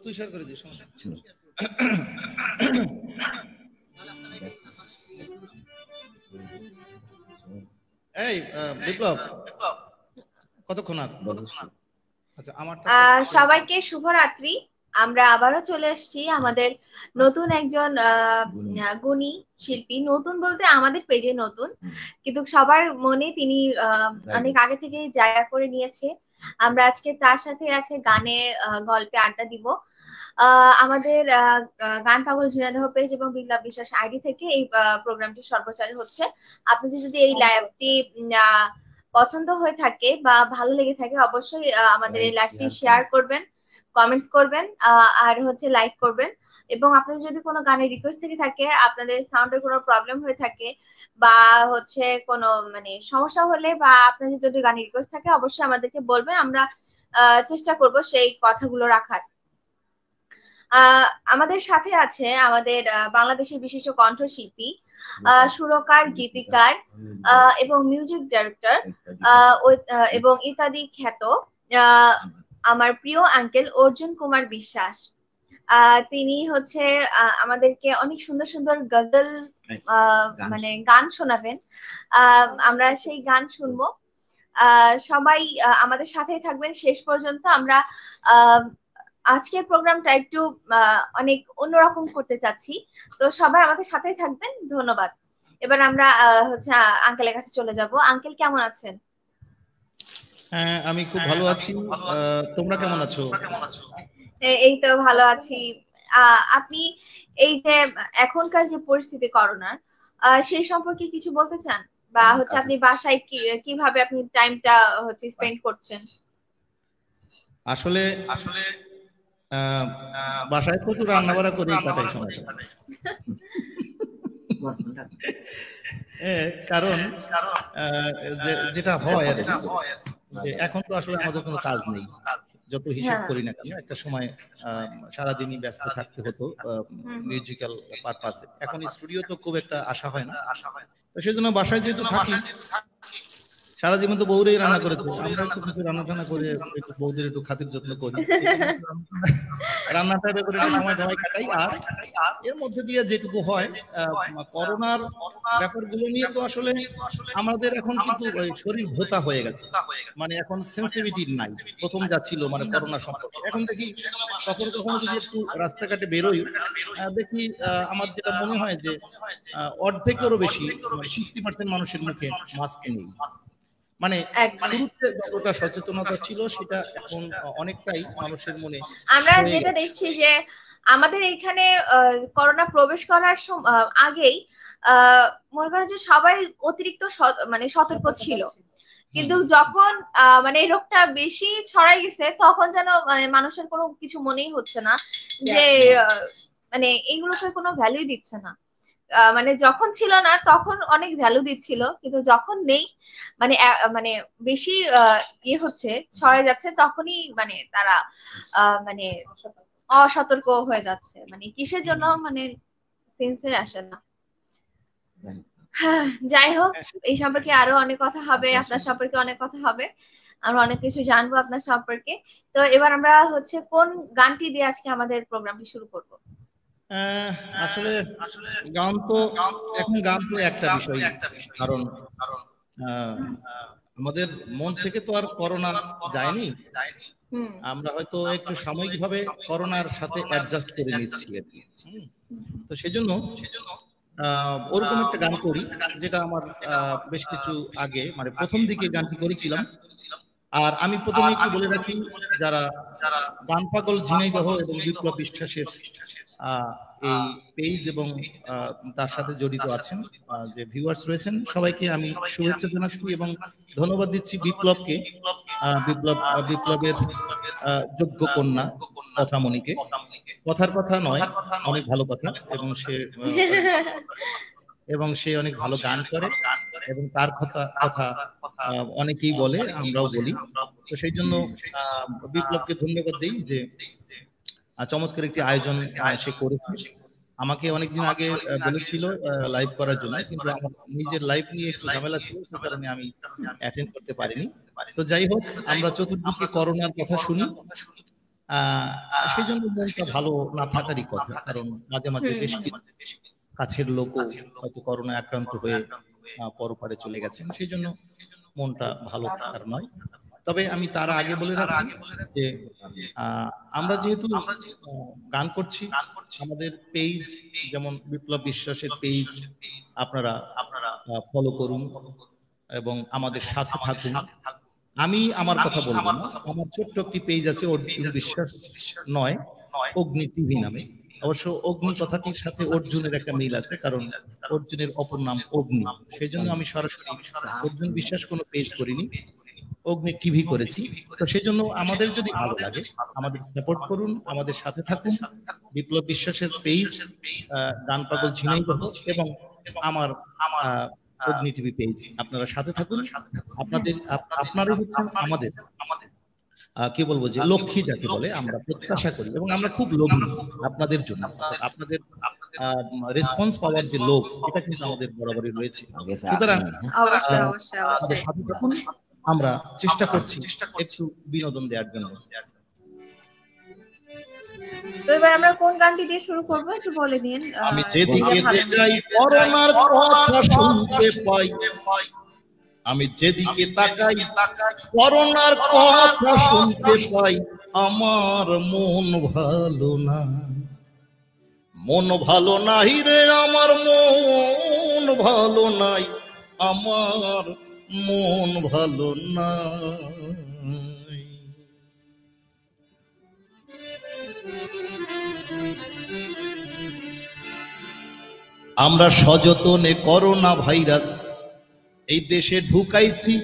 তুই শেয়ার করে দিস সমস্যা। এই বিপ্লব কতক্ষণ আর? আচ্ছা আমারটা সবাইকে শুভরাত্রি। আমরা আবারও চলে এসেছি আমাদের নতুন একজন গুণী শিল্পী। নতুন বলতে আমাদের পেজে নতুন, কিন্তু সবার মনে তিনি অনেক আগে থেকে জায়গা করে নিয়েছে। আমরা আজকে তার সাথে আজকে গানে গল্পে আড্ডা দিব। আমাদের গান পাগল ঝিনাইদহ পেজ এবং বিপ্লব বিশ্বাস আইডি থেকে এই প্রোগ্রামটি সর্বচারী হচ্ছে। আপনি যদি এই লাইভটি পছন্দ হয়ে থাকে বা ভালো লেগে থাকে, অবশ্যই আমাদের এই লাইভটি শেয়ার করবেন, কমেন্টস করবেন, আর হচ্ছে লাইক করবেন। এবং আপনাদের যদি কোনো গানের রিকোয়েস্ট থেকে থাকে, আপনাদের সাউন্ডের কোনো প্রবলেম হয়ে থাকে বা হচ্ছে কোনো মানে সমস্যা হলে বা আপনাদের যদি গানের রিকোয়েস্ট থাকে, অবশ্যই আমাদেরকে বলবেন। আমরা চেষ্টা করব সেই কথাগুলো রাখার। আমাদের সাথে আছে আমাদের বাংলাদেশের বিশিষ্ট কণ্ঠশিল্পী, সুরকার, গীতিকার এবং মিউজিক ডাইরেক্টর এবং ইত্যাদি খ্যাত আমার প্রিয় আঙ্কেল অর্জুন কুমার বিশ্বাস। তিনি হচ্ছে আমাদেরকে অনেক সুন্দর সুন্দর গজল মানে গান শোনাবেন। আমরা সেই গান শুনবো। সবাই আমাদের সাথেই থাকবেন শেষ পর্যন্ত। আমরা আজকের প্রোগ্রামটা একটু অনেক অন্যরকম করতে চাচ্ছি, তো সবাই আমাদের সাথেই থাকবেন। ধন্যবাদ। এবার আমরা হচ্ছে আঙ্কেলের কাছে চলে যাব। আঙ্কেল কেমন আছেন? হ্যাঁ, আমি খুব ভালো আছি। তোমরা কেমন আছো? এই তো ভালো আছি। আপনি এই যে এখনকার যে পরিস্থিতি করোনার, সেই সম্পর্কে কিছু বলতে চান, বা হচ্ছে আপনি বাসায় কিভাবে আপনি টাইমটা হচ্ছে স্পেন্ড করছেন? আসলে বাসায় প্রচুর রান্না বাড়া করে কাটাই সময়টা। কারণ যেটা হয় আর কি, এখন তো আসলে আমাদের কোনো কাজ নেই, যত হিসাব করি না কেন একটা সময় সারাদিনই ব্যস্ত থাকতে হতো মিউজিক্যাল পারপাসে। এখন স্টুডিও তো খুব একটা আসা হয় না, তো সেই জন্য বাসায় যেহেতু থাকি সারা জীবন তো বউরেই রান্না করেছে, আমরা একটু কিছু রান্না টান্না করে একটু বউদের একটু খাতির যত্ন করি, রান্নাটা করে সময় কাটাই। আর এর মধ্যে দিয়ে যেটুকু হয় করোনার ব্যাপারগুলো নিয়ে তো আসলে আমাদের এখন কিন্তু শরীর ভোতা হয়ে গেছে, মানে এখন সেন্সিটিভিটি নাই। প্রথম যা ছিল মানে করোনা সম্পর্কে, এখন দেখি কখনো কখনো যদি একটু রাস্তাঘাটে বেরোই দেখি আমার যেটা মনে হয় যে অর্ধেকেরও বেশি 60% মানুষের মুখে মাস্ক নেই। মানে শুরুতে যতটা সচেতনতা ছিল সেটা এখন অনেকটাই মানুষের মনে। আমরা যেটা দেখছি যে আমাদের এখানে করোনা প্রবেশ করার আগেই মনে করেন যে সবাই অতিরিক্ত মানে সতর্ক ছিল, কিন্তু যখন মানে এই রোগটা বেশি ছড়াই গেছে তখন যেন মানে মানুষের কোনো কিছু মনেই হচ্ছে না যে মানে এইগুলোকে কোনো ভ্যালুই দিচ্ছে না। মানে যখন ছিল না তখন অনেক ভ্যালু দিচ্ছিল, কিন্তু যখন নেই মানে মানে বেশি ইয়ে হচ্ছে, ছড়াই যাচ্ছে, তখনই মানে তারা মানে অসতর্ক হয়ে যাচ্ছে। মানে কিসের জন্য মানে সেন্সে আসে না। যাই হোক, এই সম্পর্কে আরো অনেক কথা হবে, আপনার সম্পর্কে অনেক কথা হবে, আমরা অনেক কিছু জানবো আপনার সম্পর্কে। তো এবার আমরা হচ্ছে কোন গানটি দিয়ে আজকে আমাদের প্রোগ্রামটি শুরু করব? আসলে গান তো এখন গান তো একটা বিষয়, কারণ আমাদের মন থেকে তো আর করোনা যায়নি, আমরা হয়তো একটু সাময়িকভাবে করোনার সাথে অ্যাডজাস্ট করে নিচ্ছি আর কি। তো সেজন্য ওরকম একটা গান করি, যেটা আমার বেশ কিছু আগে মানে প্রথম দিকে গানটি করেছিলাম। আর আমি প্রথমে একটু বলে রাখি, যারা গান পাগল ঝিনাইদহ এবং বিপ্লব বিশ্বাসের এই পেজ এবং তার সাথে জড়িত আছেন যে ভিউয়ার্স রয়েছেন, সবাইকে আমি শুভেচ্ছা জানাচ্ছি এবং ধন্যবাদ দিচ্ছি বিপ্লবকে, বিপ্লবের যোগ্য কন্যা কথামণিকে। কথার কথা নয়, অনেক ভালো কথা, এবং সে অনেক ভালো গান করে এবং তার কথা অনেকেই বলে, আমরাও বলি। তো সেই জন্য বিপ্লবকে ধন্যবাদ দিই যে চমৎকার একটি আয়োজন সে করেছে। আমাকে অনেকদিন আগে বলেছিল লাইভ করার জন্য, কিন্তু আমার নিজের লাইভ নিয়ে একটু ঝামেলা ছিল, সে কারণে আমি অ্যাটেন্ড করতে পারিনি। তো যাই হোক, আমরা চতুর্দিকে করোনার কথা শুনি সেই জন্য মনটা ভালো না থাকারই কথা, কারণ মাঝে মাঝে বেশ কিছু কাছের লোকও হয়তো করোনায় আক্রান্ত হয়ে পরপারে চলে গেছেন, সেই জন্য মনটা ভালো থাকার নয়। তবে আমি তার আগে বলে রাখি যে আমরা যেহেতু গান করছি, আমাদের পেজ যেমন বিপ্লব বিশ্বাসের পেজ আপনারা ফলো করুন এবং আমাদের সাথে থাকুন। আমি আমার কথা বলবো না, আমার ছোট্ট একটি পেজ আছে অর্জুন বিশ্বাস নয়, অগ্নি টিভি নামে। অবশ্য অগ্নি কথাটির সাথে অর্জুনের একটা মিল আছে, কারণ অর্জুনের অপর নাম অগ্নি, সেই জন্য আমি সরাসরি অর্জুন বিশ্বাস কোনো পেজ করিনি, অগ্নি টিভি করেছি। তো সেই জন্য আমাদের যদি ভালো লাগে আমাদের সাপোর্ট করুন, আমাদের সাথে থাকুন। বিপ্লব বিশ্বাসের পেজ গান পাগল ঝিনাইদহ এবং আমার অগ্নি টিভি পেজ, আপনারা সাথে থাকুন। আপনারাই হচ্ছেন আমাদের কি বলবো যে লক্ষ্মী যাকে বলে, আমরা প্রত্যাশা করি এবং আমরা খুব লোভী আপনাদের জন্য। আপনাদের রেসপন্স পাওয়ার যে লোভ, এটা কিন্তু আমাদের বরাবরই রয়েছে। সুতরাং আমাদের সাথে থাকুন, আমরা চেষ্টা করছি একটু বিনোদন দেওয়ার জন্য। তো এবার আমরা কোন গানটি দিয়ে শুরু করব একটু বলে দিন। আমি যেদিকে যাই করোনার কথা শুনতে পাই, আমি যেদিকে তাকাই করোনার কথা শুনতে পাই, আমার মন ভালো না, মন ভালো নাই রে আমার, মন ভালো নাই আমার, মন ভালো না। আমরা সযতনে করোনা ভাইরাস এই দেশে ঢুকাইছি,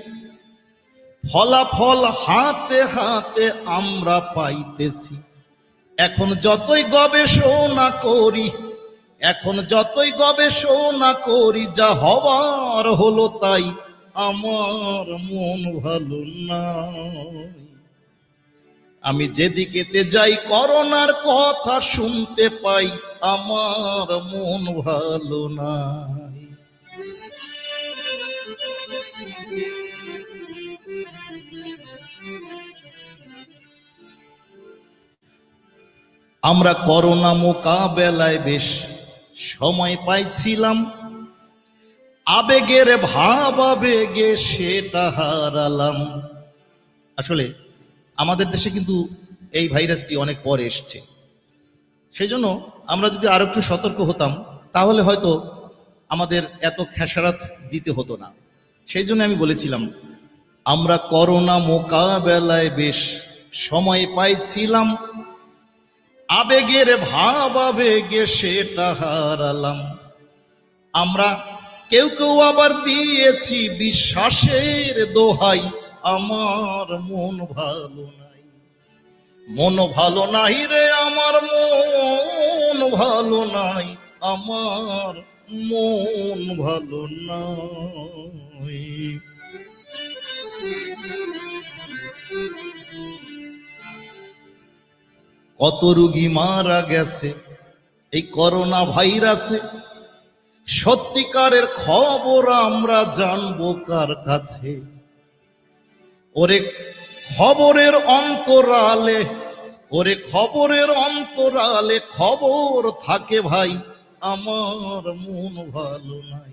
ফলাফল হাতে হাতে আমরা পাইতেছি। এখন যতই গবেষণা করি, এখন যতই গবেষণা করি, যা হবার হলো তাই, আমার মন ভালো না। আমি যেদিকেতে যাই করোনার কথা শুনতে পাই, আমার মন ভালো না। আমরা করোনা মোকাবেলায় বেশ সময় পাইছিলাম, আবেগের ভাব আবেগে সেটা হারালাম। আসলে আমাদের দেশে কিন্তু এই ভাইরাসটি অনেক পরে এসছে, সেই জন্য আমরা যদি আরো একটু সতর্ক হতাম তাহলে হয়তো আমাদের এত খেসারত দিতে হতো না। সেই জন্য আমি বলেছিলাম আমরা করোনা মোকাবেলায় বেশ সময় পাইছিলাম, আবেগের ভাব আবেগে সেটা হারালাম। আমরা কেউ কেউ আবার দিয়েছি বিশ্বাসের দোহাই, আমার মন ভালো নাই, মন ভালো নাই রে আমার, মন ভালো নাই আমার, মন ভালো নাই। কত রোগী মারা গেছে এই করোনা ভাইরাসে, সত্যিকারের খবর আমরা জানবো কার কাছে? ওরে খবরের অন্তরালে, ওরে খবরের অন্তরালে খবর থাকে ভাই, আমার মন ভালো নাই,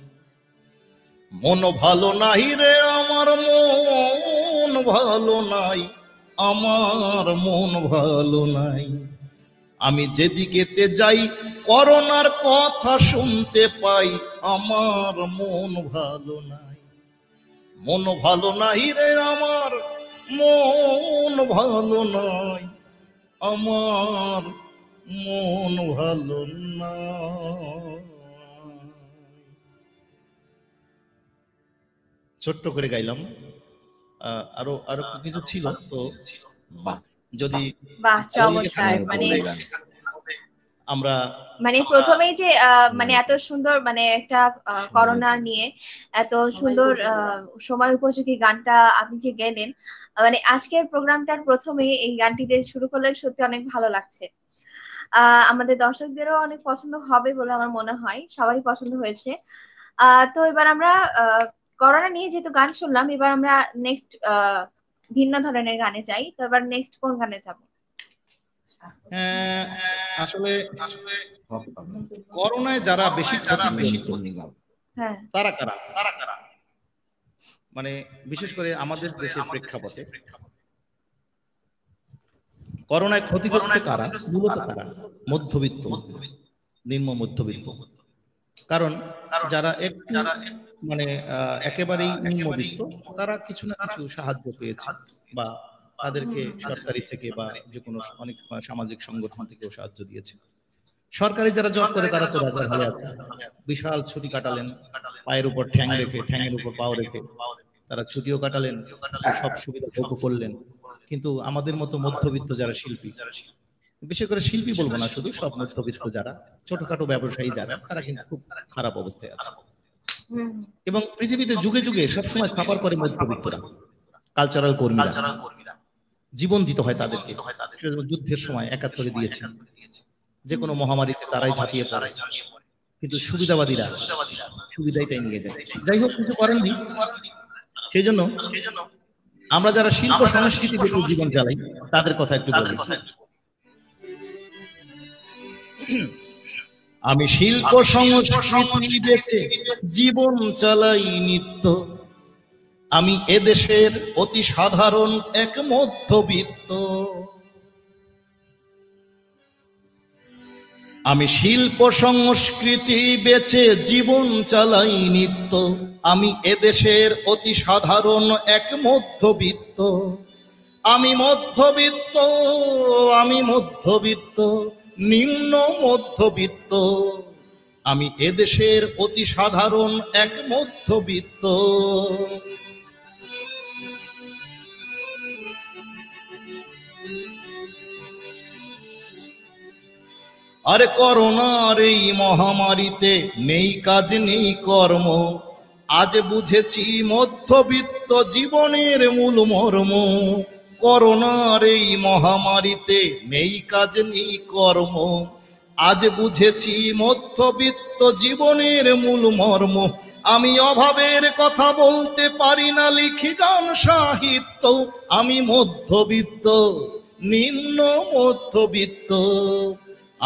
মন ভালো নাই রে আমার, মন ভালো নাই আমার, মন ভালো নাই। আমি যেদিকেতে যাই করোনার কথা শুনতে পাই, আমার মন ভালো নাই, মন ভালো নাই রে আমার, মন ভালো নাই আমার, মন ভালো না। ছোট্ট করে গাইলাম, আরো আরো কিছু ছিল তো, যদি আমরা মানে প্রথমেই যে মানে এত সুন্দর মানে একটা করোনা নিয়ে এত সুন্দর সময় উপযোগী গানটা আপনি যে গেলেন, মানে আজকের প্রোগ্রামটার প্রথমে এই গানটি দিয়ে শুরু করলে সত্যি অনেক ভালো লাগছে। আমাদের দর্শকদেরও অনেক পছন্দ হবে বলে আমার মনে হয়, সবারই পছন্দ হয়েছে। তো এবার আমরা করোনা নিয়ে যেহেতু গান শুনলাম, এবার আমরা নেক্সট ভিন্ন ধরনের গানে যাই। তো এবার নেক্সট কোন গানে যাব? আসলে করোনায় যারা বেশি তারা কারা, মানে বিশেষ করে আমাদের দেশের প্রেক্ষাপটে করোনায় ক্ষতিগ্রস্ত কারা, মূলত কারা? মধ্যবিত্ত, নিম্ন মধ্যবিত্ত। কারণ যারা একটু মানে একেবারেই নিম্নবিত্ত তারা কিছু না কিছু সাহায্য পেয়েছে, বা তাদেরকে সরকারি থেকে বা যে কোনো অনেক সামাজিক সংগঠন থেকেও সাহায্য দিয়েছে। সরকারি যারা জব করে তারা তো রাজা ভালো আছে, বিশাল ছুটি কাটালেন, পায়ের উপর ঠ্যাং রেখে, ঠ্যাঙের উপর পাও রেখে তারা ছুটিও কাটালেন, সব সুবিধা ভোগ করলেন। কিন্তু আমাদের মতো মধ্যবিত্ত যারা শিল্পী, বিশেষ করে শিল্পী বলবো না, শুধু সব মধ্যবিত্ত যারা ছোটখাটো ব্যবসায়ী যারা, তারা কিন্তু খুব খারাপ অবস্থায় আছে। এবং পৃথিবীতে যুগে যুগে সবসময় সাফার করে মধ্যবিত্তরা, কালচারাল কর্মীরা, জীবন দিতে হয় তাদেরকে। যুদ্ধের সময় ৭১ দিয়েছে, যে কোনো মহামারীতে তারাই ঝাঁপিয়ে পড়ে, কিন্তু সুবিধাবাদীরা সুবিধাটাই নিয়ে যায়। যাই হোক, কিছু করেননি। সেই জন্য আমরা যারা শিল্প সংস্কৃতি বেঁচে জীবন চালাই তাদের কথা একটু বলি। আমি শিল্প সংস্কৃতি বেঁচে জীবন চালাই নিত্য, আমি এদেশের অতি সাধারণ এক মধ্যবিত্ত। আমি শিল্প সংস্কৃতি বেঁচে জীবন চালাই নিত্য, আমি এদেশের অতি সাধারণ এক মধ্যবিত্ত। আমি মধ্যবিত্ত, আমি মধ্যবিত্ত, নিম্ন মধ্যবিত্ত, আমি এদেশের অতি সাধারণ এক মধ্যবিত্ত। আরে করোনার এই মহামারীতে নেই কাজ নেই কর্ম, আজ বুঝেছি মধ্যবিত্ত জীবনের মূল মর্ম। করোনার এই মহামারীতে নেই কাজ নেই কর্ম, আজ বুঝেছি মধ্যবিত্ত জীবনের মূল মর্ম। আমি অভাবের কথা বলতে পারি না, লিখি গান সাহিত্য, আমি মধ্যবিত্ত, নিম্ন মধ্যবিত্ত,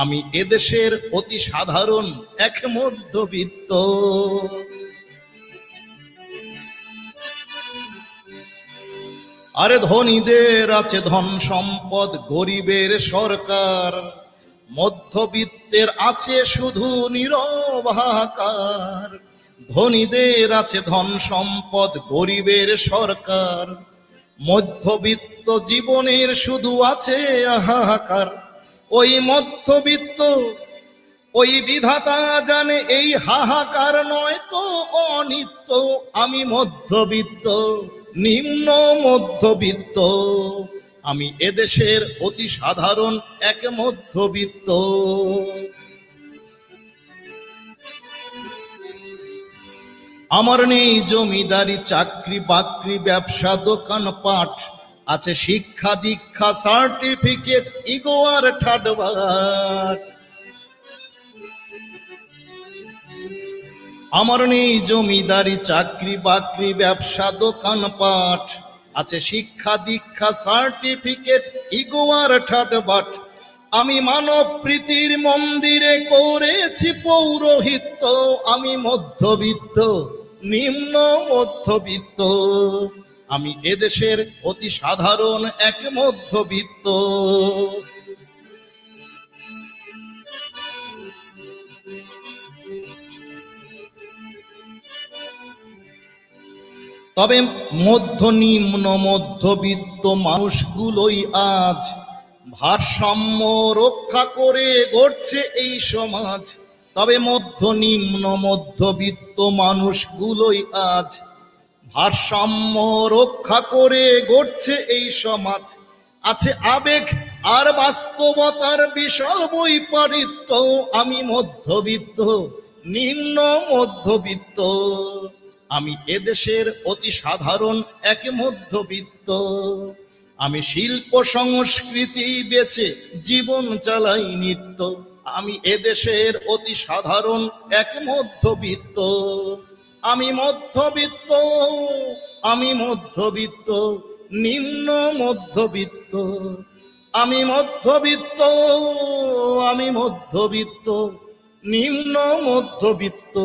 আমি এদেশের অতি সাধারণ এক মধ্যবিত্ত। আরে ধনীদের আছে ধন সম্পদ, গরিবের সরকার, মধ্যবিত্তের আছে শুধু নীরব হাহাকার। ধনীদের আছে ধন সম্পদ, গরিবের সরকার, মধ্যবিত্ত জীবনের শুধু আছে হাহাকার। ওই মধ্যবিত্ত, ওই বিধাতা জানে এই হাহাকার নয় তো অনিত্য, আমি মধ্যবিত্ত, নিম্ন মধ্যবিত্ত, আমি এদেশের অতি সাধারণ এক মধ্যবিত্ত। আমার নেই জমিদারি চাকরি বাকরি ব্যবসা দোকান পাট, আছে শিক্ষা দীক্ষা সার্টিফিকেট ইগো আর ঠাটবাট। আমার নেই জমিদারি চাকরি বাকরি ব্যবসা দোকান পাট, আছে শিক্ষা দীক্ষা সার্টিফিকেট ইগো আর ঠাটবাট। আমি মানব প্রীতির মন্দিরে করেছি পৌরোহিত্য, আমি মধ্যবিত্ত, নিম্ন মধ্যবিত্ত, আমি এদেশের অতি সাধারণ এক মধ্যবিত্ত। তবে মধ্য নিম্ন মধ্যবিত্ত মানুষগুলোই আজ ভারসাম্য রক্ষা করে গড়ছে এই সমাজ। তবে মধ্য নিম্ন মধ্যবিত্ত মানুষগুলোই আজ ভারসাম্য রক্ষা করে গড়ছে এই সমাজ। আছে আবেগ আর বাস্তবতার বিশাল বৈপরীত্য, আমি মধ্যবিত্ত, নিম্ন মধ্যবিত্ত, আমি এদেশের অতি সাধারণ এক মধ্যবিত্ত। আমি শিল্প সংস্কৃতি বেচে জীবন চালাই নিত্য, আমি এদেশের অতি সাধারণ এক মধ্যবিত্ত। আমি মধ্যবিত্ত, আমি মধ্যবিত্ত, নিম্ন মধ্যবিত্ত, আমি মধ্যবিত্ত, আমি মধ্যবিত্ত, নিম্ন মধ্যবিত্ত।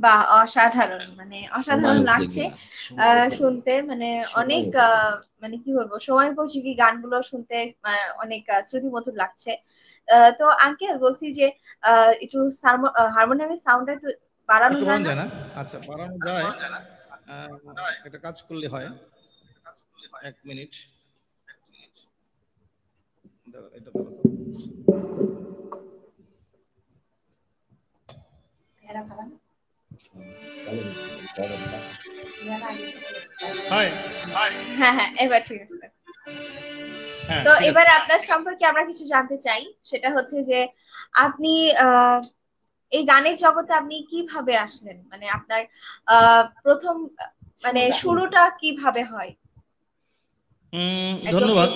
বা অসাধারণ, মানে অসাধারণ লাগছে শুনতে, মানে অনেক মানে কি বলবো, সময় উপযোগী গানগুলো শুনতে অনেক শ্রুতিমধুর লাগছে। তো আঙ্কেল বলছি যে একটু হারমোনিয়ামের সাউন্ডটা একটু বাড়ানো যায় না? আচ্ছা, বাড়ানো যায়, একটা কাজ করলে হয়। এক মিনিট, এটা হ্যাঁ হ্যাঁ, এবার ঠিক আছে। তো এবার আপনার সম্পর্কে আমরা কিছু জানতে চাই, সেটা হচ্ছে যে আপনি এই গানের জগতে আপনি কিভাবে আসলেন, মানে আপনার প্রথম মানে শুরুটা কিভাবে হয়? ধন্যবাদ।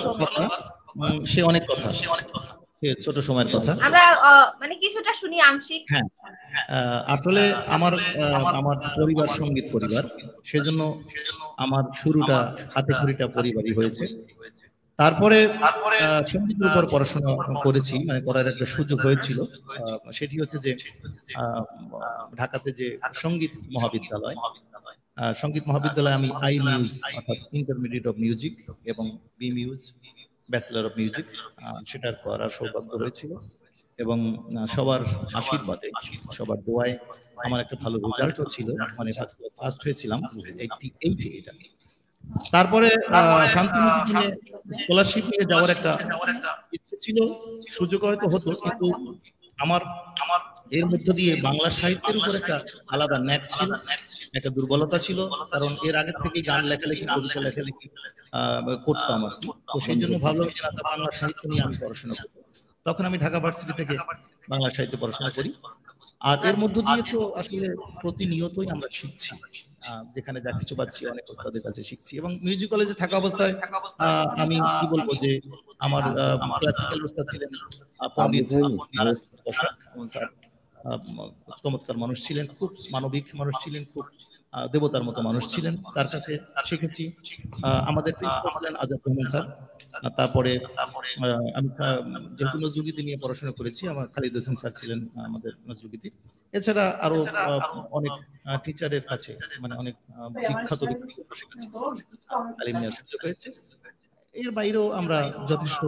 সে অনেক কথা, ছোট সময়ের কথা, আমরা মানে কিছুটা শুনি আংশিক। হ্যাঁ, আসলে আমার পরিবার সঙ্গীত পরিবার, সেজন্য আমার শুরুটা হাতে খড়িটা পরিবারই হয়েছে। তারপরে সঙ্গীতের উপর পড়াশোনা করেছি, মানে করার একটা সুযোগ হয়েছিল। সেটি হচ্ছে যে ঢাকাতে যে সঙ্গীত মহাবিদ্যালয়, সঙ্গীত মহাবিদ্যালয়ে আমি আই মিউজ অর্থাৎ ইন্টারমিডিয়েট অফ মিউজিক এবং B mus bachelor of music সেটার করার সৌভাগ্য হয়েছিল, এবং সবার আশীর্বাদে, সবার দোয়ায় আমার একটা ভালো রেজাল্টও ছিল, মানে ফার্স্ট হয়েছিলাম 88-এ। এটা তারপরে শান্তিনিকেতনে স্কলারশিপ নিয়ে যাওয়ার একটা ইচ্ছে ছিল, সুযোগ হয়তো হতো, কিন্তু আমার এর মধ্য দিয়ে বাংলা সাহিত্যের উপর একটা আলাদা ন্যাক ছিল, একটা দুর্বলতা ছিল, কারণ এর আগের থেকে গান লেখালেখি, কবিতা লেখালেখি করতাম আর কি। তো সেই জন্য ভাবলাম যে না, বাংলা সাহিত্য নিয়ে আমি পড়াশোনা করব। তখন আমি ঢাকা ভার্সিটি থেকে বাংলা সাহিত্য পড়াশোনা করি। আর এর মধ্য দিয়ে তো আসলে প্রতিনিয়তই আমরা শিখছি, যেখানে যা কিছু পাচ্ছি অনেক ওস্তাদের কাছে শিখছি। এবং মিউজিক কলেজে থাকা অবস্থায় আমি কি বলবো যে আমার ক্লাসিক্যাল ওস্তাদ ছিলেন পণ্ডিত স্যার, চমৎকার মানুষ ছিলেন, খুব মানবিক মানুষ ছিলেন, খুব দেবতার মতো মানুষ ছিলেন, তার কাছে শিখেছি। আমাদের প্রিন্সিপাল ছিলেন আজাদ রহমান স্যার। তারপরে আমি যেহেতু নজরুলগীতি নিয়ে পড়াশোনা করেছি, আমার খালিদ হোসেন স্যার ছিলেন আমাদের নজরুলগীতি। এছাড়া আরো অনেক টিচারের কাছে, মানে অনেক বিখ্যাত তালিম নেওয়ার সুযোগ হয়েছে। এর বাইরেও আমরা যথেষ্ট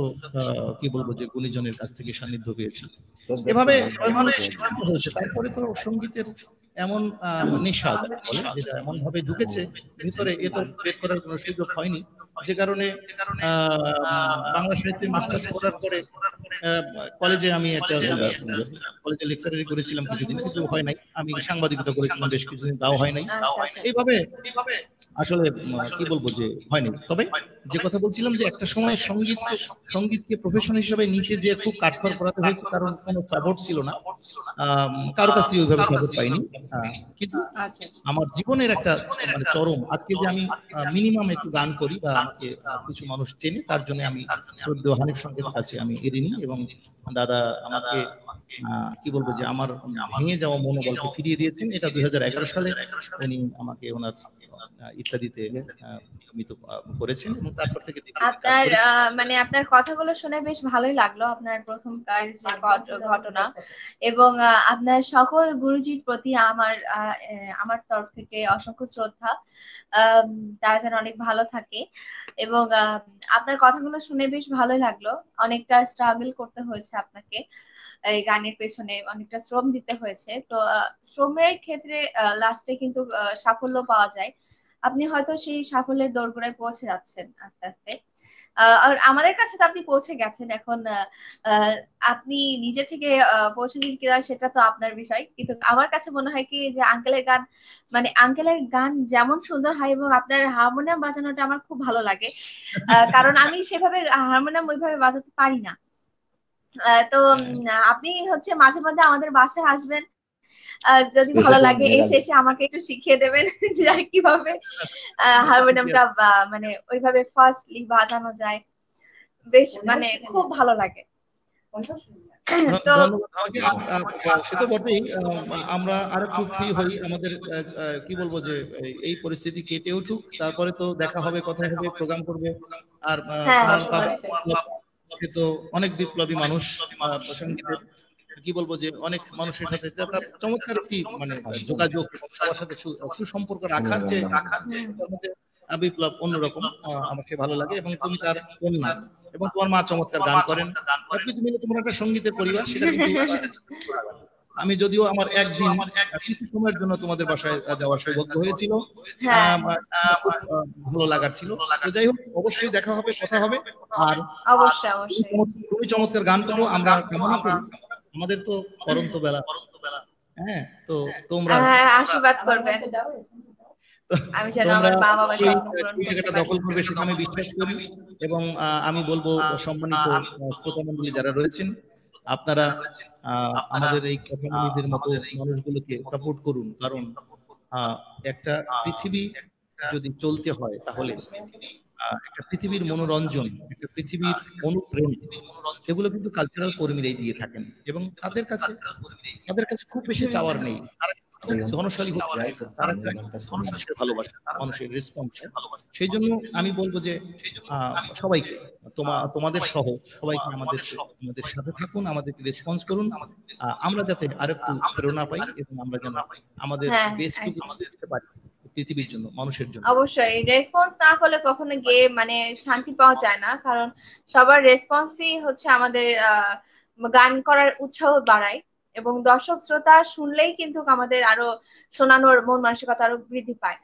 কি বলবো যে গুণীজনের কাছ থেকে সান্নিধ্য পেয়েছি। এভাবে তারপরে তো সঙ্গীতের এমন নেশা বলে, যেটা এমন ভাবে ঢুকেছে ভিতরে, এ তো বের করার কোনো সুযোগ হয়নি। যে কারণে বাংলা সাহিত্যে মাস্টার্স করার পরে কলেজে আমি একটা কলেজে লেকচারারি করেছিলাম কিছুদিন, কিন্তু হয় নাই। আমি সাংবাদিকতা করেছিলাম বেশ কিছুদিন, তাও হয় নাই। এইভাবে আসলে কি বলবো যে হয়নি। তবে যে কথা বলছিলাম যে একটা সময় সঙ্গীতকে প্রফেশন হিসেবে নিতে যে খুব কাঠখড় করাতে হয়েছে, কারণ কোনো সাপোর্ট ছিল না, কারো কাছ থেকে ওইভাবে সাপোর্ট পাইনি। কিন্তু আমার জীবনের একটা মানে চরম, আজকে যে আমি মিনিমাম একটু গান করি বা আমাকে কিছু মানুষ চেনে, তার জন্য আমি শ্রদ্ধেয় হানিফ সংকেতের কাছে আমি ঋণী। এবং দাদা আমাকে কি বলবো যে আমার ভেঙে যাওয়া মনোবলকে ফিরিয়ে দিয়েছেন। এটা 2011 সালে উনি আমাকে ওনার ইত্যাদিতে নিয়মিত করেছেন, এবং তারপর থেকে আপনার মানে আপনার কথাগুলো শুনে বেশ ভালোই লাগলো, আপনার প্রথম ঘটনা, এবং আপনার সকল গুরুজির প্রতি আমার তরফ থেকে অসংখ্য শ্রদ্ধা। তারা যেন অনেক ভালো থাকে। এবং আপনার কথাগুলো শুনে বেশ ভালোই লাগলো। অনেকটা স্ট্রাগল করতে হয়েছে আপনাকে, এই গানের পেছনে অনেকটা শ্রম দিতে হয়েছে। তো শ্রমের ক্ষেত্রে লাস্টে কিন্তু সাফল্য পাওয়া যায়। আপনি হয়তো সেই সাফল্যের দোরগোড়ায় পৌঁছে যাচ্ছেন আস্তে আস্তে। আর আমাদের কাছে তো আপনি পৌঁছে গেছেন। এখন আপনি নিজে থেকে পৌঁছেছেন কিনা সেটা তো আপনার বিষয়, কিন্তু আমার কাছে মনে হয় কি যে আঙ্কেলের গান, মানে আঙ্কেলের গান যেমন সুন্দর হয়, এবং আপনার হারমোনিয়াম বাজানোটা আমার খুব ভালো লাগে, কারণ আমি সেভাবে হারমোনিয়াম ওইভাবে বাজাতে পারি না। তো আপনি হচ্ছে মাঝে মধ্যে আমাদের বাসায় আসবেন, যদি ভালো লাগে এসে আমাকে একটু শিখিয়ে দেবেন যে কিভাবে হারমোনিয়ামটা মানে ওইভাবে ফার্স্টলি বাজানো যায়। বেশ মানে খুব ভালো লাগে। সে তো বটেই। আমরা আর একটু ফ্রি হই, আমাদের কি বলবো যে এই পরিস্থিতি কেটে উঠুক, তারপরে তো দেখা হবে, কথা হবে, প্রোগ্রাম করবে। আর তোমার সে তো অনেক বিপ্লবী মানুষ, সঙ্গীতের কি বলবো যে অনেক মানুষের সাথে চমৎকার একটি মানে যোগাযোগ, সবার সাথে সুসম্পর্ক রাখার যে বিপ্লব অন্যরকম, আমার সে ভালো লাগে। এবং তুমি তার কন্যা, এবং তোমার মা চমৎকার গান করেন, সবকিছু মিলে তোমার একটা সঙ্গীতের পরিবার। সেটা কিন্তু আমি যদিও আমার একদিন কিছু সময়ের জন্য তোমাদের বাসায় যাওয়ার সৌভাগ্য হয়েছিল, খুব ভালো লাগার ছিল। তো যাই হোক, অবশ্যই দেখা হবে, কথা হবে। আর তুমি চমৎকার গান করো, আমরা কামনা করি। আমাদের তো পরন্ত বেলা, হ্যাঁ, তো তোমরা আশীর্বাদ করবে, আমি যেন আমার মা বাবার জায়গাটা দখল করবে সেটা আমি বিশ্বাস করি। এবং আমি বলবো সম্মানিত শ্রোতা মণ্ডলী যারা রয়েছেন, আপনারা আমাদের এই কথামণিদের মতো মানুষগুলোকে সাপোর্ট করুন। কারণ একটা পৃথিবী যদি চলতে হয়, তাহলে একটা পৃথিবীর মনোরঞ্জন, একটা পৃথিবীর অনুপ্রেরণা, এগুলো কিন্তু কালচারাল কর্মীরাই দিয়ে থাকেন। এবং তাদের কাছে খুব বেশি চাওয়ার নেই, তারা ধনশালী হতে চায়, তারা চায় মানুষের ভালোবাসা, মানুষের রেসপন্স। সেই জন্য আমি বলবো যে সবাইকে, তোমাদের সহ সবাইকে আমাদের সাথে থাকুন, আমাদেরকে রেসপন্স করুন, আমরা যাতে আরেকটু প্রেরণা পাই এবং আমরা যেন আমাদের বেস্টটুকু দিতে পারি পৃথিবীর জন্য, মানুষের জন্য। অবশ্যই রেসপন্স না করলে কখনো গিয়ে মানে শান্তি পাওয়া যায় না, কারণ সবার রেসপন্সই হচ্ছে আমাদের গান করার উৎসাহ বাড়ায়, এবং দর্শক শ্রোতা শুনলেই কিন্তু আমাদের আরো শোনানোর মন মানসিকতা আরো বৃদ্ধি পায়।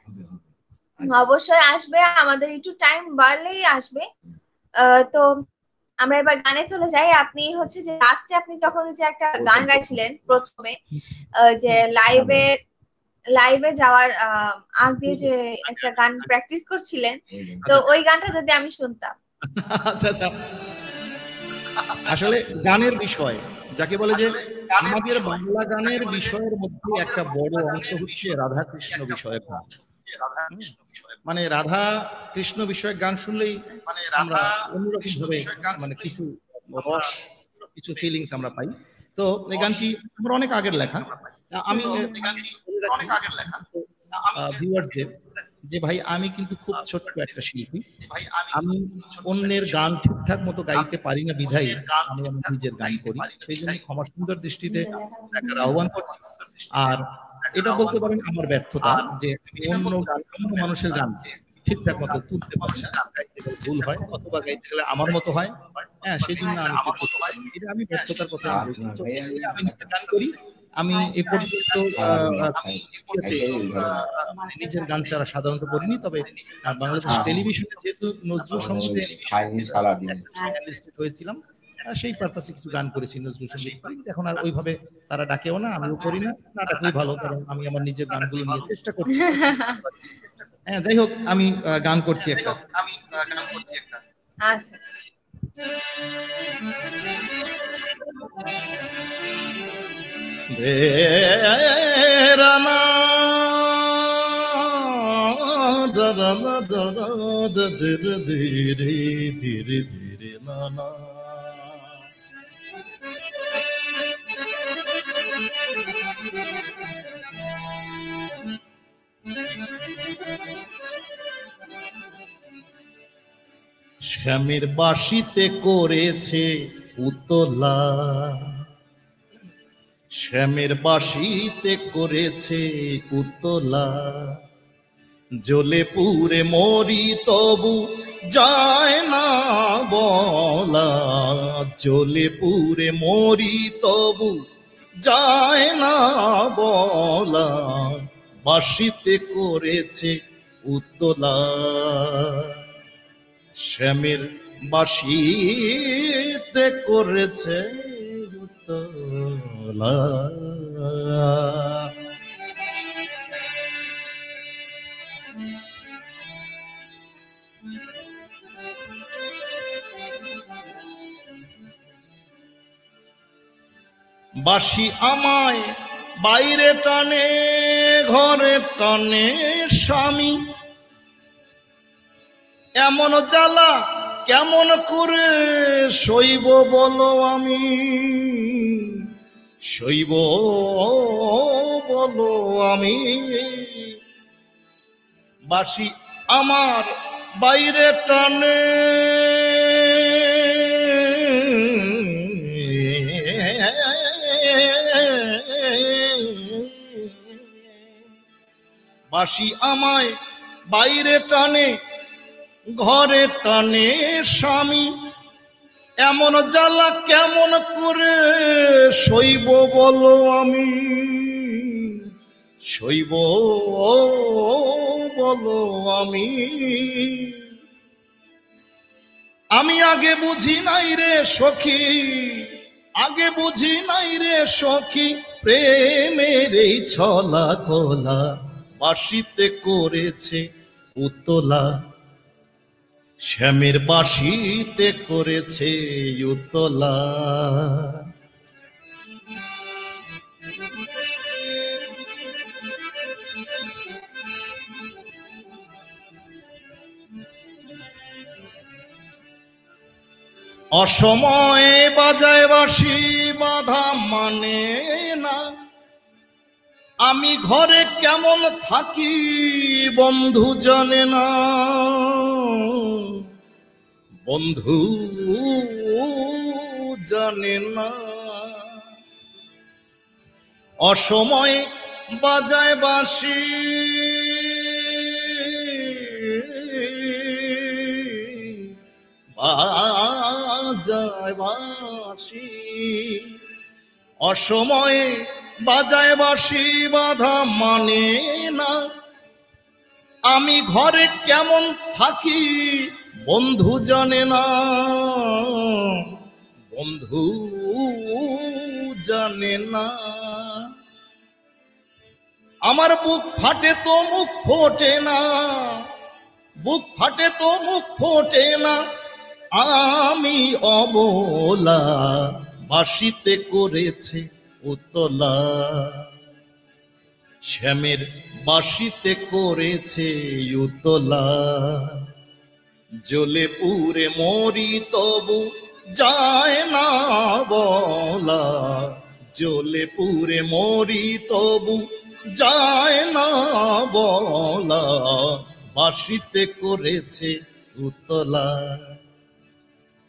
অবশ্যই আসবে, আমাদের একটু টাইম বাড়লেই আসবে। তো আমরা এবার গানে চলে যাই। আপনি হচ্ছে যে লাস্টে আপনি যখন যে একটা গান গাইছিলেন প্রথমে, যে লাইভে যাওয়ার আগে যে একটা গান প্র্যাকটিস করছিলেন, তো ওই গানটা যদি আমি শুনতাম। আচ্ছা আচ্ছা, আসলে গানের বিষয় যাকে বলে যে আমাদের বাংলা গানের বিষয়ের মধ্যে একটা বড় অংশ হচ্ছে রাধা কৃষ্ণ বিষয়ের গান। মানে রাধা কৃষ্ণ বিষয়ক গান শুনলেই আমরা অন্যরকম ভাবে মানে কিছু রস, কিছু ফিলিংস আমরা পাই। তো এই গানটি আমার অনেক আগের লেখা। আমি ভিউয়ার্সদের যে ভাই, আমি কিন্তু খুব ছোট্ট একটা শিল্পী, আমি অন্যের গান ঠিকঠাক মতো গাইতে পারি না, বিধায় আমি আমার নিজের গান করি। সেই জন্য ক্ষমা সুন্দর দৃষ্টিতে দেখার আহ্বান করছি। আর এটা বলতে পারেন আমার ব্যর্থতা, যে আমি অন্য মানুষের গান ঠিকঠাক মতো তুলতে পারি না, গাইতে গেলে ভুল হয় অথবা গাইতে গেলে আমার মতো হয়। হ্যাঁ, সেই জন্য আমি ব্যর্থতার কথা বলছি। আমি নিজের গান করি, আমি এ পর্যন্ত নিজের গান ছাড়া সাধারণত করিনি। তবে বাংলাদেশ টেলিভিশনে যেহেতু নজরুল সঙ্গীতে হয়েছিলাম, সেই পারপাসে কিছু গান করেছি, নজরুল সঙ্গীত করি। এখন আর ওইভাবে তারা ডাকেও না, আমিও করি না, না ডাকলেই ভালো, কারণ আমি আমার নিজের গানগুলো নিয়ে চেষ্টা করছি। হ্যাঁ, যাই হোক, আমি গান করছি একটা। আচ্ছা আচ্ছা, রানা ধীরে ধীরে ধীরে নানা, শ্যামের বাঁশিতে করেছে উতলা, শ্যামের বাঁশিতে করেছে উতলা, জ্বলে পুড়ে মরি তবু যায় না বলা, জ্বলে পুড়ে মরি তবু যায় না বলা, বাঁশিতে করেছে উতলা, শ্যামের বাঁশিতে করেছে উতলা। বাঁশি আমায় বাইরে টানে, ঘরে টানে স্বামী, এমন জ্বালা কেমন করে সইব বলো আমি, সইব বলো আমি। বাঁশি আমার বাইরে টানে, বাঁশি আমায় বাইরে টানে, ঘরে টানে স্বামী। এমন জ্বালা কেমন করে সইব বলো আমি, সইব বলো আমি। আমি আগে বুঝি নাই রে সখী, আগে বুঝি নাই রে সখী, প্রেমের এই ছলা কলা বাঁশিতে করেছে উতলা, শ্যামের বাঁশিতে করেছে উতলা। অসময়ে বাজায় বাঁশি বাধা মানে না, আমি ঘরে কেমন থাকি বন্ধু জানে না, বন্ধু জানে না। অসময়ে বাজায় বাঁশি বাজায় বাঁশি, অসময়ে বাজায় বাঁশি বাধা মানে না, আমি ঘরে কেমন থাকি বন্ধু জানে না, বন্ধু জানে না। আমার বুক ফাটে তো মুখ ফোটে না, বুক ফাটে তো মুখ ফোটে না, আমি অবলা বাঁশিতে করেছে উতলা, শ্যামের বাঁশিতে করেছে উতলা। জ্বলে পুড়ে মরি তবু যায় না বলা, জ্বলে পুড়ে মরি তবু যায় না বলা, বাঁশিতে করেছে উতলা,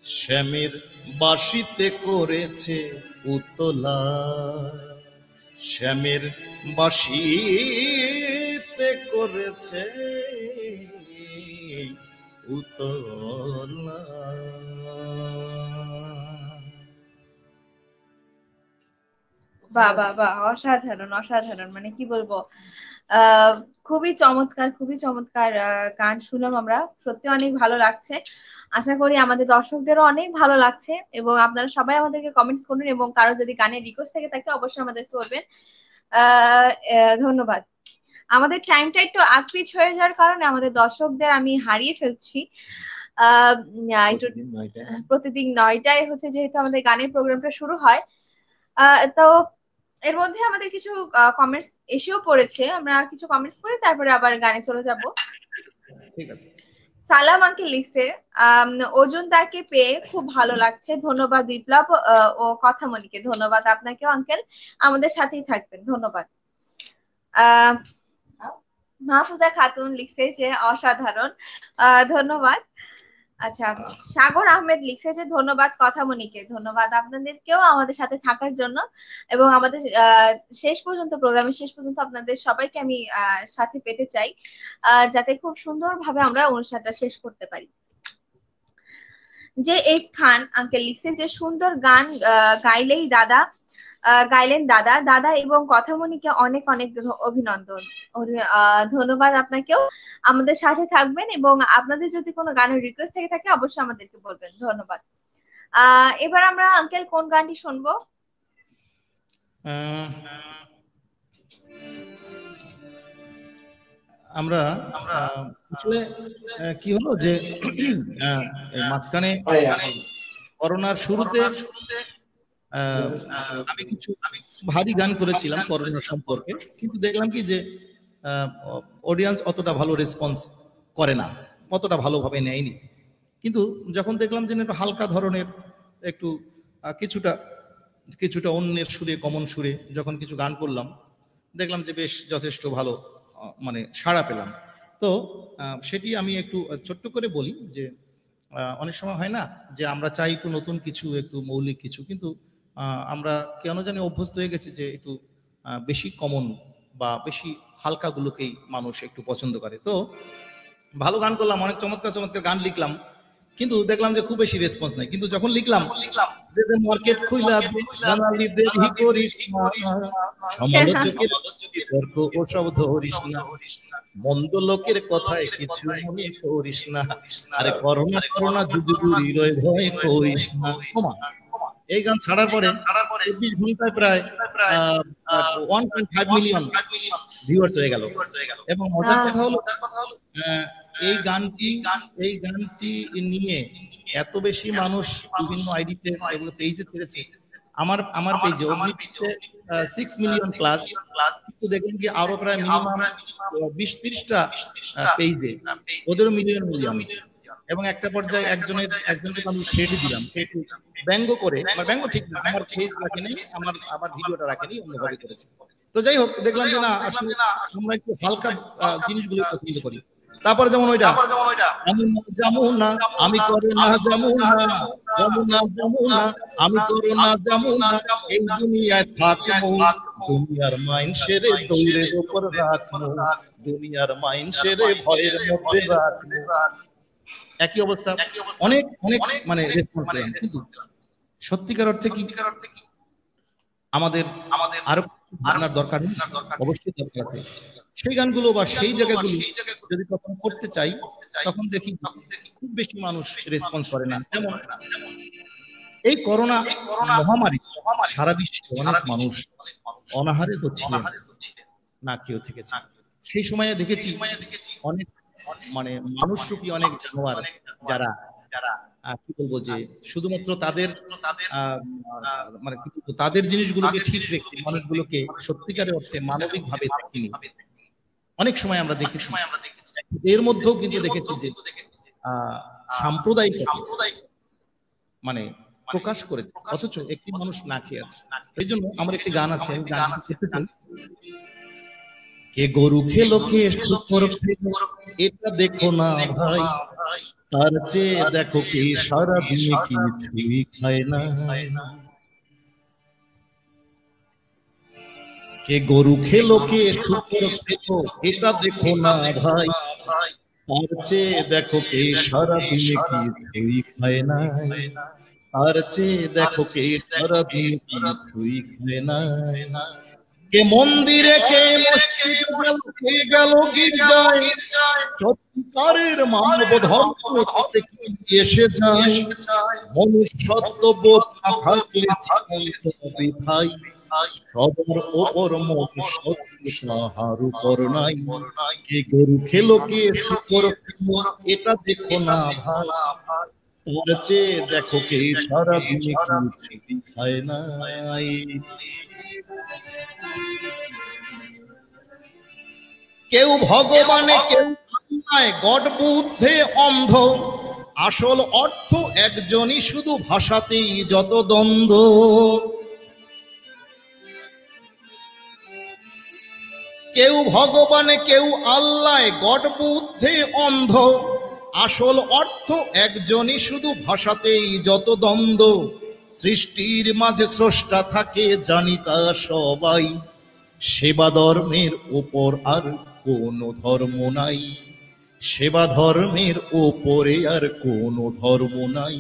শ্যামের বাঁশিতে করেছে উতলা, শ্যামের বাঁশিতে করেছে উতলা। বাহ বাহ বাহ, অসাধারণ অসাধারণ, মানে কি বলবো, খুবই চমৎকার, খুবই চমৎকার গান শুনলাম আমরা, সত্যি অনেক ভালো লাগছে। আশা করি আমাদের দর্শকদেরও অনেক ভালো লাগছে, এবং আপনারা সবাই আমাদেরকে কমেন্টস করুন, এবং কারো যদি গানের রিকোয়েস্ট থেকে থাকে অবশ্যই আমাদের করবেন। ধন্যবাদ। আমাদের টাইমটা একটু আগপিছ হয়ে যাওয়ার কারণে আমাদের দর্শকদের আমি হারিয়ে ফেলছি। প্রতিদিন 9টায় হচ্ছে যেহেতু আমাদের গানের প্রোগ্রামটা শুরু হয়, তো এর মধ্যে আমাদের কিছু কমেন্টস এসেও পড়েছে, আমরা কিছু কমেন্টস পড়ে তারপরে আবার গানে চলে যাব। ঠিক আছে। সালাম আঙ্কেল লিখছে, অর্জুন দাকে পেয়ে খুব ভালো লাগছে, ধন্যবাদ বিপ্লব ও কথামণিকে। ধন্যবাদ আপনাকেও আঙ্কেল, আমাদের সাথেই থাকবেন, ধন্যবাদ। মাহফুজা খাতুন লিখছে যে অসাধারণ, ধন্যবাদ। আচ্ছা, সাগর আহমেদ লিখছে যে ধন্যবাদ কথামণিকে। ধন্যবাদ আপনাদেরকেও আমাদের সাথে থাকার জন্য, এবং আমাদের শেষ পর্যন্ত, প্রোগ্রামের শেষ পর্যন্ত আপনাদের সবাইকে আমি সাথে পেতে চাই, যাতে খুব সুন্দরভাবে আমরা অনুষ্ঠানটা শেষ করতে পারি। যে এই খান আঙ্কেল লিখছে যে সুন্দর গান গাইলেন দাদা, দাদা এবং কথামণিকে অনেক অনেক অভিনন্দন। ধন্যবাদ আপনাকেও, আমাদের সাথে থাকবেন, এবং আপনাদের যদি কোনো গানের রিকোয়েস্ট থেকে থাকে অবশ্যই আমাদেরকে বলবেন। ধন্যবাদ। এবার আমরা আঙ্কেল কোন গানটি শুনবো? আমরা আসলে কি হলো যে মাঝখানে করোনার শুরুতে আমি কিছু ভারী গান করেছিলাম করোনা সম্পর্কে, কিন্তু দেখলাম কি যে অডিয়েন্স অতটা ভালো রেসপন্স করে না, অতটা ভালোভাবে নেয়নি। কিন্তু যখন দেখলাম যে একটু হালকা ধরনের একটু কিছুটা অন্যের সুরে, কমন সুরে যখন কিছু গান করলাম, দেখলাম যে বেশ যথেষ্ট ভালো মানে সাড়া পেলাম। তো সেটি আমি একটু ছোট্ট করে বলি যে অনেক সময় হয় না যে আমরা চাই একটু নতুন কিছু, একটু মৌলিক কিছু, কিন্তু আমরা কেন জানি অভ্যস্ত হয়ে গেছি যে একটু বেশি কমন বা বেশি হালকাগুলোকেই মানুষ একটু পছন্দ করে। তো ভালো গান করলাম, অনেক চমৎকার চমৎকার গান লিখলাম, কিন্তু দেখলাম যে খুব বেশি রেসপন্স নাই। কিন্তু যখন লিখলাম মার্কেট খুইলা বাঙালিদের হি করিস না, সমালোচকের বিতর্ক ওসব ধরিস না, মন্দ লোকের কথায় কিছু মনে করিস না, আরে করোনা করোনা যুদ্ধগুলি রয় ভয় করিস না। এই গান ছাড়ার পরে 24 ঘন্টায় প্রায় 1.5 মিলিয়ন ভিউয়ার্স হয়ে গেল। এবং মজার কথা হলো এই গানটি নিয়ে এত বেশি মানুষ বিভিন্ন আইডিতে এগুলো পেজে ছেড়েছে। আমার পেজে 6 মিলিয়ন প্লাস, কিন্তু দেখবেন কি আরো প্রায় মিনিমাম 20-30টা পেজে ওদেরও মিলিয়ন। এবং একটা পর্যায়ে একজনকে আমি ছেড়ে দিলাম, ব্যঙ্গ করে, ব্যঙ্গ ঠিক না, আমার ফেস রাখেনি, আমার ভিডিওটা রাখেনি, অন্যভাবে করেছে। তো যাই হোক, দেখলাম যে না, আসলে আমরা একটু হালকা জিনিসগুলো পছন্দ করি। তারপরে যেমন ওইটা যমুনা আমি করোনা যমুনা, যমুনা যমুনা আমি করোনা যমুনা, এই দুনিয়ায় থাকবো, দুনিয়ার মাইন্ডসের দৌড়ের উপর রাখবো, দুনিয়ার মাইন্ডসের ভয়ের মধ্যে রাখবো। একই অবস্থা, অনেক অনেক মানে রেসপন্স পেলাম। কিন্তু সত্যিকার অর্থে কি আমাদের আরো জানার দরকার নেই? অবশ্যই দরকার আছে। সেই গানগুলো বা সেই জায়গাগুলো যদি কখনো করতে চাই, তখন দেখি খুব বেশি মানুষ রেসপন্স করে না। যেমন এই করোনা মহামারী সারা বিশ্বে অনেক মানুষ অনাহারে তো ছিলেন, না কেউ থেকেছে। সেই সময়ে দেখেছি অনেক মানে মানুষরূপী অনেক জানোয়ার, যারা কি বলবো যে শুধুমাত্র মানে তাদের জিনিসগুলোকে ঠিক রেখে মানুষগুলোকে সত্যিকারের অর্থে মানবিক ভাবে দেখিনি। অনেক সময় আমরা দেখেছি, এর মধ্যেও কিন্তু দেখেছি যে সাম্প্রদায়িক মানে প্রকাশ করেছে, অথচ একটি মানুষ না খেয়ে আছে। এই জন্য আমার একটি গান আছে, আমি গান করতে চাই। কে গরু খেলো কে শুকর খেলো, এটা দেখো না ভাই, তার চেয়ে দেখো কে সারা দিনে কিছুই খায় না। কে গরু খেলো কে শুকর খেলো, এটা দেখো না ভাই, তার চেয়ে দেখো কে সারা দিনে কিছুই খায় না, তার চেয়ে দেখো কে সারা দিনে কিছুই খায় না। কে মন্দিরে কে মসজিদে কে গেল গির্জায়, সত্যিকারের মানব ধর্ম থেকে এসে যায়। মনুষ্যত্ব বোধ না থাকলে ভাই, সবার ওপর মনুষ্যত্ব তাহার উপর নাই। কে গরু খেলো কে শুকর খেলো, এটা দেখো না ভাই, তার চেয়ে দেখো কে সারা দিনে কিছুই খায় নাই। কেউ ভগবানে কেউ আল্লায়, গড বুদ্ধে অন্ধ, আসল অর্থ একজনই, শুধু ভাষাতেই যত দ্বন্দ্ব। কেউ ভগবানে কেউ আল্লায়, গড বুদ্ধে অন্ধ, আসল অর্থ একজনই, শুধু ভাষাতেই যত দ্বন্দ্ব। সৃষ্টির মাঝে স্রষ্টা থাকে জানি তা সবাই, সেবা ধর্মের ওপর আর কোনো ধর্ম নাই, সেবা ধর্মের ওপরে আর কোনো ধর্ম নাই।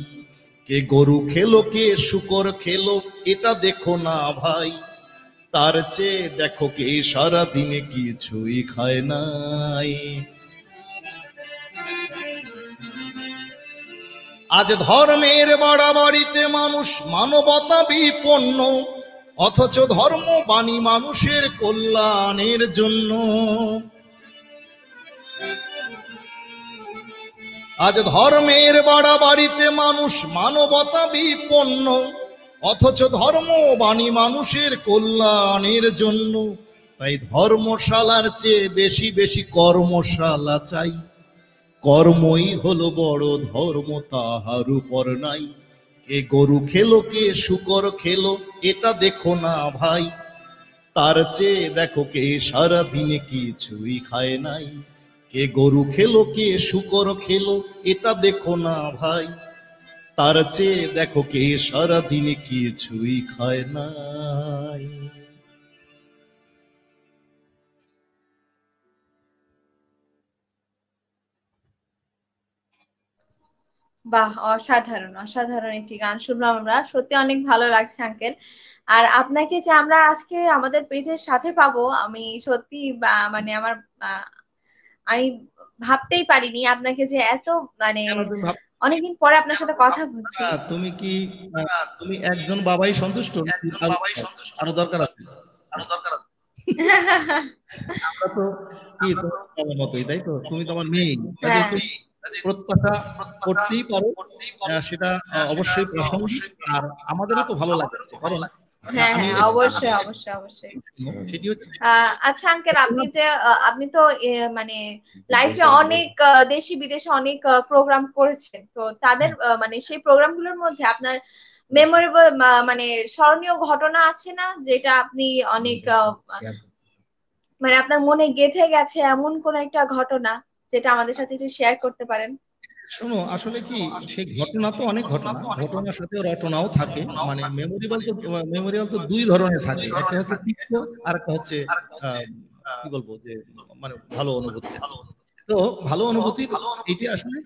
কে গরু খেলো কে শুকর খেলো, এটা দেখো না ভাই, তার চেয়ে দেখো কে সারা দিনে কিছুই খায় নাই। আজ ধর্মের বাড়াবাড়িতে মানুষ মানবতা বিপন্ন, অথচ ধর্ম বাণী মানুষের কল্যাণের জন্য। আজ ধর্মের বাড়াবাড়িতে মানুষ মানবতা বিপন্ন, অথচ ধর্ম বাণী মানুষের কল্যাণের জন্য। তাই ধর্মশালার চেয়ে বেশি বেশি কর্মশালা চাই, কর্মই হলো বড় ধর্ম, তাহার উপর নাই। কে গরু খেলো কে শুকর খেলো এটা দেখো না ভাই, তার চেয়ে দেখো কে সারাদিনে কিছুই খায় নাই। কে গরু খেলো কে শুকর খেলো এটা দেখো না ভাই, তার চেয়ে দেখো কে সারাদিনে কিছুই খায় নাই। বাহ, অসাধারণ অসাধারণ একটি গান শুনলাম আমরা, সত্যি অনেক ভালো লাগছে আঙ্কেল। আর আপনাকে যে আমরা আজকে আমাদের পেজের সাথে পাবো, আমি সত্যি মানে আমার আমি ভাবতেই পারিনি আপনাকে যে এত মানে অনেকদিন পরে আপনার সাথে কথা বলছি। তুমি কি তুমি একজন বাবাই সন্তুষ্ট, আরো দরকার আছে? আমরা তো কি তোমার মতোই, তাই তো? তুমি তো আমার মেয়ে, কাজে তুমি প্রত্যাশা করতেই পারো, সেটা অবশ্যই প্রশংসনীয়। আর আমাদেরও তো ভালো লাগছে, কারণ হ্যাঁ হ্যাঁ, অবশ্যই অবশ্যই অবশ্যই। সেটি হচ্ছে আচ্ছা আঙ্কেল, আপনি তো মানে লাইফে অনেক দেশি বিদেশে অনেক প্রোগ্রাম করেছেন, তো তাদের মানে সেই প্রোগ্রামগুলোর মধ্যে আপনার মেমোরেবল মানে স্মরণীয় ঘটনা আছে না, যেটা আপনি অনেক মানে আপনার মনে গেঁথে গেছে, এমন কোন একটা ঘটনা যেটা আমাদের সাথে একটু শেয়ার করতে পারেন? শোনো, আসলে কি, সেই ঘটনা তো অনেক ঘটনা, ঘটনার সাথে রটনাও থাকে। মানে মেমোরিয়াল তো দুই ধরনের থাকে, একটা হচ্ছে তিক্ত আর একটা হচ্ছে কি বলবো যে মানে ভালো অনুভূতি। তো ভালো অনুভূতির এটি আসলে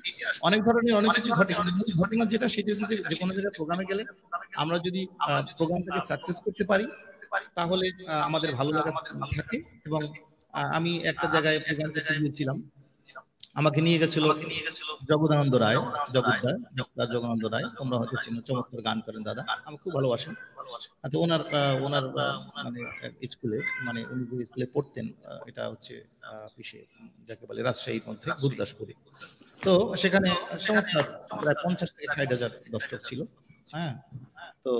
অনেক ধরনের অনেক কিছু ঘটে, কিন্তু ঘটনা যেটা সেটি হচ্ছে যে কোনো জায়গায় প্রোগ্রামে গেলে আমরা যদি প্রোগ্রামটাকে সাকসেস করতে পারি তাহলে আমাদের ভালো লাগা থাকে। এবং আমি একটা জায়গায় প্রোগ্রাম করতে গিয়েছিলাম, আমাকে নিয়ে গেছিল জগদানন্দ রায়, জগদানন্দ রায়, তোমরা হয়তো চিনো, চমৎকার গান করেন দাদা, আমি খুব ভালোবাসেন। তো ওনার ওনার মানে স্কুলে, মানে উনি যে স্কুলে পড়তেন, এটা হচ্ছে পিসে যাকে বলে রাজশাহীর মধ্যে গুরুদাসপুরে। তো সেখানে চমৎকার প্রায় 50 থেকে 60,000 দর্শক ছিল। হ্যাঁ, তো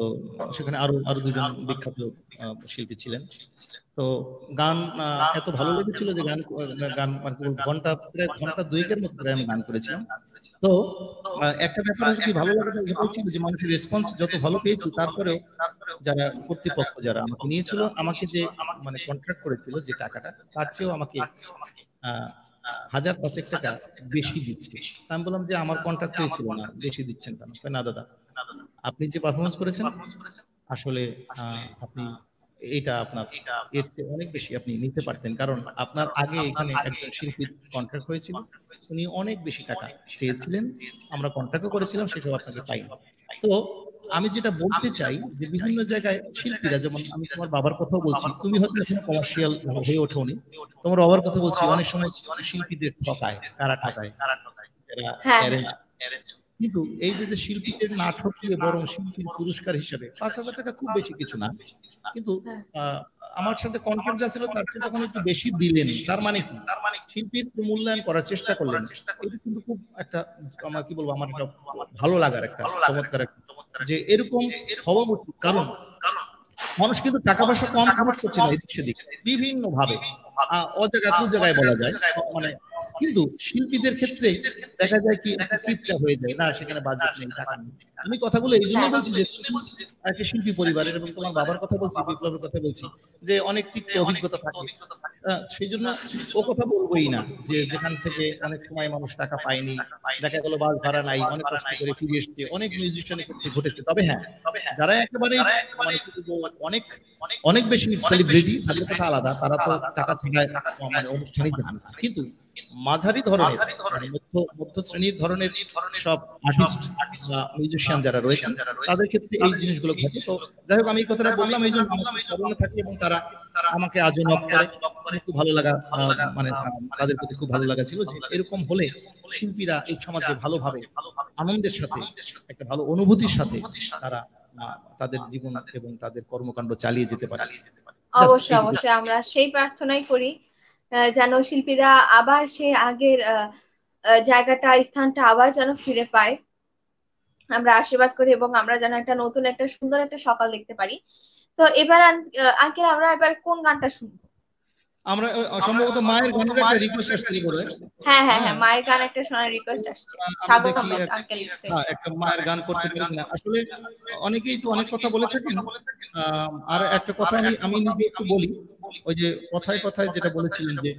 সেখানে আরো আরো দুজন বিখ্যাত শিল্পী ছিলেন। তো গান এত ভালো লেগেছিল যে গান গান ঘন্টা প্রায় ঘন্টা দুয়েকের মতো প্রায় আমি গান করেছিলাম। তো একটা ব্যাপার হচ্ছে কি, ভালো লাগাটা এটাই ছিল যে মানুষের রেসপন্স যত ভালো পেয়েছি, তারপরেও যারা কর্তৃপক্ষ যারা আমাকে নিয়েছিল, আমাকে যে মানে কন্ট্রাক্ট করেছিল যে টাকাটা, তার চেয়েও আমাকে 1000-5 টাকা বেশি দিচ্ছে। আমি বললাম যে আমার কন্ট্রাক্ট হয়েছিল না, বেশি দিচ্ছেন কেন? না দাদা, আপনি যে পারফরমেন্স করেছেন আসলে আপনি এটা আপনার এর চেয়ে অনেক বেশি আপনি নিতে পারতেন, কারণ আপনার আগে এখানে একজন শিল্পীর কন্ট্রাক্ট হয়েছিল, উনি অনেক বেশি টাকা চেয়েছিলেন, আমরা কন্ট্রাক্টও করেছিলাম, সেসব আপনাকে পাইনি। তো আমি যেটা বলতে চাই যে বিভিন্ন জায়গায় শিল্পীরা, যেমন আমি তোমার বাবার কথাও বলছি, তুমি হয়তো এখনো কমার্শিয়াল হয়ে ওঠোনি, তোমার বাবার কথা বলছি, অনেক সময় শিল্পীদের ঠকায়, কারা ঠকায়, অ্যারেঞ্জ। কিন্তু এই যে শিল্পীদের না ঠকিয়ে বরং শিল্পীর পুরস্কার হিসেবে 5,000 টাকা খুব বেশি কিছু না, কিন্তু আমার সাথে কন্ট্রাক্ট যা ছিল তার চেয়ে যখন একটু বেশি দিলেন, তার মানে কি, শিল্পীর মূল্যায়ন করার চেষ্টা করলেন। এটা কিন্তু খুব একটা, আমার কি বলবো, আমার একটা ভালো লাগার একটা চমৎকার একটা, যে এরকম হওয়া উচিত। কারণ মানুষ কিন্তু টাকা পয়সা কম খরচ করছে না এদিক সেদিক বিভিন্ন ভাবে, অজায়গায় দু জায়গায় বলা যায়, মানে কিন্তু শিল্পীদের ক্ষেত্রে দেখা যায় কি একটা কিপটা হয়ে যায়, না সেখানে বাজেট নেই, টাকা নেই। আমি কথাগুলো এই জন্যই বলছি যে একটা শিল্পী পরিবারের, এবং তোমার বাবার কথা বলছি, বিপ্লবের কথা বলছি, যে অনেক তিক্ত অভিজ্ঞতা থাকে, সেই জন্য ও কথা বলবোই না, যে যেখান থেকে অনেক সময় মানুষ টাকা পায়নি, দেখা গেল বাস ভাড়া নাই, অনেক কষ্ট করে ফিরে এসছে, অনেক মিউজিশিয়ানের ক্ষেত্রে ঘটেছে। তবে হ্যাঁ, যারা একেবারে মানে অনেক অনেক বেশি সেলিব্রিটি, তাদের কথা আলাদা, তারা তো টাকা ছাড়াই মানে অনুষ্ঠানে যান। কিন্তু মাঝারি ধরনের, মধ্য শ্রেণীর ধরনের সব আর্টিস্ট বা মিউজিশিয়ান যারা রয়েছেন, তাদের ক্ষেত্রে এই জিনিসগুলো ঘটে। তো যাই হোক, আমি এই কথাটা বললাম এই জন্য আমার স্মরণে থাকে, এবং তারা আমাকে আজও নক করে, খুব ভালো লাগা, মানে তাদের প্রতি খুব ভালো লাগা ছিল যে এরকম হলে শিল্পীরা এই সমাজে ভালোভাবে আনন্দের সাথে, একটা ভালো অনুভূতির সাথে তারা তাদের জীবন এবং তাদের কর্মকাণ্ড চালিয়ে যেতে পারে। অবশ্যই অবশ্যই, আমরা সেই প্রার্থনাই করি যেন শিল্পীরা আবার সে আগের জায়গাটা, স্থানটা আবার যেন ফিরে পায়, আমরা আশীর্বাদ করি, এবং আমরা যেন একটা নতুন একটা সুন্দর একটা সকাল দেখতে পারি। তো এবার আঙ্কেল, আমরা এবার কোন গানটা শুনবো? আমরা সম্ভবত মায়ের গানের একটা রিকোয়েস্ট আসছে করে। হ্যাঁ হ্যাঁ হ্যাঁ, মায়ের গান একটা শোনার রিকোয়েস্ট আসছে। স্বাগত আঙ্কেল। হ্যাঁ, একটা মায়ের গান করতে পারি কিনা। আসলে অনেকেই তো অনেক কথা বলে থাকেন। আর একটা কথা আমি নিজে একটু বলি, ওই যে কথায় কথায় যেটা বলেছিলেন যে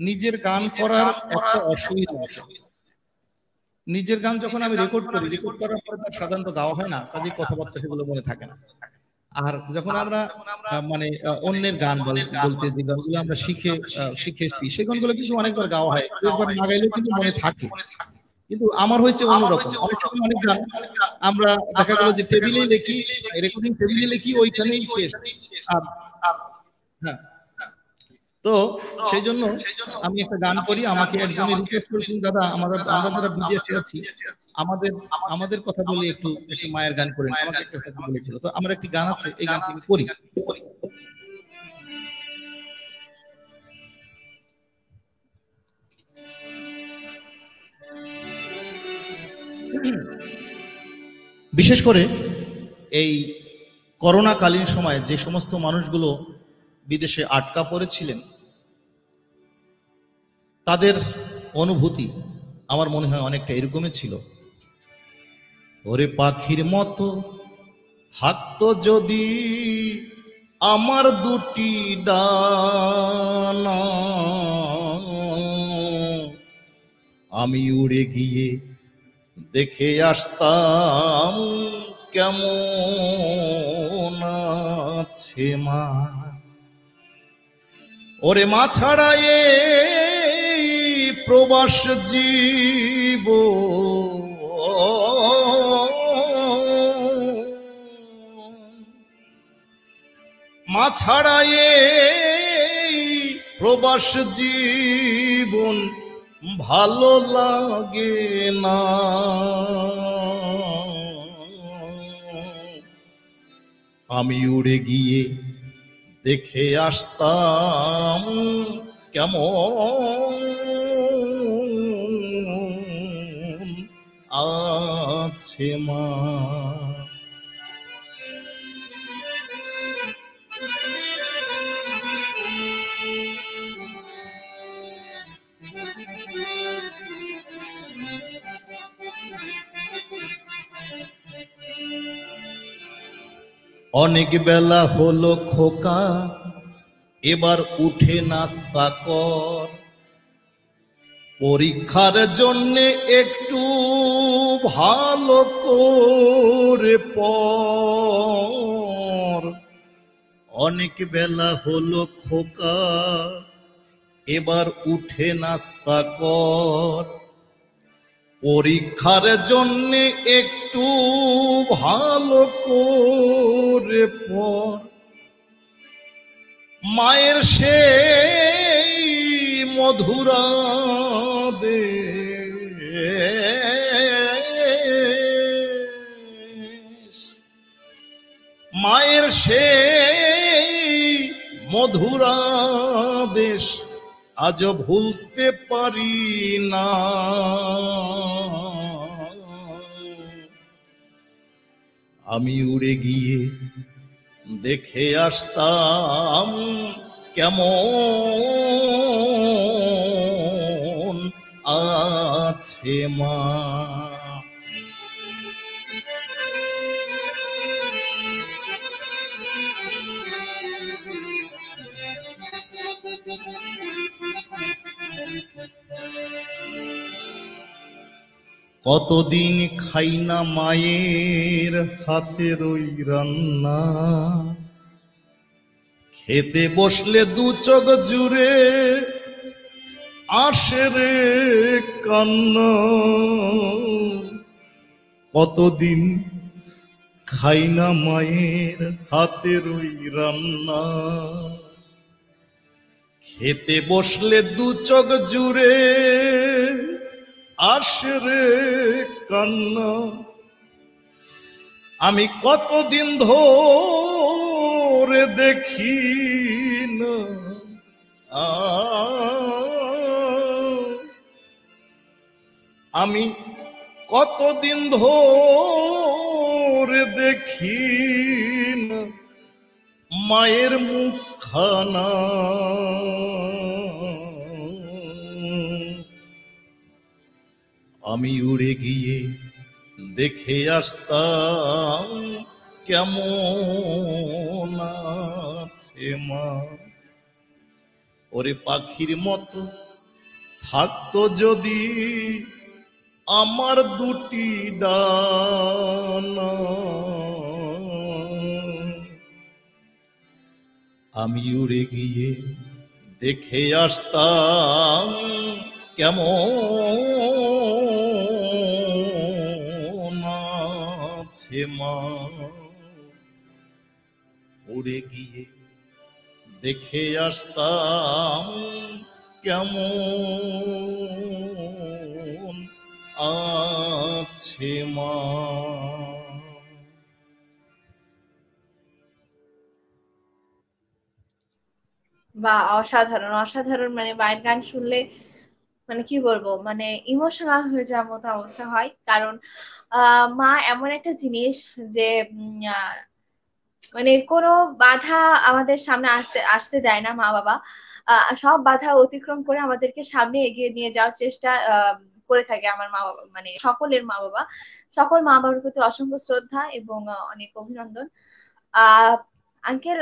নিজের গান করার একটা অসুবিধা আছে। নিজের গান যখন আমি রেকর্ড করার পরে তার সাধারণত গাওয়া হয় না, কাজেই কথাবার্তা সেগুলো মনে থাকে না। আর যখন আমরা মানে অন্যের গান বলতে যে গানগুলো আমরা শিখে এসেছি সেই গানগুলো কিন্তু অনেকবার গাওয়া হয়, একবার না গাইলেও কিন্তু মনে থাকে। কিন্তু আমার হয়েছে অন্যরকম, অনেক সময় অনেক গান আমরা দেখা গেল যে টেবিলে লিখি, রেকর্ডিং টেবিলে লিখি, ওইখানেই শেষ। হ্যাঁ, তো সেই জন্য আমি একটা গান করি। আমাকে একজনে রিকোয়েস্ট করেছেন, দাদা আমরা যারা বিদেশে আছি আমাদের কথা বলে একটু মায়ের গান করেন, আমাকে একটা কথা বলেছিল। তো আমার একটি গান আছে, এই গানটি আমি করি। বিশেষ করে এই করোনাকালীন সময়ে যে সমস্ত মানুষগুলো বিদেশে আটকা পড়েছিলেন তাদের অনুভূতি আমার মনে হয় অনেকটা এরকমই ছিল। ওরে পাখির মতো থাকতো যদি আমার দুটি ডানা, আমি উড়ে গিয়ে দেখে আসতাম কেমন আছে মা। ওরে মা ছাড়া এই প্রবাস জীব, মা ছাড়া এই প্রবাস জীবন ভালো লাগে না। আমি উড়ে গিয়ে দেখে আসতাম কেমন আছে মা। অনেক বেলা হলো খোকা, এবার উঠে নাস্তা কর, পরীক্ষার জন্যে একটু ভালো করে পড়। অনেক বেলা হলো খোকা, এবার উঠে নাস্তা কর, পরীক্ষার জন্যে একটু ভালো করে পড়। মায়ের সেই মধুরা দেশ, মায়ের সেই মধুরা দেশ আজ ভুলতে পারি না। আমি উড়ে গিয়ে দেখে আসতাম কেমন আছে মা। কতদিন খাই না মায়ের হাতের ওই রান্না, খেতে বসলে দু চোখ জুড়ে আসে রে কান্না। কতদিন খাই না মায়ের হাতের ওই রান্না, খেতে বসলে দু চোখ জুড়ে আসে রে কান্না। আমি কতদিন ধরে দেখি না, আমি কতদিন ধরে দেখি না মায়ের মুখখানা। আমি উড়ে গিয়ে দেখে আসতাম কেমন আছে মা। ওরে পাখির মতো থাকতো যদি আমার দুটি ডানা, আমি উড়ে গিয়ে দেখে আসতাম কেমন আছে মা। উড়ে গিয়ে দেখে আসতাম কেমন আছে মা। বা অসাধারণ অসাধারণ, মানে মায়ের গান শুনলে মানে কি বলবো, মানে ইমোশনাল হয়ে যাওয়ার মতো অবস্থা হয়। কারণ মা এমন একটা জিনিস যে মানে কোনো বাধা আমাদের সামনে আসতে আসতে দেয় না। মা বাবা সব বাধা অতিক্রম করে আমাদেরকে সামনে এগিয়ে নিয়ে যাওয়ার চেষ্টা করে থাকে আমার মা বাবা, মানে সকলের মা বাবা। সকল মা বাবার প্রতি অসংখ্য শ্রদ্ধা এবং অনেক অভিনন্দন। আঙ্কেল,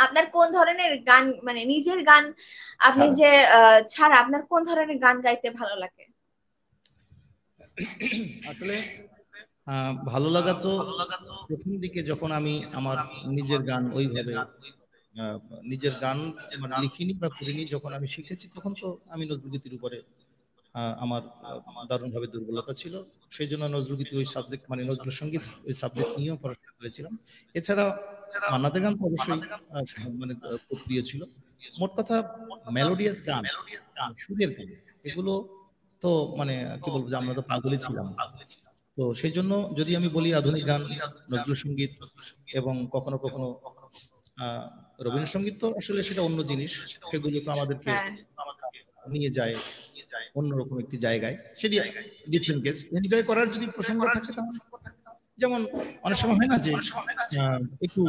আপনার কোন ধরনের গান, মানে নিজের গান আপনি যে ছাড়া আপনার কোন ধরনের গান গাইতে ভালো লাগে? আসলে ভালো লাগা তো প্রথম দিকে যখন আমি আমার নিজের গান ওইভাবে নিজের গান মানে লিখিনি বা করিনি, যখন আমি শিখেছি তখন তো আমি নজরুলগীতির উপরে আমার দারুণভাবে দুর্বলতা ছিল। সেই জন্য নজরুলগীতি ওই সাবজেক্ট মানে নজরুল সঙ্গীত ওই সাবজেক্ট নিয়েও পড়াশোনা করেছিলাম। এছাড়া মান্নাদের গান তো অবশ্যই মানে খুব প্রিয় ছিল। মোট কথা মেলোডিয়াস গান, সুরের গান, এগুলো তো মানে কি বলবো যে আমরা তো পাগলই ছিলাম। তো সেই জন্য যদি আমি বলি আধুনিক গান, নজরুল সঙ্গীত এবং কখনো কখনো রবীন্দ্রসঙ্গীত, তো আসলে সেটা অন্য জিনিস, সেগুলো তো আমাদেরকে নিয়ে যায় অন্যরকম একটি জায়গায়, সেটি ডিফারেন্ট কেস। এনজয় করার যদি প্রসঙ্গ থাকে তাহলে যেমন অনেক সময় হয় না যে একটু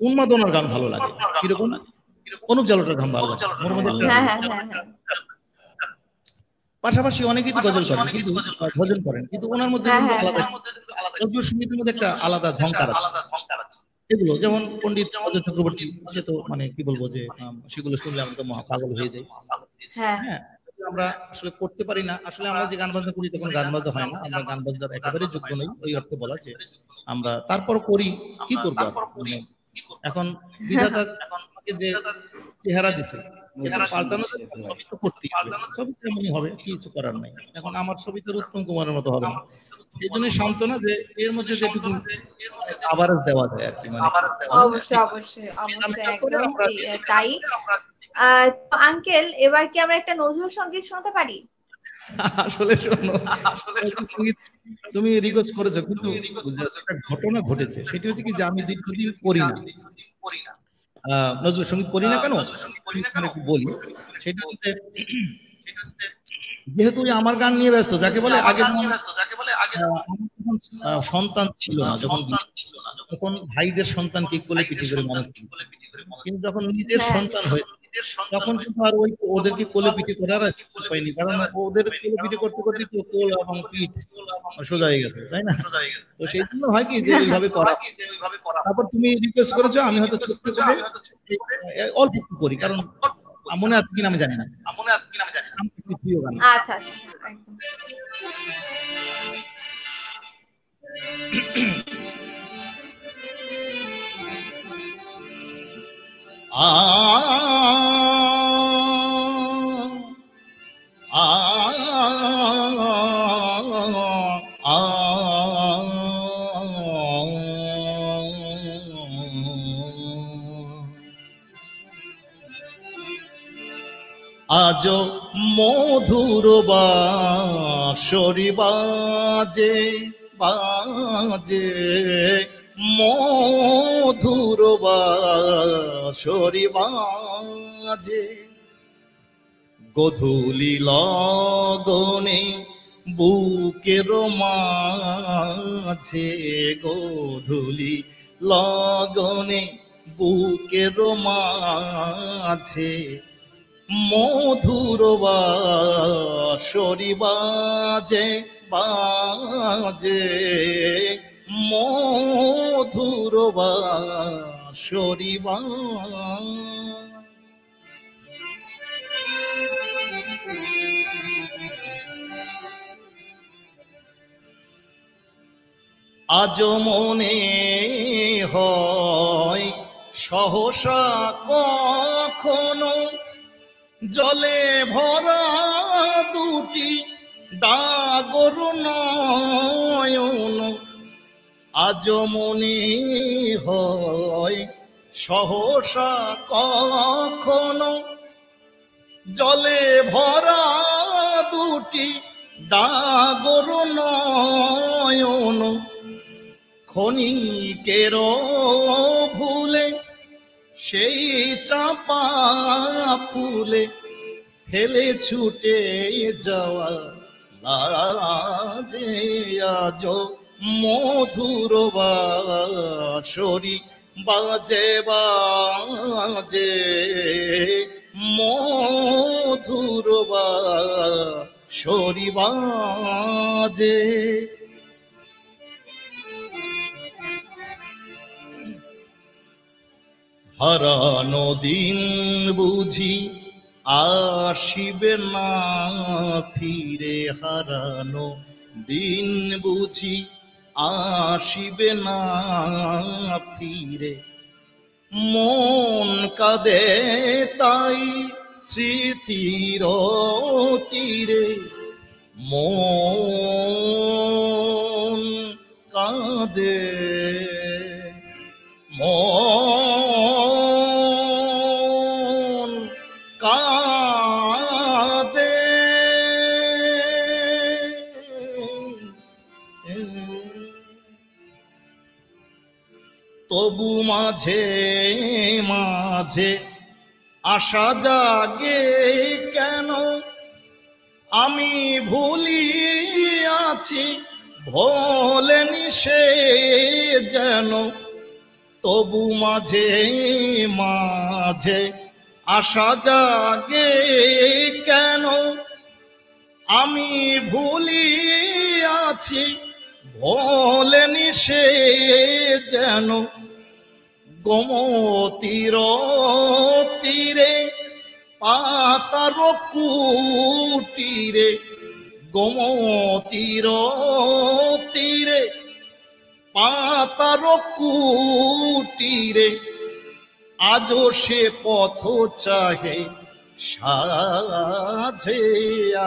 উন্মাদনার গান ভালো লাগে, কিরকম অনুপ জালোটার গান ভালো লাগে, পাশাপাশি অনেকেই তো গজল করেন কিন্তু ভজন করেন, কিন্তু ওনার মধ্যে আলাদা নজরুল সঙ্গীতের মধ্যে একটা আলাদা ঝংকার আছে। এগুলো যেমন পণ্ডিত অজয় চক্রবর্তী, সে তো মানে কি বলবো যে সেগুলো শুনলে আমরা তো পাগল হয়ে যাই। হ্যাঁ, আমরা আসলে করতে পারি না। আসলে আমরা যে গান বাজনা করি তখন গান বাজনা হয় না, আমরা গান বাজনার একেবারে যোগ্য নই ওই অর্থে বলা যে আমরা তারপর করি, কি করবো মানে এখন বিধাতা আমাকে যে চেহারা দিছে পাল্টানো ছবি তো করতেই হবে, ছবি তেমনই হবে, কিছু করার নাই। এখন আমার ছবি তো উত্তম কুমারের মতো হবে না, সেই জন্য সান্ত্বনা যে এর মধ্যে যেটুকু আবার দেওয়া যায় আর কি, মানে অবশ্যই অবশ্যই অবশ্যই একদম তাই। আঙ্কেল, এবার কি আমরা একটা নজরুল সঙ্গীত শুনতে পারি? আসলে শোনো, তুমি রিকোয়েস্ট করেছো কিন্তু একটা ঘটনা ঘটেছে, সেটা হচ্ছে কি যে আমি দীর্ঘদিন করি না নজরুল সঙ্গীত, করি না কেন একটু বলি। সেটা হচ্ছে যেহেতু আমার গান নিয়ে ব্যস্ত, যাকে বলে আগে সন্তান ছিল না, যখন ভাইদের সন্তানকে কোলে পিঠে করে মানুষ, কিন্তু যখন নিজের সন্তান হয়েছে তখন কিন্তু আর ওই ওদেরকে কোলে পিঠে করার পাইনি, কারণ ওদের কোলে পিঠে করতে করতে তো কোল এবং পিঠ সোজা হয়ে গেছে, তাই না? তো সেই জন্য হয় কি যে এইভাবে করা। তারপর তুমি রিকোয়েস্ট করেছো, আমি হয়তো ছোট্ট করে অল্প একটু করি, কারণ মনে আছে কিনা আমি জানি না। আচ্ছা আচ্ছা একদম। আজ মধুর বাঁশরি বাজে বাজে, মধুর বাঁশরি বাজে, গধূলি লগনে বুকের মাঝে, গধূলি লগনে বুকের মাঝে, মধুর বাঁশরি বাজে বাজে, মধুর বাঁশরি বাজে। আজ মনে হয় সহসা কখনো জলে ভরা দুটি ডাগর নয়ন। আজ মনে হয় সহসা কখনো জলে ভরা দুটি ডাগর নয়ন। ক্ষণিকের ভুলে সেই চাপা ফুলে ফেলে ছুটে যাওয়া লাজে আজ মধুর বাঁশরি বাজে বাজে, মধুর বাঁশরি বাজে। হারানো দিন বুঝি আসিবে না ফিরে, হারানো দিন বুঝি আসিবে না ফিরে। মন কাঁদে তাই স্মৃতির তীরে, মন কাঁদে মন কাঁদে। তবু মাঝে মাঝে আশা জাগে কেন, আমি ভুলিয়াছি ভোলেনি সে যেন। তবু মাঝে মাঝে আশা জাগে কেন, আমি ভুলিয়াছি ভোলেনি সে যেন। গোমতীর তীরে পাতার কুটিরে, গোমতীর তীরে পাতার কুটিরে আজও সে পথ চাহে সাজে।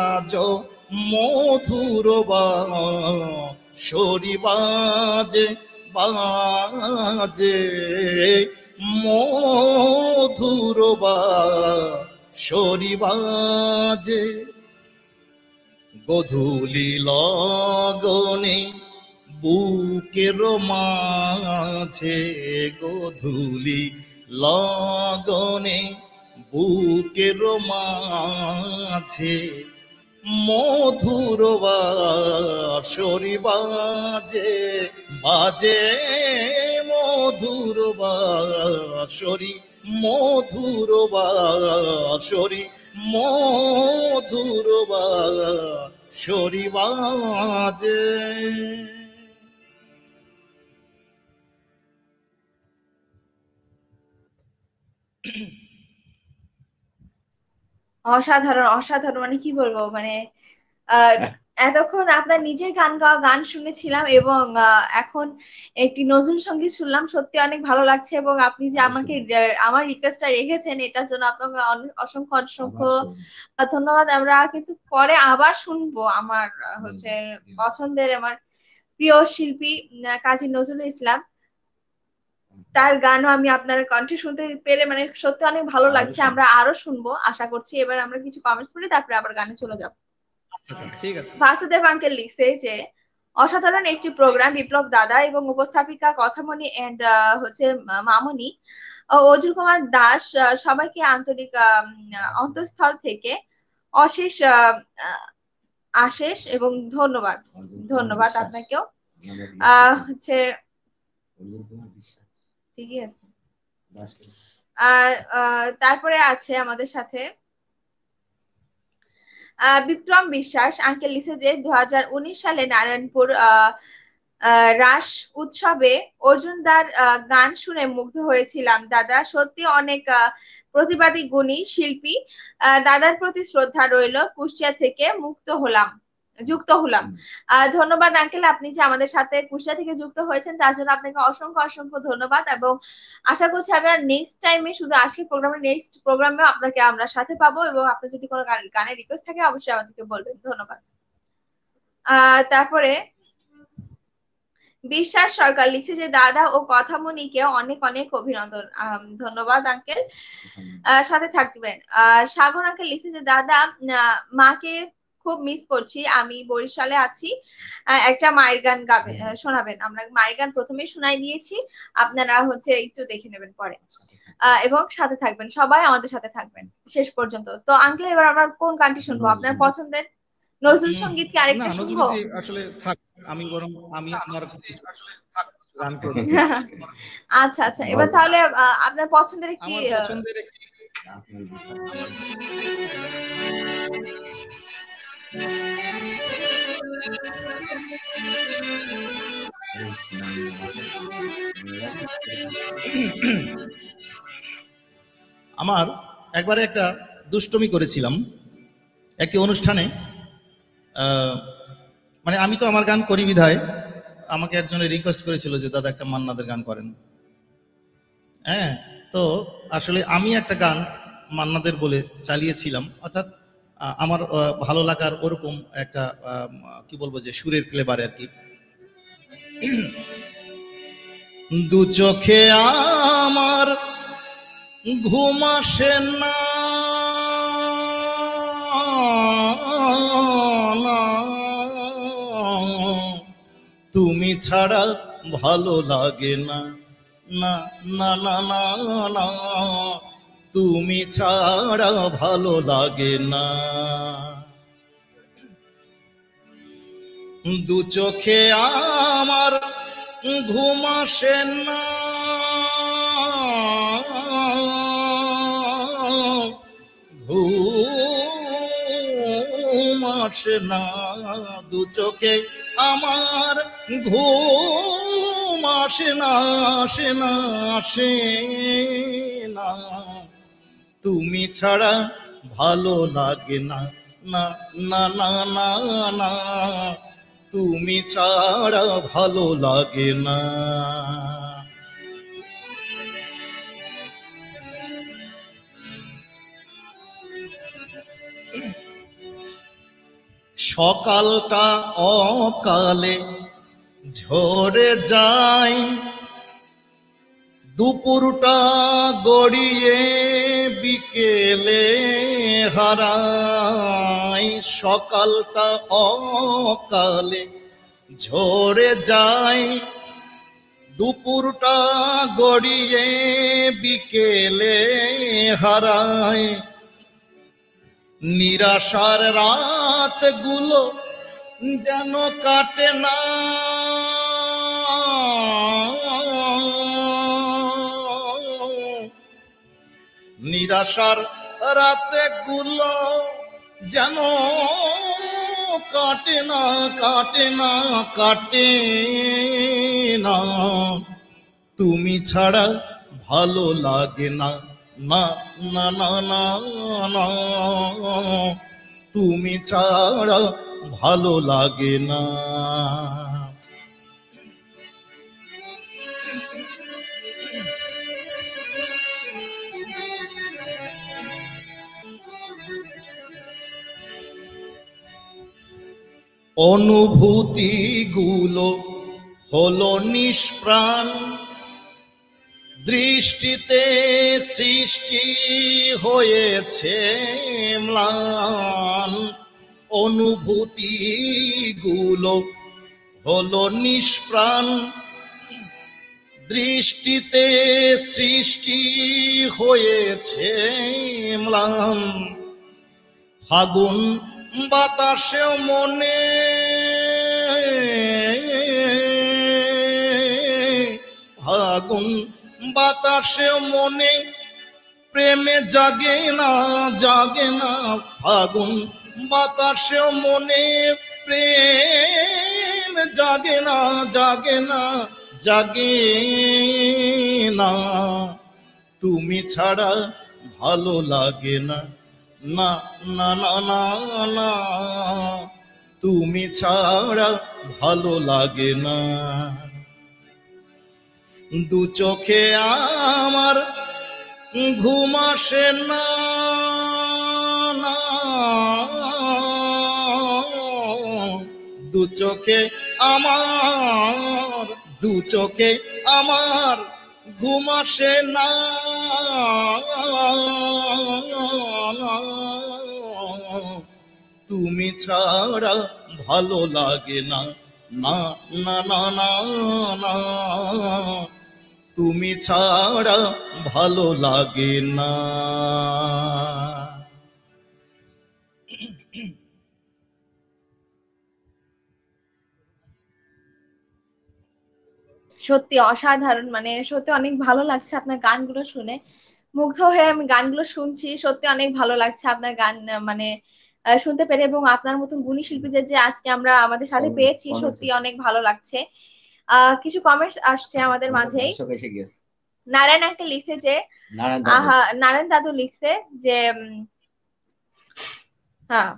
আজ মধুর বাঁশরি বাজে বাজে, মধুর বাঁশরি বাজে। গধূলি লগনে বুকের মাঝে, গধূলি লগনে বুকের মাঝে মধুর বাঁশরি বাজে বাজে, মধুর বাঁশরি, মধুর বাঁশরি, মধুর বাঁশরি বাজে। অসাধারণ অসাধারণ, মানে কি বলবো, মানে এতক্ষণ আপনার নিজের গান গাওয়া গান শুনেছিলাম এবং এখন একটি নজরুল সঙ্গীত শুনলাম। সত্যি অনেক ভালো লাগছে এবং আপনি যে আমাকে আমার রিকোয়েস্টটা রেখেছেন এটার জন্য আপনাকে অসংখ্য অসংখ্য ধন্যবাদ। আমরা কিন্তু পরে আবার শুনবো আমার হচ্ছে পছন্দের, আমার প্রিয় শিল্পী কাজী নজরুল ইসলাম, তার গানও আমি আপনার কণ্ঠে শুনতে পেরে মানে সত্যি অনেক ভালো লাগছে। আমরা আরো শুনবো আশা করছি। এবার আমরা কিছু কমেন্টস পড়ে তারপরে আবার গানে চলে যাবো। ঠিক আছে। বাসুদেব আঙ্কেল লিখছে যে অসাধারণ একটি প্রোগ্রাম, বিপ্লব দাদা এবং উপস্থাপিকা কথামণি এন্ড হচ্ছে মামনি অর্জুন কুমার দাস সবাইকে আন্তরিক অন্তঃস্থল থেকে অশেষ আশেষ এবং ধন্যবাদ। ধন্যবাদ আপনাকেও। হচ্ছে ঠিকই আছে। তারপরে আছে আমাদের সাথে বিক্রম বিশ্বাস আঙ্কেল লিখছে যে 2019 সালে নারায়ণপুর রাস উৎসবে অর্জুনদার গান শুনে মুগ্ধ হয়েছিলাম। দাদা সত্যি অনেক প্রতিবাদী গুণী শিল্পী। দাদার প্রতি শ্রদ্ধা রইল। কুষ্টিয়া থেকে যুক্ত হলাম। ধন্যবাদ আঙ্কেল, আপনি যে আমাদের সাথে কুষ্টিয়া থেকে যুক্ত হয়েছেন তার জন্য আপনাকে অসংখ্য অসংখ্য ধন্যবাদ, এবং আশা করছি আবার নেক্সট টাইমে, শুধু আজকের প্রোগ্রামে, নেক্সট প্রোগ্রামে আপনাকে আমরা সাথে পাবো, এবং আপনার যদি কোনো গানের রিকোয়েস্ট থাকে অবশ্যই আমাদেরকে বলবেন। ধন্যবাদ। তারপরে বিশ্বাস সরকার লিখছে যে দাদা ও কথামণিকে অনেক অনেক অভিনন্দন। ধন্যবাদ আঙ্কেল, সাথে থাকবেন। সাগর আঙ্কেল লিখছে যে দাদা মাকে খুব মিস করছি, আমি বরিশালে আছি, একটা মায়ের গান গাবে শোনাবেন। আমরা মায়ের গান প্রথমে শোনাই দিয়েছি, আপনারা একটু দেখে নেবেন পরে, এবং সাথে থাকবেন, সবাই আমাদের সাথে থাকবেন শেষ পর্যন্ত। তো আঙ্কেল এবার আমরা কোন গানটি শুনবো? আপনার পছন্দের নজরুল সঙ্গীত কি আরেকটা শুনবো? আসলে থাক, আমি আমার গান করব। আচ্ছা আচ্ছা, এবার তাহলে আপনার পছন্দের একটি আমার একবারে একটা দুষ্টমি করেছিলাম একটি অনুষ্ঠানে। মানে আমি তো আমার গান করি বিধায় আমাকে একজনের রিকোয়েস্ট করেছিল যে দাদা একটা মান্নাদের গান করেন। হ্যাঁ, তো আসলে আমি একটা গান মান্নাদের বলে চালিয়েছিলাম, অর্থাৎ আমার ভালো লাগার ওরকম একটা কি বলবো যে সুরের ফ্লেভার আর কি। দু চোখে আমার ঘুম আসে না, তুমি ছাড়া ভালো লাগে না, না না না না না, তুমি ছাড়া ভালো লাগে না। দু চোখে আমার ঘুম আসে না, ঘুম আসে না, দু চোখে আমার ঘুম আসে না, আসে না, আসে না, তুমি ছাড়া ভালো লাগে না, না না না না না, তুমি ছাড়া ভালো লাগে না। সকালটা অকালে ঝরে যায়, দুপুরটা গড়িয়ে বিকেলে হারায়। সকালটা অকালে ঝরে যায়, দুপুরটা গড়িয়ে বিকেলে হারায়। নিরাশার রাতগুলো যেন কাটে না, নিরাশার রাতগুলো যেন কাটে না, কাটে না, কাটে না, তুমি ছাড়া ভালো লাগে না, না না না না না, তুমি ছাড়া ভালো লাগে না। অনুভূতিগুলো হলো নিষ্প্রাণ, দৃষ্টিতে সৃষ্টি হয়েছে ম্লান। অনুভূতিগুলো হলো নিষ্প্রাণ, দৃষ্টিতে সৃষ্টি হয়েছে ম্লান। ফাগুন বাতাসে মনে ফাগুন বাতাসে মনে প্রেমে জাগে না, জাগে না, ফাগুন বাতাসেও মনে প্রেম জাগে না জাগে না জাগে না, তুমি ছাড়া ভালো লাগে না, না না না না না, তুমি ছাড়া ভালো লাগে না। দু চোখে আমার ঘুম আসে না, দু চোখে আমার, দু চোখে আমার ঘুম আসে না, তুমি ছাড়া ভালো লাগে না, না না না না না, তুমি ছাড়া ভালো লাগে না। সত্যি অসাধারণ, মানে সত্যি অনেক ভালো লাগছে আপনার গানগুলো শুনে, মুগ্ধ হয়ে আমি গানগুলো শুনছি। সত্যি অনেক ভালো লাগছে আপনার গান মানে শুনতে পেরে, এবং আপনার মতন গুণী শিল্পীদের যে আজকে আমরা আমাদের সাথে পেয়েছি, সত্যি অনেক ভালো লাগছে। কিছু কমেন্টস আসছে আমাদের মাঝে। নারায়ণ আঙ্কেল লিখছে যে, নারায়ণ দাদু লিখছে যে হ্যাঁ,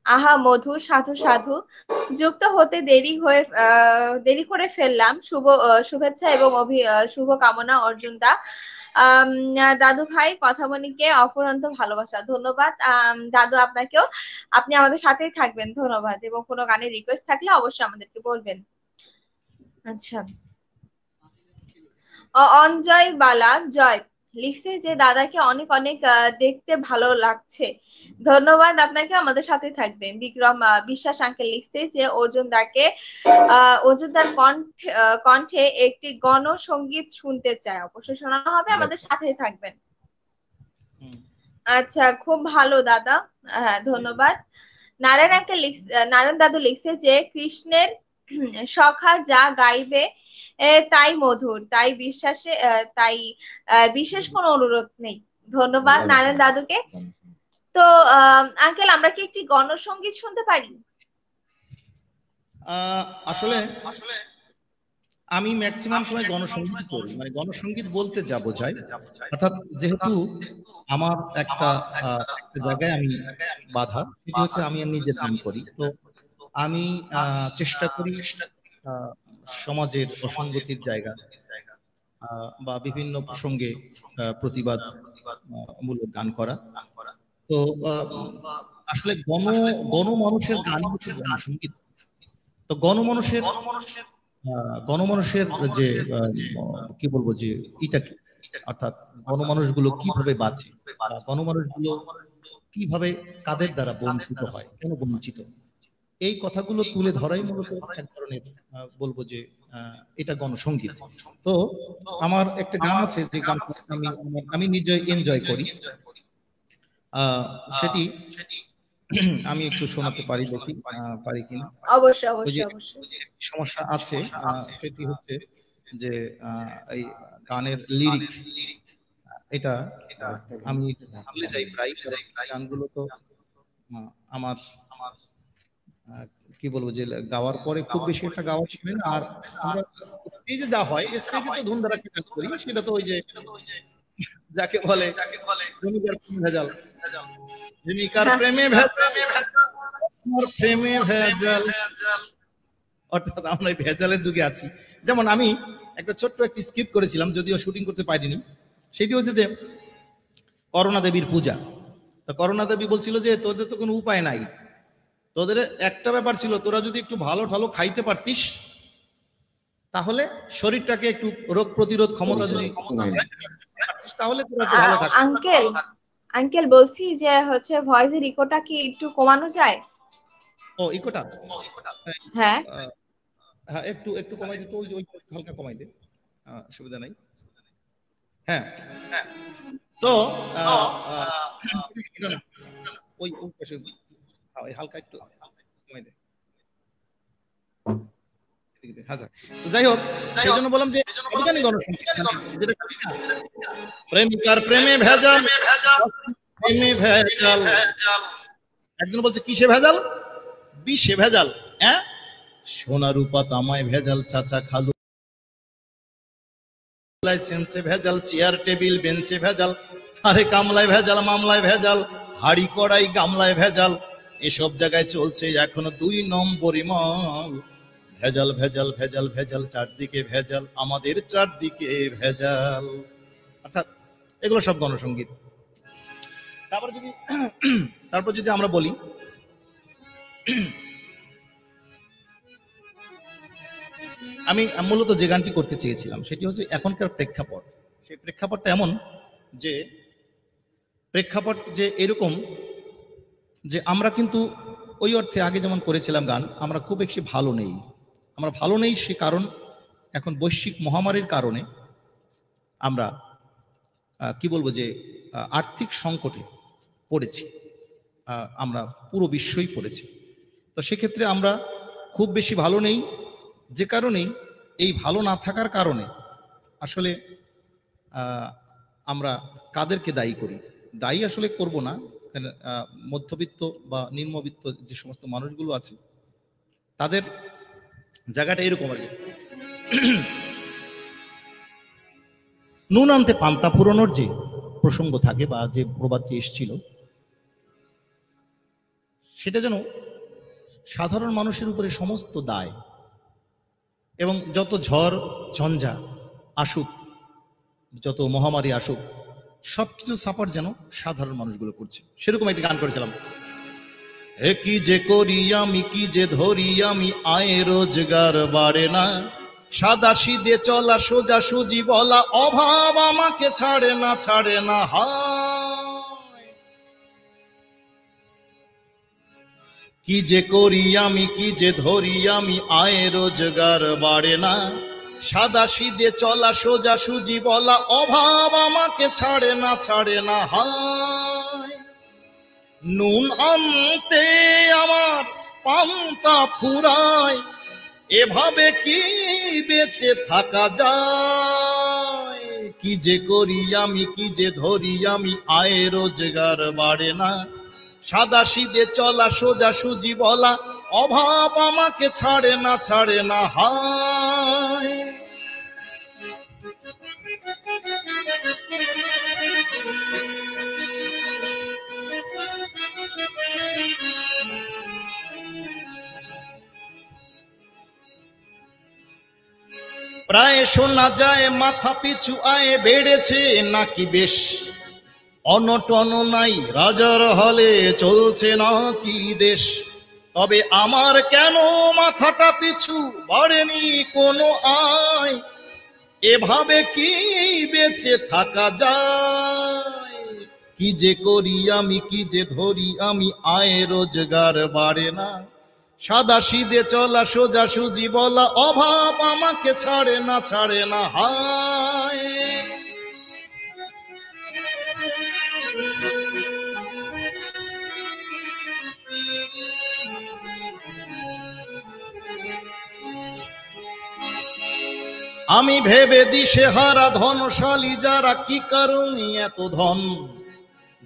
আহা মধু সাধু সাধু, যুক্ত হতে দেরি করে ফেললাম, শুভেচ্ছা এবং শুভ কামনা অর্জুন দা। দাদু ভাই কথামণিকে অফুরন্ত ভালোবাসা। ধন্যবাদ দাদু আপনাকেও, আপনি আমাদের সাথেই থাকবেন। ধন্যবাদ, এবং কোনো গানের রিকোয়েস্ট থাকলে অবশ্যই আমাদেরকে বলবেন। আচ্ছা, অঞ্জয় বালা জয় লিখছে যে দাদাকে অনেক অনেক দেখতে ভালো লাগছে। ধন্যবাদ আপনাকে, আমাদের সাথে থাকবেন। বিক্রম বিশ্বাস আঙ্কেল লিখছে যে অর্জুন দার কণ্ঠে একটি গণসঙ্গীত শুনতে চায়। অবশ্যই শোনানো হবে, আমাদের সাথেই থাকবেন। আচ্ছা, খুব ভালো দাদা, হ্যাঁ ধন্যবাদ। নারায়ণ দাদু লিখছে যে কৃষ্ণের সখা যা গাইবে তাই মধুর, তাই বিশেষ কোনো অনুরোধ নেই। ধন্যবাদ নারায়ণ দাদুকে। তো আঙ্কেল, আমরা কি একটি গণসঙ্গীত শুনতে পারি? আসলে আমি ম্যাক্সিমাম সময় গণসঙ্গীত করি, মানে গণসঙ্গীত বলতে যা বোঝায়, অর্থাৎ যেহেতু আমার একটা জায়গায় আমি বাধা, সেটি হচ্ছে আমি নিজে গান করি। তো আমি চেষ্টা করি সমাজের অসঙ্গতির জায়গা বা বিভিন্ন প্রসঙ্গে প্রতিবাদ মূলক গান করা। তো আসলে গণমানুষের গান হচ্ছে গণসঙ্গীত। তো গণমানুষের যে কি বলবো যে এটা কি, অর্থাৎ গণমানুষগুলো কিভাবে বাঁচে, গণমানুষগুলো কিভাবে কাদের দ্বারা বঞ্চিত হয়, কেন বঞ্চিত, এই কথাগুলো তুলে ধরাই মূলত এক ধরনের বলবো যে এটা গণসঙ্গীত। তো আমার একটা গান আছে যে গান আমি নিজে এনজয় করি, সেটি আমি একটু শোনাতে পারি, দেখি পারি কিনা। অবশ্যই অবশ্যই অবশ্যই। সমস্যা আছে, সেটি হচ্ছে যে এই গানের লিরিক, এটা আমি ভুলে যাই প্রায়, কারণ গানগুলো তো আমার কি বলবো যে গাওয়ার পরে খুব বেশি একটা গাওয়া হয় না। আর আমরা স্টেজে যা হয়, স্টেজে তো ধুমধারা কাজ করি, সেটা তো ওই যে যাকে বলে প্রেমিকার প্রেমে ভেজাল, অর্থাৎ আমরা ভেজালের যুগে আছি। যেমন আমি একটা ছোট্ট একটি স্ক্রিপ্ট করেছিলাম, যদিও শুটিং করতে পারিনি। সেটি হচ্ছে যে করুণা দেবীর পূজা। তো করুণা দেবী বলছিল যে তোদের তো কোনো উপায় নাই, তোদের একটা ব্যাপার ছিল, তোরা যদি একটু ভালো ঠালো খাইতে পারতিস তাহলে শরীরটাকে একটু রোগ প্রতিরোধ ক্ষমতা যদি তাহলে তোরা একটু ভালো থাকতিস। আঙ্কেল বলছি যে হচ্ছে ভয়েসের ইকোটা কি একটু কমানো যায়? ও ইকোটা, হ্যাঁ হ্যাঁ একটু একটু কমাই দে তো, ওই হালকা কমাই দে, সুবিধা নাই। হ্যাঁ তো ওই হালকা একটু কমাই দে। যাই হোক, সেই জন্য বললাম যে গণসঙ্গীত, প্রেমিকার প্রেমে ভেজাল প্রেমে ভেজাল, একজন বলছে কিসে ভেজাল? বিষে ভেজাল। হ্যাঁ, সোনা রূপা তামায় ভেজাল, চাচা খালু লাইসেন্সে ভেজাল, চেয়ার টেবিল বেঞ্চে ভেজাল, আরে কামলায় ভেজাল, মামলায় ভেজাল, হাড়ি কড়াই গামলায় ভেজাল, এসব জায়গায় চলছে এখনো 2 নম্বরই মাল। ভেজাল ভেজাল ভেজাল ভেজাল, চারদিকে ভেজাল, আমাদের চারদিকে ভেজাল। অর্থাৎ এগুলো সব গণসঙ্গীত। তারপর যদি আমরা বলি, আমি মূলত যে গানটি করতে চেয়েছিলাম সেটি হচ্ছে এখনকার প্রেক্ষাপট। সেই প্রেক্ষাপটটা এমন যে প্রেক্ষাপট যে এরকম যে আমরা কিন্তু ওই অর্থে আগে যেমন করেছিলাম গান, আমরা খুব বেশি ভালো নেই। আমরা ভালো নেই সে কারণ এখন বৈশ্বিক মহামারীর কারণে আমরা কি বলবো যে আর্থিক সংকটে পড়েছি, আমরা পুরো বিশ্বই পড়েছি। তো সেক্ষেত্রে আমরা খুব বেশি ভালো নেই, যে কারণেই এই ভালো না থাকার কারণে আসলে আমরা কাদেরকে দায়ী করি? দায়ী আসলে করব না, মধ্যবিত্ত বা নিম্নবিত্ত যে সমস্ত মানুষগুলো আছে তাদের জায়গাটা এরকম আর কি। নুন আনতে পান্তা ফুরোনোর যে প্রসঙ্গ থাকে বা যে প্রবাদটি এসেছিল, সেটা যেন সাধারণ মানুষের উপরে সমস্ত দায় এবং যত ঝড় ঝঞ্ঝা আসুক, যত মহামারী আসুক, সবকিছু সাপোর্ট যেন সাধারণ মানুষগুলো করছে। সেরকম একটি গান করেছিলাম, এ কি যে করি আমি, কি যে ধরি আমি, আয় রোজগার বাড়ে না, সাদা সিদে চলা সোজা সুজি বলা, অভাব আমাকে ছাড়ে না ছাড়ে না, হায় কি যে করি আমি, কি যে ধরি আমি, আয় রোজগার বাড়ে না, সাদা সিদে চলা সোজা সুজি বলা, অভাব আমাকে ছাড়ে না ছাড়ে না, হায় নুন আনতে আমার পান্তা ফুরায়, এভাবে কি বেঁচে থাকা যায়, কি যে করি আমি, কি যে ধরি আমি, আয় রোজগার বাড়ে না, সাদা সিদে চলা সোজা সুজি বলা, অভাব আমাকে ছাড়ে না ছাড়ে না, হায় প্রায় শোনা যায় মাথা পিছু আয় বেড়েছে নাকি বেশ, অনটন নাই রাজার হলে চলছে নাকি দেশ, তবে আমার কেন মাথাটা পিছু বাড়েনি কোনো আয়, এভাবে কি বেঁচে থাকা যায়, কি যে করি আমি, কি যে ধরি আমি, আয় রোজগার বাড়ে না, সাদা সিদে চলা সোজা সুজি বলা, অভাব আমাকে ছাড়ে না ছাড়ে না, হায় আমি ভেবে দিশে হারা ধনশালী যারা, কি কারণে এত ধন,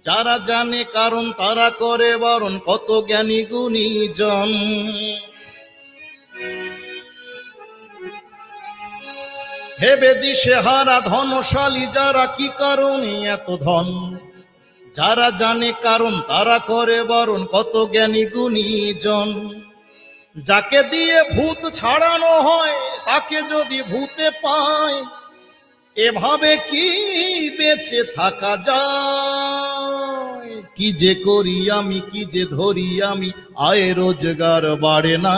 যারা জানে কারণ তারা করে বরণ, কত জ্ঞানী গুণী জন, ভেবে দিশে হারা ধনশালী যারা, কি কারণে এত ধন, যারা জানে কারণ তারা করে বরণ, কত জ্ঞানী গুণী জন, যাকে দিয়ে ভূত ছাড়ানো হয় তাকে যদি ভূতে পায়, এভাবে কি বেঁচে থাকা যায়, কি যে করি আমি, কি যে ধরি আমি, আয় রোজগার বাড়ে না,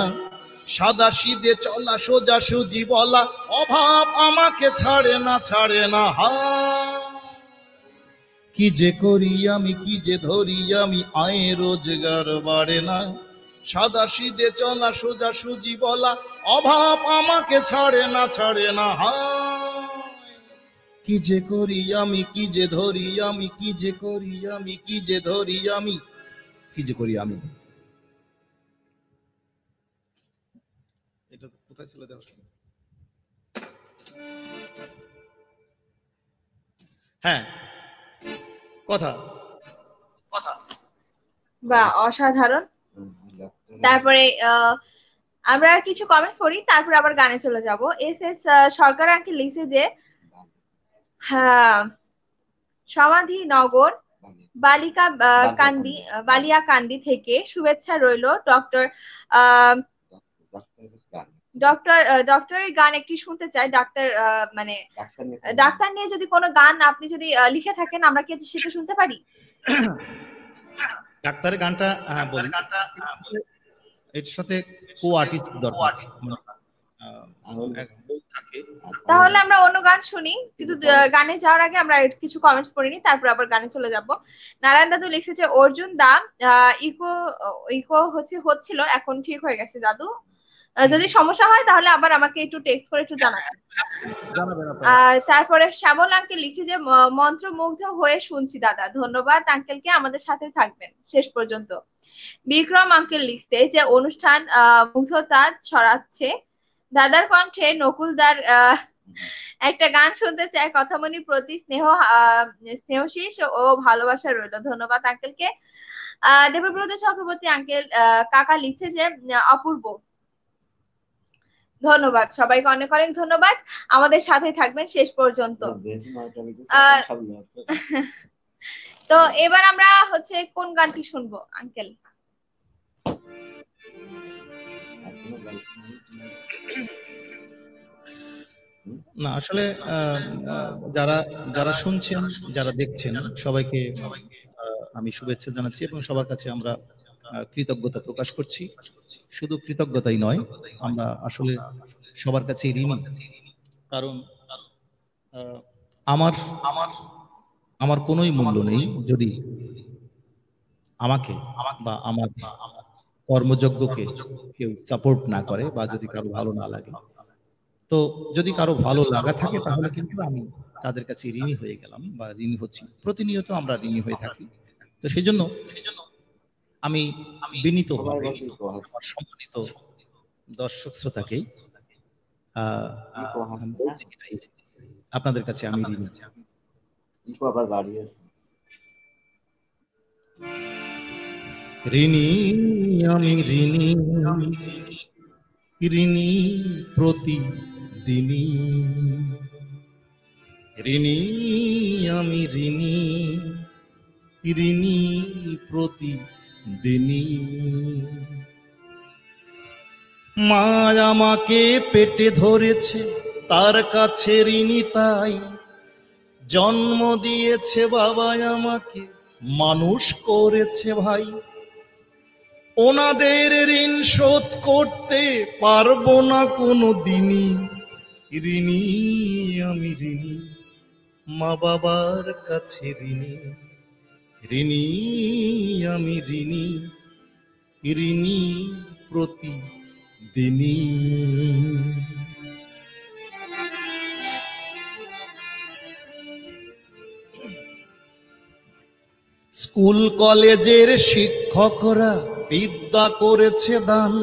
সাদা সিদে চলা সোজা সুজি বলা, অভাব আমাকে ছাড়ে না ছাড়ে না, হায় কি যে করি আমি, কি যে ধরি আমি, আয় রোজগার বাড়ে না, সাদা সিদে চলা সোজা সুজি বলা, অভাব আমাকে ছাড়ে না ছাড়ে না, হায় কি যে করি আমি, কি যে ধরি আমি, কি যে করি আমি, কি যে ধরি আমি, কি যে করি আমি। এটা কোথায় ছিল দেখো? হ্যাঁ, কথা বা অসাধারণ। তারপরে আমরা কিছু কমেন্টস পড়ি, তারপরে আবার গানে চলে যাব। এস সরকার আঙ্কেল লিখছে যে সমাধিনগর বালিয়াকান্দি থেকে শুভেচ্ছা রইল ডক্টর ডক্টরের গান একটি শুনতে চাই। ডাক্তার মানে ডাক্তার নিয়ে যদি কোনো গান আপনি যদি লিখে থাকেন আমরা কি সেটা শুনতে পারি? ডাক্তারের গানটা বলি, এর সাথে কো আর্টিস্ট দরকার, তাহলে আমরা অন্য গান শুনি, কিন্তু গানে যাওয়ার আগে আমরা কিছু কমেন্টস পড়ে নিই, তারপর আবার গানে চলে যাব। নারায়ণ দাদু লিখছে যে অর্জুন দা ইকো হচ্ছিল, এখন ঠিক হয়ে গেছে দাদু। যদি সমস্যা হয় তাহলে আবার আমাকে একটু টেক্সট করে একটু জানাবেন। তারপরে শ্যামল আঙ্কেল লিখছে যে মন্ত্রমুগ্ধ হয়ে শুনছি দাদা, ধন্যবাদ আঙ্কেলকে, আমাদের সাথে থাকবেন শেষ পর্যন্ত। বিক্রম আঙ্কেল লিখছে যে অনুষ্ঠান মুগ্ধতা ছড়াচ্ছে, দাদার কণ্ঠে নকুলদার একটা গান শুনতে চাই, কথামণি প্রতি স্নেহশীষ ও ভালোবাসা রইল, ধন্যবাদ আঙ্কেলকে। দেবব্রত চক্রবর্তী আঙ্কেল কাকা লিখছে যে অপূর্ব, ধন্যবাদ সবাইকে, অনেক অনেক ধন্যবাদ, আমাদের সাথে থাকবেন শেষ পর্যন্ত। তো এবার আমরা কোন গানটি শুনবো আঙ্কেল? না আসলে যারা যারা শুনছেন, যারা দেখছেন, সবাইকে আমি শুভেচ্ছা জানাচ্ছি এবং সবার কাছে আমরা কৃতজ্ঞতা প্রকাশ করছি। শুধু কৃতজ্ঞতাই নয়, আমরা আসলে সবার কাছে ঋণী, কারণ আমার কোনোই মূল্য নেই যদি আমাকে বা আমার কর্মযজ্ঞকে কেউ সাপোর্ট না করে বা যদি কারো ভালো না লাগে। তো যদি কারো ভালো লাগা থাকে তাহলে কিন্তু আমি তাদের কাছে ঋণী হয়ে গেলাম বা ঋণী হচ্ছি, প্রতিনিয়ত আমরা ঋণী হয়ে থাকি। তো সেই জন্য আমি বিনীত সম্মানিত দর্শক শ্রোতাকে আপনাদের কাছে আমি ঋণী। ঋণী আমি ঋণী, ঋণী প্রতিদিনই, ঋণী আমি ঋণী, ঋণী প্রতিদিনই। মা আমাকে পেটে ধরেছে তার কাছে ঋণী তাই, জন্ম দিয়েছে বাবা আমাকে মানুষ করেছে ভাই, ওনাদের ঋণ শোধ করতে পারবো না কোনো দিনই, ঋণী আমি ঋণী, মা বাবার কাছে ঋণী, ঋণী আমি ঋণী, ঋণী প্রতিদিনই। স্কুল কলেজের শিক্ষকরা বিদ্যা করেছে দান,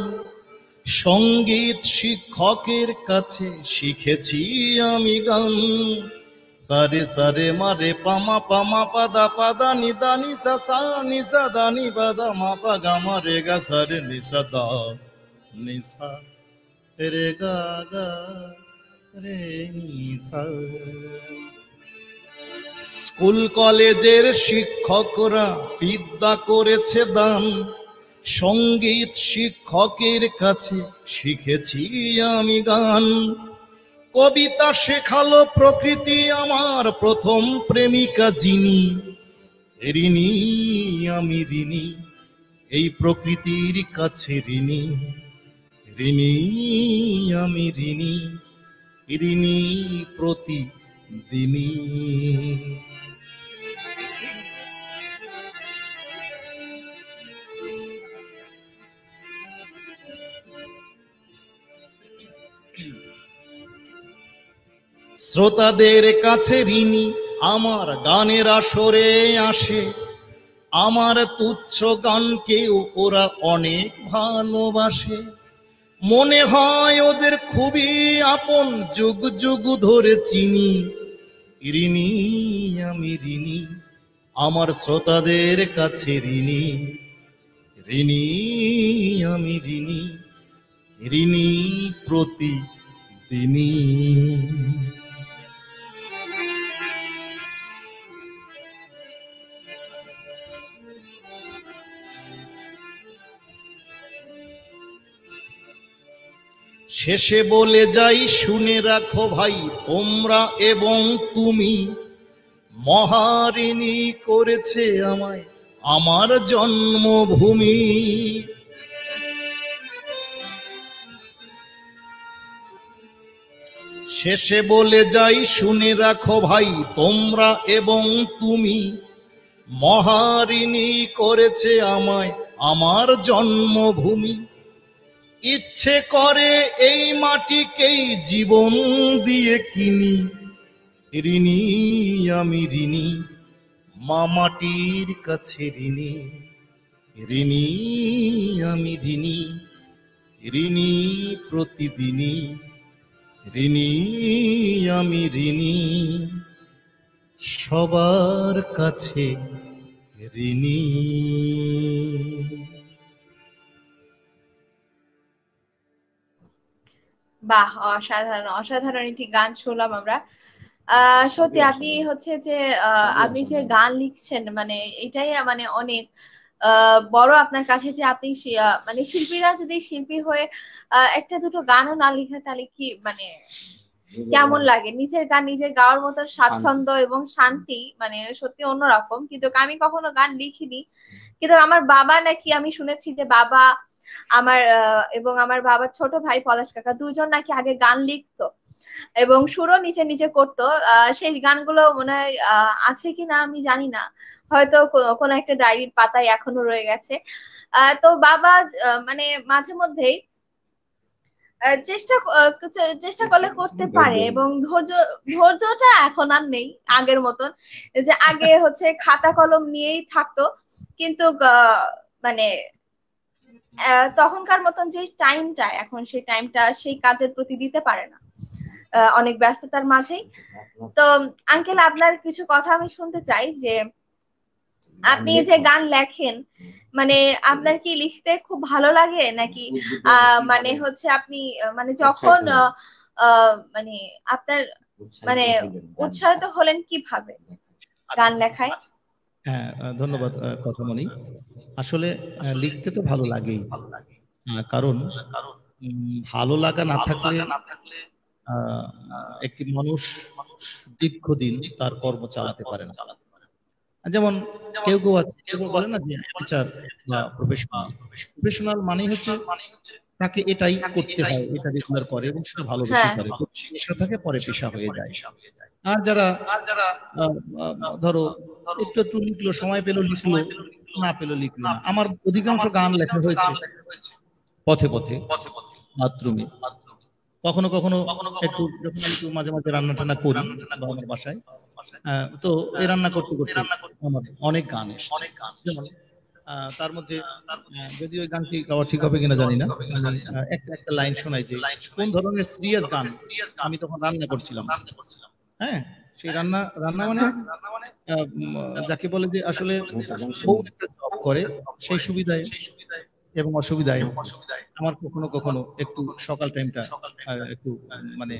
সঙ্গীত শিক্ষকের কাছে শিখেছি আমি গান, সারে সারে মারে পামা পামা পাদা পাদা নিদা নিসা সা নিসা দানি বাদা মা পা গা মা রে গা সারে নিসা দা নিসা রে গা গা রে নিসা। স্কুল কলেজের শিক্ষকরা বিদ্যা করেছে দান, সঙ্গীত শিক্ষকের কাছে শিখেছি আমি গান, কবিতা শেখালো প্রকৃতি আমার প্রথম প্রেমিকা যিনি, ঋণী আমি ঋণী, এই প্রকৃতির কাছে ঋণী, ঋণী আমি ঋণী, ঋণী প্রতিদিনই। শ্রোতাদের কাছে ঋণী আমার গানের আসরে আসে, আমার তুচ্ছ গানকেও ওরা অনেক ভালোবাসে, মনে হয় ওদের খুবই আপন, যুগ যুগ ধরে চিনি, ঋণী আমি ঋণী, আমার শ্রোতাদের কাছে ঋণী, ঋণী আমি ঋণী, ঋণী প্রতিদিনই। শেষে বলে যাই শুনে রাখো ভাই তোমরা এবং তুমি, মহারিণী করেছে আমায় আমার জন্মভূমি। শেষে বলে যাই শুনে রাখো ভাই তোমরা এবং তুমি, মহারিণী করেছে আমায় আমার জন্মভূমি। ইচ্ছে করে এই মাটিকেই জীবন দিয়ে কিনি, ঋণী আমি ঋণী, মা মাটির কাছে ঋণী। ঋণী আমি ঋণী, ঋণী প্রতিদিনই। ঋণী আমি ঋণী, সবার কাছে ঋণী। বাহ, অসাধারণ অসাধারণ একটি গান শুনলাম আমরা। সত্যি আপনি হচ্ছে যে আপনি যে গান লিখছেন, মানে এটাই মানে অনেক বড় আপনার কাছে যে আপনি মানে শিল্পীরা যদি শিল্পী হয়ে একটা দুটো গানও না লিখে তাহলে কি মানে কেমন লাগে? নিজের গান নিজে গাওয়ার মতো স্বাচ্ছন্দ্য এবং শান্তি মানে সত্যি অন্যরকম। কিন্তু আমি কখনো গান লিখিনি, কিন্তু আমার বাবা নাকি, আমি শুনেছি যে বাবা আমার এবং আমার বাবার ছোট ভাই পলাশ কাকা দুজন নাকি আগে গান লিখতো এবং সুরও নিচে নিচে করতো। সেই গানগুলো মনে হয় আছে কিনা আমি জানি না, হয়তো কোনো একটা ডায়েরির পাতায় এখনো রয়ে গেছে। তো বাবা মানে মাঝে মধ্যেই চেষ্টা করলে করতে পারে, এবং ধৈর্যটা এখন আর নেই আগের মতন। যে আগে হচ্ছে খাতা কলম নিয়েই থাকতো, কিন্তু মানে তখনকার মতন যে টাইমটা, এখন সেই টাইমটা সেই কাজের প্রতি দিতে পারে না, অনেক ব্যস্ততার মাঝেই। তো আঙ্কেল, আপনার কিছু কথা আমি শুনতে চাই যে আপনি যে গান লেখেন, মানে আপনার কি লিখতে খুব ভালো লাগে নাকি মানে হচ্ছে আপনি মানে যখন মানে আপনার মানে উৎসাহিত হলেন কিভাবে গান লেখায়? হ্যাঁ, ধন্যবাদ কথামণি। আসলে লিখতে তো ভালো লাগেই, কারণ ভালো লাগা না থাকলে একটি মানুষ দীর্ঘদিন তার কর্ম চালাতে পারে না। যেমন কেউ কেউ আছে, কেউ বলে না যে টিচার বা প্রফেশনাল মানে হচ্ছে তাকে এটাই করতে হয়, এটা রেগুলার করে এবং সেটা ভালোবেসে করে, পেশা থাকে পরে পেশা হয়ে যায়। আর যারা ধরো একটু একটু লিখলো, সময় পেলো লিখলো, না পেলো লিখলো না। আমার অধিকাংশ গান লেখা হয়েছে পথে পথে, বাথরুমে, কখনো কখনো একটু যখন আমি একটু মাঝে মাঝে রান্না টান্না করি বা আমার বাসায়, তো এই রান্না করতে করতে আমার অনেক গান এসেছে। যেমন তার মধ্যে যদি ওই গানটি গাওয়া ঠিক হবে কিনা জানি না, আমি একটা লাইন শোনাই যে কোন ধরনের সিরিয়াস গান আমি তখন রান্না করছিলাম। হ্যাঁ, সেই রান্না মানে যাকে বলে যে আসলে বউ একটা জব করে, সেই সুবিধায় এবং অসুবিধায় আমার কখনো কখনো একটু সকাল টাইমটা একটু মানে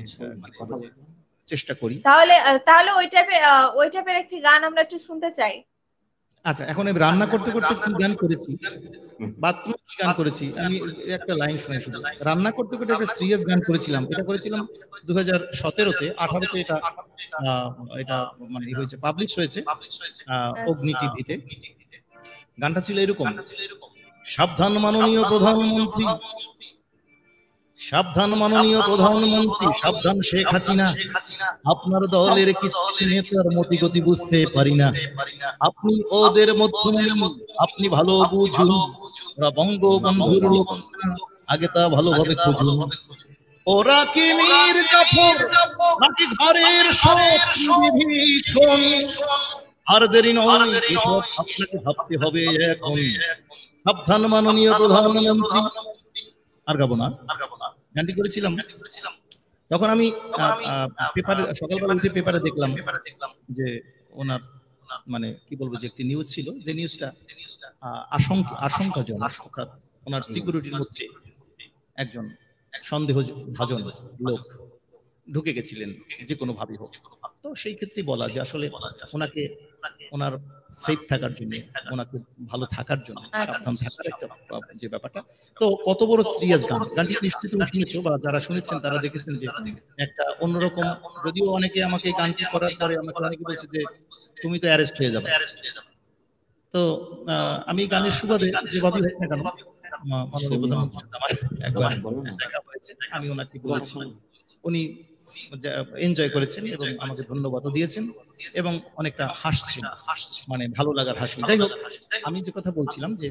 চেষ্টা করি। তাহলে ওই টাইপের একটি গান আমরা একটু শুনতে চাই। আচ্ছা, এখন আমি রান্না করতে করতে কি গান করেছি, বাথরুম কি গান করেছি, আমি একটা লাইন শুনে শুধু। রান্না করতে করতে একটা সিরিয়াস গান করেছিলাম, এটা করেছিলাম 2017-তে, 18-তে এটা মানে হয়েছে, পাবলিশ হয়েছে অগ্নি টিভিতে। গানটা ছিল এরকম: সাবধান মাননীয় প্রধানমন্ত্রী, সাবধান মাননীয় প্রধানমন্ত্রী, সাবধান শেখ হাসিনা, আপনার দলের কিছু নেতার মতি গতি বুঝতে পারি না। আপনি ওদের মধ্যে, আপনি ভালো বুঝুন, ওরা বঙ্গবন্ধুর লোক আগে তা ভালোভাবে খুঁজুন। ওরা কি মীর জাফর নাকি ঘরের বিভীষণ? আর দেরি নয়, এসব আপনাকে ভাবতে হবে এখন। সাবধান মাননীয় প্রধানমন্ত্রী। আর গাবো না, গানটি করেছিলাম। তখন আমি পেপারে সকালবেলা উঠে পেপারে দেখলাম যে ওনার মানে কি বলবো যে একটি নিউজ ছিল, যে নিউজটা আশঙ্কাজনক, অর্থাৎ ওনার সিকিউরিটির মধ্যে একজন সন্দেহভাজন লোক ঢুকে গেছিলেন যে কোনো ভাবে হোক। তো সেই ক্ষেত্রে বলা যে আসলে ওনাকে ওনার সেফ থাকার জন্য, ওনাকে ভালো থাকার জন্য, সাবধান থাকার একটা যে ব্যাপারটা। তো কত বড় সিরিয়াস গানটি নিশ্চিত তুমি শুনেছো, বা যারা শুনেছেন তারা দেখেছেন যে একটা অন্যরকম, যদিও অনেকে আমাকে গানটি করার পরে আমাকে অনেকে বলছে যে তুমি তো অ্যারেস্ট হয়ে যাবে। তো আমি গানের সুবাদে যেভাবে হোক না কেন মাননীয় প্রধানমন্ত্রীর সাথে আমার একবার দেখা হয়েছে, আমি ওনাকে বলেছি, উনি এনজয় করেছেন এবং আমাকে ধন্যবাদও দিয়েছেন এবং অনেকটা হাসছেন, মানে ভালো লাগার হাসি। যাই হোক, আমি যে কথা বলছিলাম যে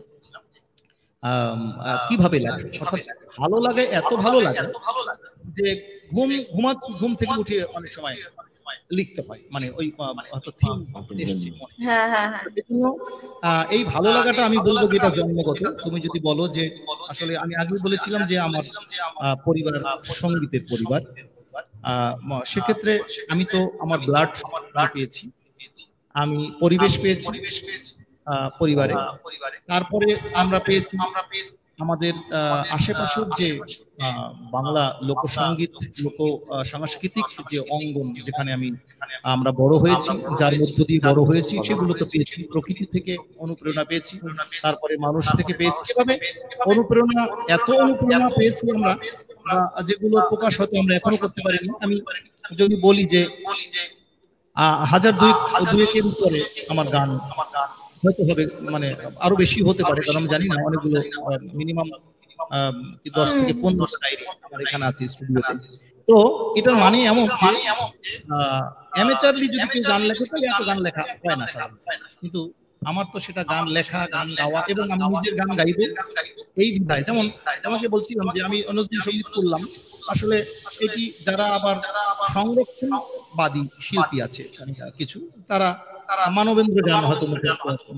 কিভাবে লাগে, অর্থাৎ ভালো লাগে, এত ভালো লাগে যে ঘুম থেকে উঠে অনেক সময় লিখতে হয়, মানে ওই হয়তো থিম এসেছে মনে। এই ভালো লাগাটা আমি বলবো যেটা জন্মগত। তুমি যদি বলো যে আসলে আমি আগেই বলেছিলাম যে আমার পরিবার সঙ্গীতের পরিবার, সেক্ষেত্রে আমি তো আমার ব্লাড পেয়েছি, আমি পরিবেশ পেয়েছি পরিবারে, তারপরে আমরা পেয়েছি আমাদের আশেপাশের যে বাংলা লোকসঙ্গীত, লোক সাংস্কৃতিক যে অঙ্গন, যেখানে আমরা বড় হয়েছি, যার মধ্য দিয়ে বড় হয়েছি, সেগুলো তো পেয়েছি। প্রকৃতি থেকে অনুপ্রেরণা পেয়েছি, তারপরে মানুষ থেকে পেয়েছি। এভাবে অনুপ্রেরণা, এত অনুপ্রেরণা পেয়েছি আমরা, যেগুলো প্রকাশ হয়তো আমরা এখনো করতে পারিনি। আমি যদি বলি যে 1002-এর উপরে আমার গান হয়তো হবে, মানে আরো বেশি হতে পারে, কারণ আমি জানি না, অনেকগুলো মিনিমাম 10 থেকে 15টা ডায়েরি আমার এখানে আছে স্টুডিওতে। তো এটার মানে এমন অ্যামেচারলি যদি কেউ গান লেখে তাহলে এত গান লেখা হয় না সাধারণত, কিন্তু আমার তো সেটা গান লেখা, গান গাওয়া এবং আমি নিজের গান গাইবো এই বিধায়। যেমন আমাকে বলছিলাম যে আমি নজরুল সঙ্গীত করলাম, আসলে এটি যারা আবার সংরক্ষণবাদী শিল্পী আছে কিছু, তারা মানবেন্দ্র গান হয়তো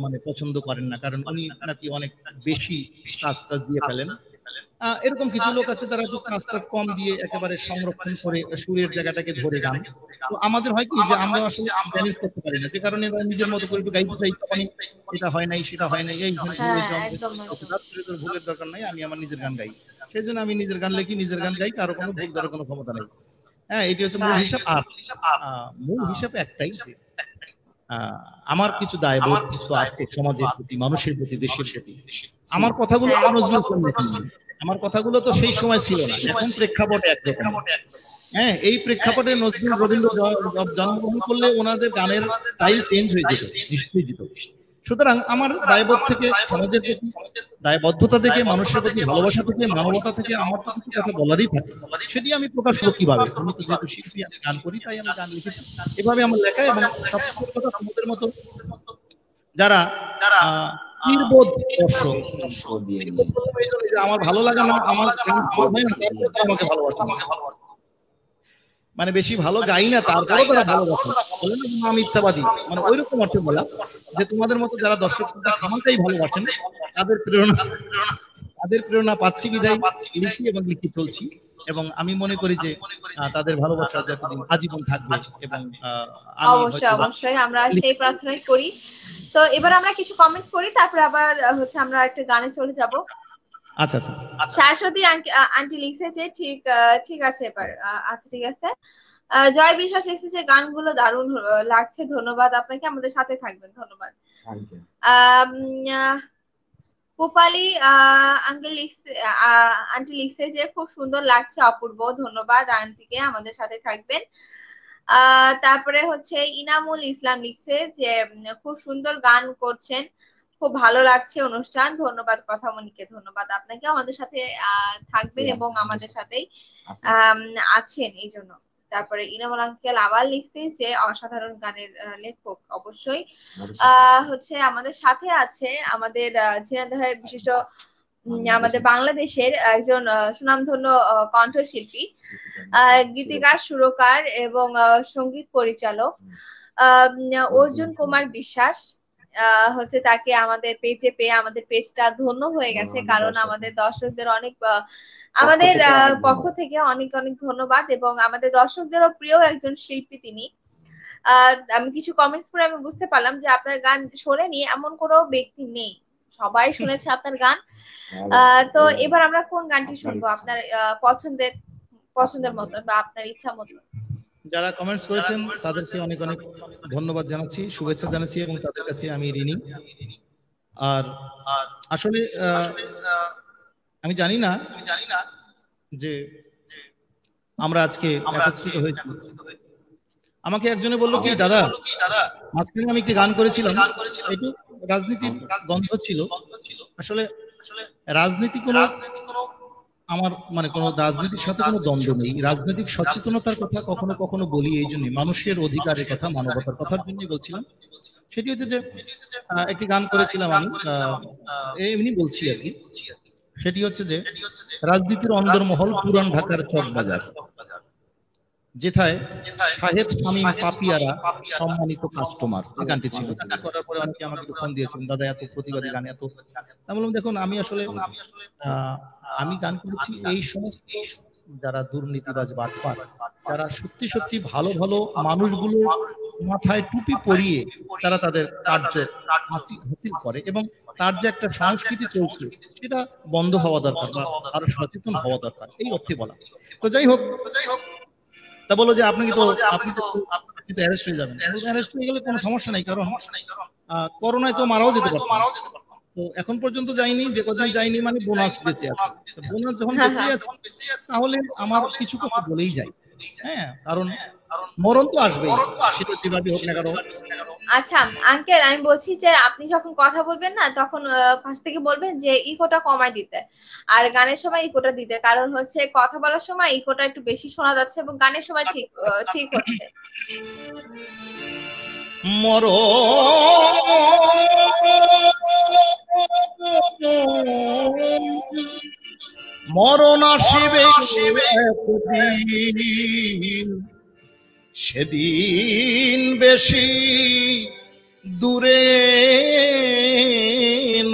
মানে পছন্দ করেন না, কারণ উনি নাকি অনেক বেশি কাজ দিয়ে ফেলেন। এরকম কিছু লোক আছে তারা কাজ কম দিয়ে একেবারে সংরক্ষণ করে সুরের জায়গাটাকে ধরে গান। তো আমাদের হয় কি যে আমরা আসলে ম্যানেজ করতে পারি না, যে কারণে নিজের মতো করে গাইতে চাই, তখন এটা হয় নাই, সেটা হয় নাই, এই ভুলের দরকার নাই, আমি আমার নিজের গান গাই। সেই জন্য আমি নিজের গান লিখি, নিজের গান গাই, কারো কোনো ভুল দেওয়ার কোনো ক্ষমতা নেই। হ্যাঁ, এটি হচ্ছে মূল হিসাব। আর মূল হিসাব একটাই, যে আমার কিছু দায়বদ্ধতা আছে সমাজের প্রতি, মানুষের প্রতি, দেশের প্রতি। আমার কথাগুলো আমার কথাগুলো তো সেই সময় ছিল না, এখন প্রেক্ষাপটে একরকম। হ্যাঁ, এই প্রেক্ষাপটে নজরুল, রবীন্দ্র জন্মগ্রহণ করলে ওনাদের গানের স্টাইল চেঞ্জ হয়ে যেত, নিশ্চয়ই যেত। সুতরাং আমার দায়বোধ থেকে, সমাজের প্রতি দায়বদ্ধতা থেকে, মানুষের প্রতি ভালোবাসা থেকে, মানবতা থেকে আমার তো কিছু কথা বলারই থাকে। সেটি আমি প্রকাশ করবো কিভাবে? আমি তো যেহেতু শিল্পী, আমি গান করি, তাই আমি গান লিখেছি, এভাবে আমার লেখা। এবং সবচেয়ে কথা, তোমাদের মতো যারা নির্বোধ দর্শক, আমার ভালো লাগে না, আমার আমাকে ভালোবাসে, মানে বেশি ভালো গাই না, তারপরেও তারা ভালোবাসে, বলে না মা মিথ্যাবাদী, মানে ওইরকম অর্থে বলা যে তোমাদের মতো যারা দর্শক শ্রোতা খামারটাই ভালোবাসেন, তাদের প্রেরণা পাচ্ছি বিধায় লিখি এবং লিখে চলছি। এবং আমি মনে করি যে তাদের ভালোবাসা যতদিন আজীবন থাকবে। এবং অবশ্যই আমরা সেই প্রার্থনাই করি। তো এবার আমরা কিছু কমেন্টস করি, তারপর আবার হচ্ছে আমরা একটা গানে চলে যাব। আচ্ছা, শাশ্বতী আন্টি লিখছে যে ঠিক আছে এবার। আচ্ছা, ঠিক আছে। জয় বিশ্বাস এসেছে, গানগুলো দারুণ লাগছে, ধন্যবাদ আপনাকে, আমাদের সাথে থাকবেন, ধন্যবাদ। কোপালি আন্টি লিখছে যে খুব সুন্দর লাগছে, অপূর্ব, ধন্যবাদ আন্টিকে, আমাদের সাথে থাকবেন। তারপরে হচ্ছে ইনামুল ইসলাম লিখছে যে খুব সুন্দর গান করছেন, খুব ভালো লাগছে অনুষ্ঠান, ধন্যবাদ কথামণিকে, ধন্যবাদ আপনাকে, আমাদের সাথে থাকবেন এবং আমাদের সাথেই আছেন এই জন্য। তারপরে ইনামুল আঙ্কেল আবার লিখছে যে অসাধারণ গানের লেখক, অবশ্যই হচ্ছে আমাদের সাথে আছে, আমাদের ঝিনাইদহের বিশিষ্ট, আমাদের বাংলাদেশের একজন সুনামধন্য কণ্ঠশিল্পী, গীতিকার, সুরকার এবং সঙ্গীত পরিচালক অর্জুন কুমার বিশ্বাস হচ্ছে, তাকে আমাদের পেজে পেয়ে আমাদের পেজটা ধন্য হয়ে গেছে, কারণ আমাদের দর্শকদের অনেক, আমাদের পক্ষ থেকে অনেক অনেক ধন্যবাদ। এবং আমাদের দর্শকদেরও প্রিয় একজন শিল্পী তিনি। আমি কিছু কমেন্টস পড়ে আমি বুঝতে পারলাম যে আপনার গান শোনেনি এমন কোনো ব্যক্তি নেই, সবাই শুনেছে আপনার গান। তো এবার আমরা কোন গানটি শুনবো আপনার পছন্দের মতো বা আপনার ইচ্ছা মতো? যারা কমেন্টস করেছেন তাদেরকে অনেক অনেক ধন্যবাদ জানাচ্ছি, শুভেচ্ছা জানাচ্ছি এবং তাদের কাছে আমি ঋণী। আর আসলে আমি জানি না যে আমরা আজকে একত্রিত হয়েছি। আমাকে একজনে বললো কি, দাদা মাঝখানে আমি একটি গান করেছিলাম, একটু রাজনীতির গন্ধ ছিল। আসলে রাজনীতি কোনো আমার মানে কোনো রাজনীতির সাথে কোনো দ্বন্দ্ব নেই। রাজনৈতিক সচেতনতার কথা কখনো কখনো বলি এই জন্যই, মানুষের অধিকারের কথা, মানবতার কথার জন্যই বলছিলাম। সেটি হচ্ছে যে একটি গান করেছিলাম আমি, এমনি বলছি আর কি। সেটি হচ্ছে যে রাজনীতির অন্দরমহল পুরান ঢাকার চকবাজার, যেথায় শাহেদ শামীম পাপিয়ারা সম্মানিত কাস্টমার, এই গানটি ছিল। করার পরে অনেকে আমাকে ফোন দিয়েছেন, দাদা এত প্রতিবাদী গান, এত। আমি বললাম দেখুন, আমি আসলে আমি গান করেছি এই সমস্ত যারা দুর্নীতিবাজ বাটপার, যারা সত্যি সত্যি ভালো ভালো মানুষগুলো মাথায় টুপি পরিয়ে তারা তাদের কার্য হাসিল করে, এবং তার যে একটা সংস্কৃতি চলছে সেটা বন্ধ হওয়া দরকার বা আরো সচেতন হওয়া দরকার, এই অর্থে বলা। তো যাই হোক, তা বলো যে আপনি তো অ্যারেস্ট হয়ে যাবেন। অ্যারেস্ট হয়ে গেলে কোনো সমস্যা নেই, কারণ করোনায় তো মারাও যেতে পারত। তো এখন পর্যন্ত যাইনি, যে কদিন যাইনি মানে বোনাস বেঁচে আছে। বোনাস যখন বেঁচে আছে তাহলে আমার কিছু কথা বলেই যাই। হ্যাঁ, কারণ মরণ তো আসবেই, সেটা যেভাবে হোক না কেন। আচ্ছা আঙ্কেল, আমি বলছি যে আপনি যখন কথা বলবেন না, তখন পাশ থেকে বলবেন যে ইকোটা কমাই দিতে, আর গানের সময় ইকোটা দিতে। কারণ হচ্ছে কথা বলার সময় ইকোটা একটু বেশি শোনা যাচ্ছে এবং গানের সময় ঠিক হচ্ছে। মরণ আসিবে সেদিন বেশি দূরে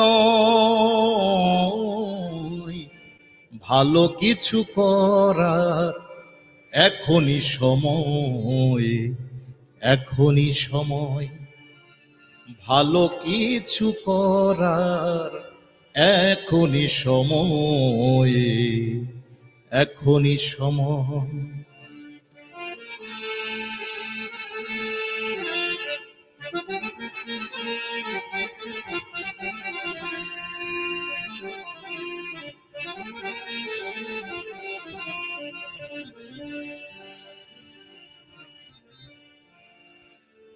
নয়, ভালো কিছু করার এখনই সময়, এখনই সময়, ভালো কিছু করার এখনই সময়, এখনই সময়।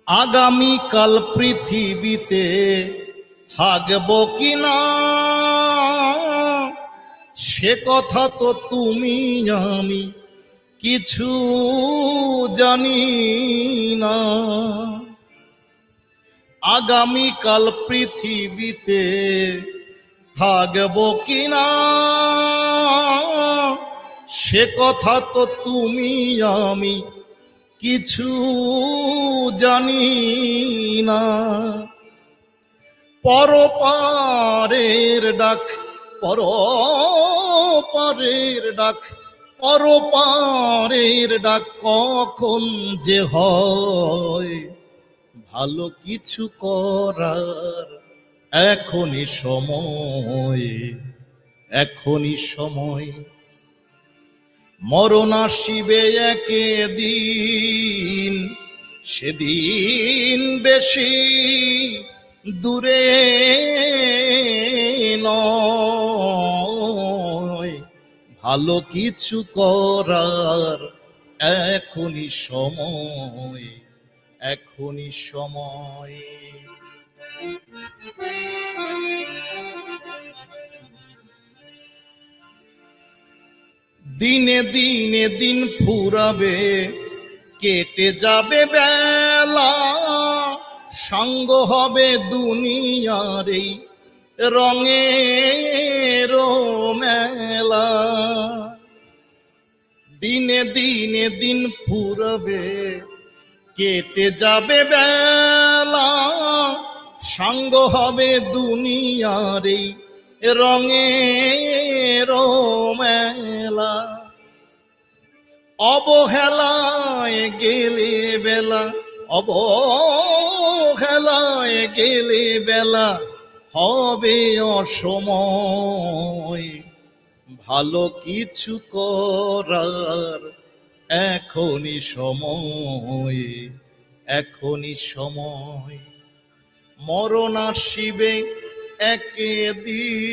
আগামীকাল পৃথিবীতে থাকব কিনা সে কথা তো তুমি আমি কিছু জানি না। আগামীকাল পৃথিবীতে থাকব কিনা সে কথা তো তুমি আমি কিছু জানি না। পরপারের ডাক, পরপারের ডাক, পরপারের ডাক কখন যে হয়, ভালো কিছু করার এখনই সময়, এখনই সময়। মরণ আসিবে একদিন, সেদিন বেশি দূরে নয়, ভালো কিছু করার এখনই সময়, এখনই সময়। দিনে দিনে দিন ফুরাবে, কেটে যাবে বেলা, সঙ্গ হবে দুনিয়ার এই রঙের মেলা। দিনে দিনে দিন ফুরাবে, কেটে যাবে বেলা, সঙ্গ হবে দুনিয়ার এই রঙের মেলা। অবহেলায় গেলে বেলা, অবহেলায় গেলে বেলা হবে অসময়, ভালো কিছু করার এখনই সময়, এখনই সময়। মরণ আসিবে একদিন,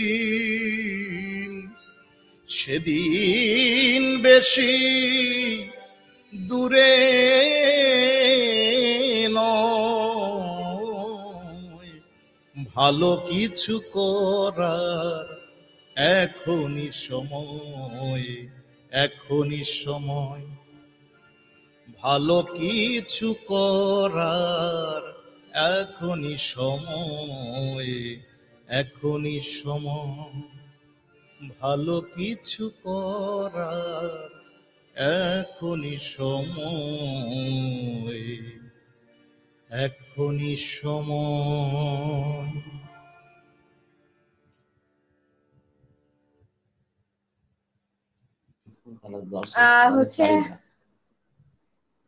সেদিন বেশি দূরে নয়, ভালো কিছু করার এখনই সময়, এখনই সময়। ভালো কিছু করার এখনই সময়, এখনই সময়। ভালো কিছু করার এখনই সময়, এখনই সময়। হচ্ছে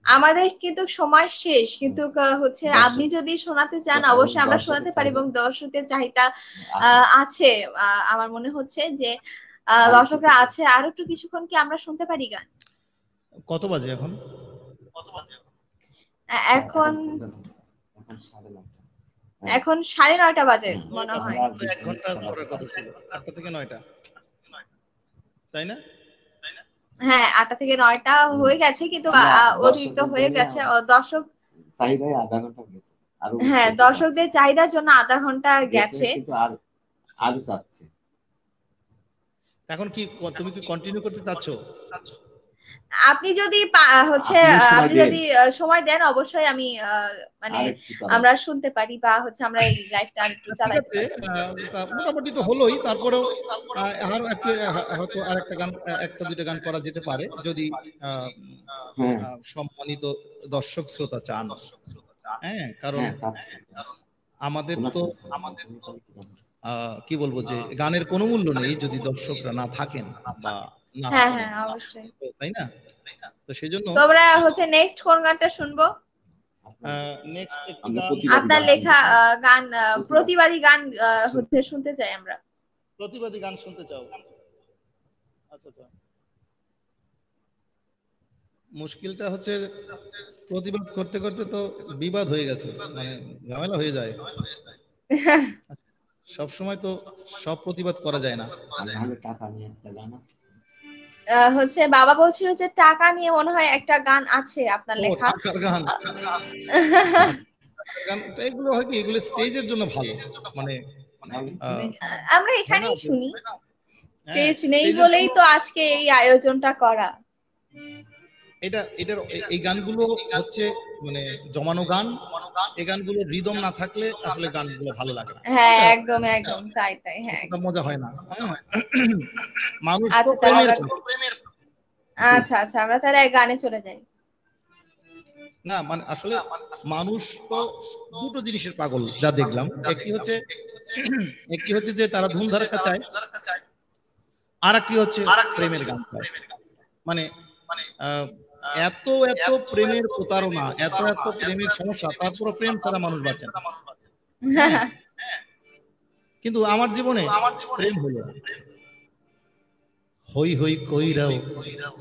আমাদের কিন্তু সময় শেষ, কিন্তু হচ্ছে আপনি যদি শোনাতে চান অবশ্যই আমরা শোনাতে পারি, এবং দর্শকের চাহিদা আছে। আমার মনে হচ্ছে যে দর্শকরা আছে, আর একটু কিছুক্ষণ কি আমরা শুনতে পারি গান? কত বাজে এখন? এখন এখন 9:30 বাজে মনে হয়। 1 ঘন্টা পরের কথা ছিল, 8টা থেকে 9টা, তাই না? হ্যাঁ, 8টা থেকে 9টা হয়ে গেছে, কিন্তু অতিরিক্ত হয়ে গেছে। দর্শক চাহিদায় আধা ঘন্টা গেছে। হ্যাঁ, দর্শকদের চাহিদার জন্য আধা ঘন্টা গেছে। আরো চাচ্ছে। এখন কি তুমি কি কন্টিনিউ করতে চাচ্ছ? আপনি যদি হচ্ছে আপনি যদি সময় দেন অবশ্যই আমি মানে আমরা শুনতে পারি, বা হচ্ছে আমরা এই লাইভটা আরেকটু চালাতে পারি। মোটামুটি তো হলোই, তারপরেও আরো হয়তো আরেকটা গান, একটা দুইটা গান করা যেতে পারে যদি সম্মানিত দর্শক শ্রোতা চান। হ্যাঁ, কারণ আমাদের তো কি বলবো যে গানের কোনো মূল্য নেই যদি দর্শকরা না থাকেন বা না। হ্যাঁ হ্যাঁ, অবশ্যই, তাই না? তো সেজন্য তোমরা হচ্ছে নেক্সট কোন গানটা শুনবো? নেক্সট আপনার লেখা গান, প্রতিবাদী গান হচ্ছে শুনতে চাই আমরা। প্রতিবাদী গান শুনতে চাও? আচ্ছা আচ্ছা। মুশকিলটা হচ্ছে প্রতিবাদ করতে করতে তো বিবাদ হয়ে গেছে, মানে ঝামেলা হয়ে যায়। সব সময় তো সব প্রতিবাদ করা যায় না। টাকা নিয়ে একটা গান আছে, হচ্ছে বাবা বলছিল যে টাকা নিয়ে মনে হয় একটা গান আছে আপনার লেখা। গান এগুলো হয় কি, এগুলো স্টেজের জন্য ভালো, মানে আমরা এখানেই শুনি, স্টেজ নেই বলেই তো আজকে এই আয়োজনটা করা। এটার এই গানগুলো হচ্ছে মানে জমানো গান, এই গানগুলো রিদম না থাকলে আসলে গানগুলো ভালো লাগে না। হ্যাঁ, একদম একদম তাই তাই। হ্যাঁ, মজা হয় না। মানুষ তো আচ্ছা আচ্ছা, আমরা তাহলে গানে চলে যাই। না মানে আসলে মানুষ তো দুটো জিনিসের পাগল যা দেখলাম। একটি হচ্ছে যে তারা ধুম ধারাক্কা চায়, আর একটি হচ্ছে প্রেমের গান চায়। মানে এত এত প্রেমের প্রতারণা, এত এত প্রেমের সমস্যা, তারপরে প্রেম ছাড়া মানুষ বাঁচে না। কিন্তু আমার জীবনে প্রেম হলো না। হই হই কইরাও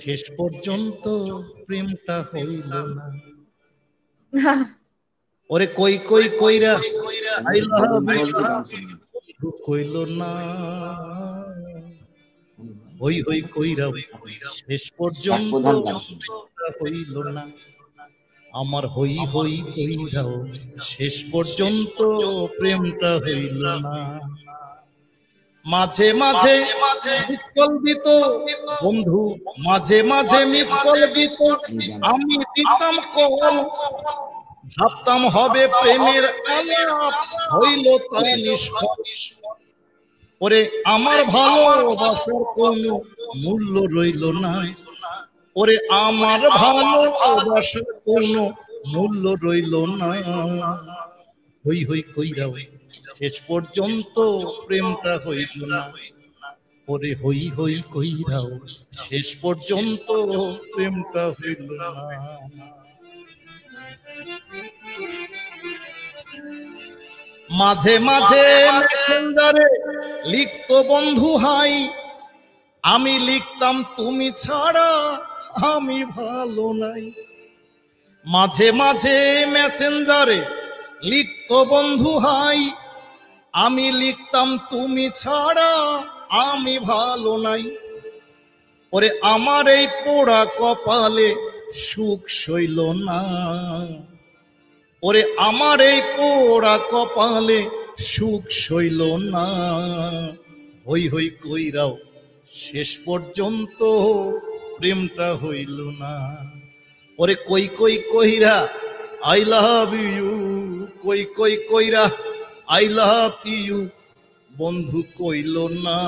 শেষ পর্যন্ত প্রেমটা হইল না। ওরে কই কই কইরা আই লাভ ইউ কইল না। হই হই কইরাও শেষ পর্যন্ত হইল না। আমার হই হই কইরাও শেষ পর্যন্ত প্রেমটা হইল না। মাঝে মাঝে মিস কল দিত বন্ধু, মাঝে মাঝে মিস কল দিত, আমি দিতাম কল, ভাবতাম হবে প্রেমের আলাপ, হইল তাই নিষ্ফল। ওরে আমার ভালোবাসার কোনো মূল্য রইল না, ওরে আমার ভালোবাসার কোনো মূল্য রইল না। হই হই কইরাও শেষ পর্যন্ত প্রেমটা হইল না। ওরে হই হই কইরাও শেষ পর্যন্ত প্রেমটা হইল না। মাঝে মাঝে মেসেঞ্জারে লিখতো বন্ধু হাই, আমি লিখতাম তুমি ছাড়া আমি ভালো নাই। মাঝে মাঝে মেসেঞ্জারে লিখতো বন্ধু হাই, আমি লিখতাম তুমি ছাড়া আমি ভালো নাই। ওরে আমার এই পোড়া কপালে সুখ সইল না, ওরে আমার এই পোড়া কপালে সুখ সইল না। হই হই কইরাও শেষ পর্যন্ত প্রেমটা হইল না। ওরে কই কই কইরা আই লাভ ইউ, কই কই কইরা আই লাভ ইউ বন্ধু কইল না।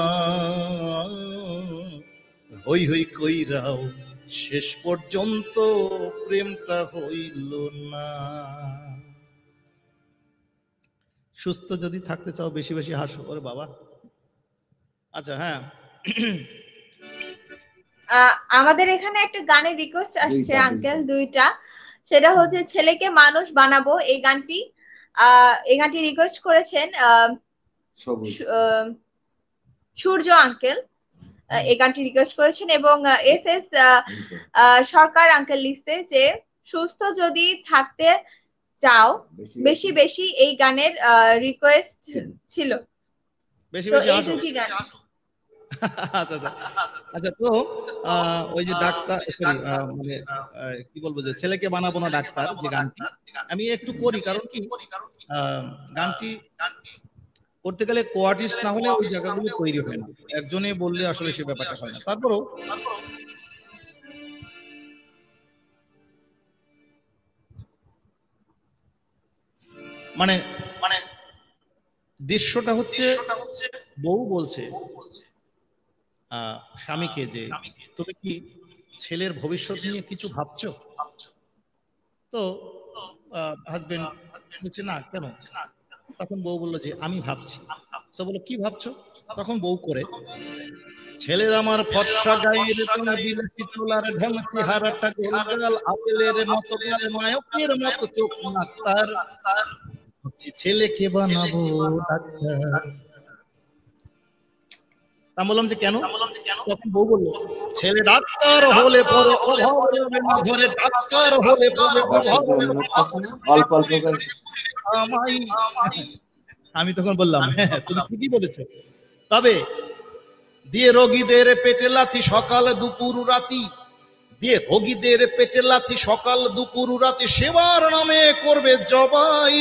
হই হই কইরাও শেষ পর্যন্ত প্রেমটা হইল না। সুস্থ যদি থাকতে চাও বেশি বেশি হাসো। ওরে বাবা। আচ্ছা হ্যাঁ, আমাদের এখানে একটা গানের রিকোয়েস্ট আসছে আঙ্কেল, দুইটা। সেটা হচ্ছে ছেলেকে মানুষ বানাবো, এই গানটি রিকোয়েস্ট করেছেন সূর্য আঙ্কেল, এই গানটি রিকোয়েস্ট করেছেন। এবং এস এস সরকার আঙ্কেল লিখছে যে সুস্থ যদি থাকতে চাও বেশি বেশি, এই গানের রিকোয়েস্ট ছিল। বেশি তো বেশি এই হাসো। দুটি গান। আচ্ছা আচ্ছা আচ্ছা। তো ওই যে ডাক্তার, মানে কি বলবো, যে ছেলেকে বানাবো না ডাক্তার, যে গানটি আমি একটু করি, কারণ কি গানটি করতে গেলে কোয়ার্টিস্ট না হলে ওই জায়গাগুলো তৈরি হয় না, একজনে বললে আসলে সে ব্যাপারটা হয় না। তারপরও মানে মানে দৃশ্যটা হচ্ছে বউ বলছে স্বামীকে যে তুমি কি ছেলের ভবিষ্যৎ নিয়ে কিছু ভাবছো? তো হাজবেন্ড বলছে না, কেন? তখন বউ বললো যে আমি ভাবছি। তো বলো কি ভাবছো? তখন বউ করে, ছেলের আমার ফর্সা গায়ের বিলাসী চুলার ঢং, চেহারাটা গোলগাল আপেলের মতো গাল, নায়কের মতো চোখ নাকতার, ছেলেকে বানাবো ডাক্তার। আমি বললাম যে কেন? তখন বউ বললো ছেলে ডাক্তার হলে পরে অভাব হবে না ঘরে, ডাক্তার হলে পরে অভাব হবে না। আমি তখন বললাম হ্যাঁ তুমি ঠিকই বলেছো, তবে দিয়ে রোগীদের পেটে লাথি সকাল দুপুর রাতি, দিয়ে রোগীদের পেটে লাথি সকাল দুপুর রাতি, সেবার নামে করবে জবাই।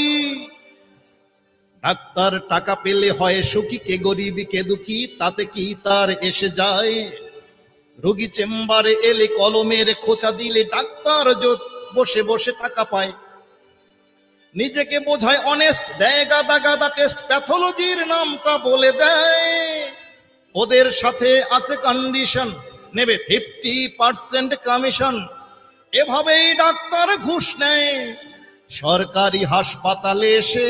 ডাক্তার টাকা পেলে হয় সুখী, কে গরিব কে দুঃখী তাতে কি তার এসে যায়? রোগী চেম্বারে এলে কলমের খোঁচা দিলে ডাক্তার বসে বসে টাকা পায়। নিজেকে বোঝায় অনেস্ট, দেয় গাদা গাদা টেস্ট, প্যাথোলজির নামটা বলে দেয়। ওদের সাথে আছে কন্ডিশন, নেবে 50% কমিশন। এভাবেই ডাক্তার ঘুষ নেয়, সরকারি হাসপাতালে এসে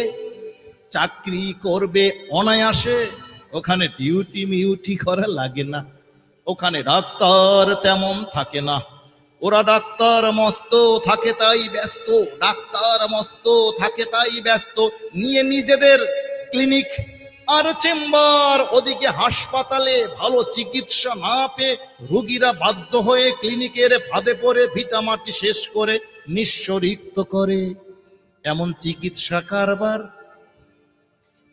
চাকরি করবে অনায়াসে। ওখানে ডিউটি মিউটি করা লাগে না, ওখানে ডাক্তার তেমন থাকে না। ওরা ডাক্তার মস্ত থাকে তাই ব্যস্ত, ডাক্তার মস্ত থাকে তাই ব্যস্ত, নিয়ে নিজেদের ক্লিনিক আর চেম্বার। ওদিকে হাসপাতালে ভালো চিকিৎসা না পেয়ে রোগীরা বাধ্য হয়ে ক্লিনিকের ফাঁদে পড়ে ভিটামাটি শেষ করে নিঃস্ব রিক্ত করে। এমন চিকিৎসা কারবার,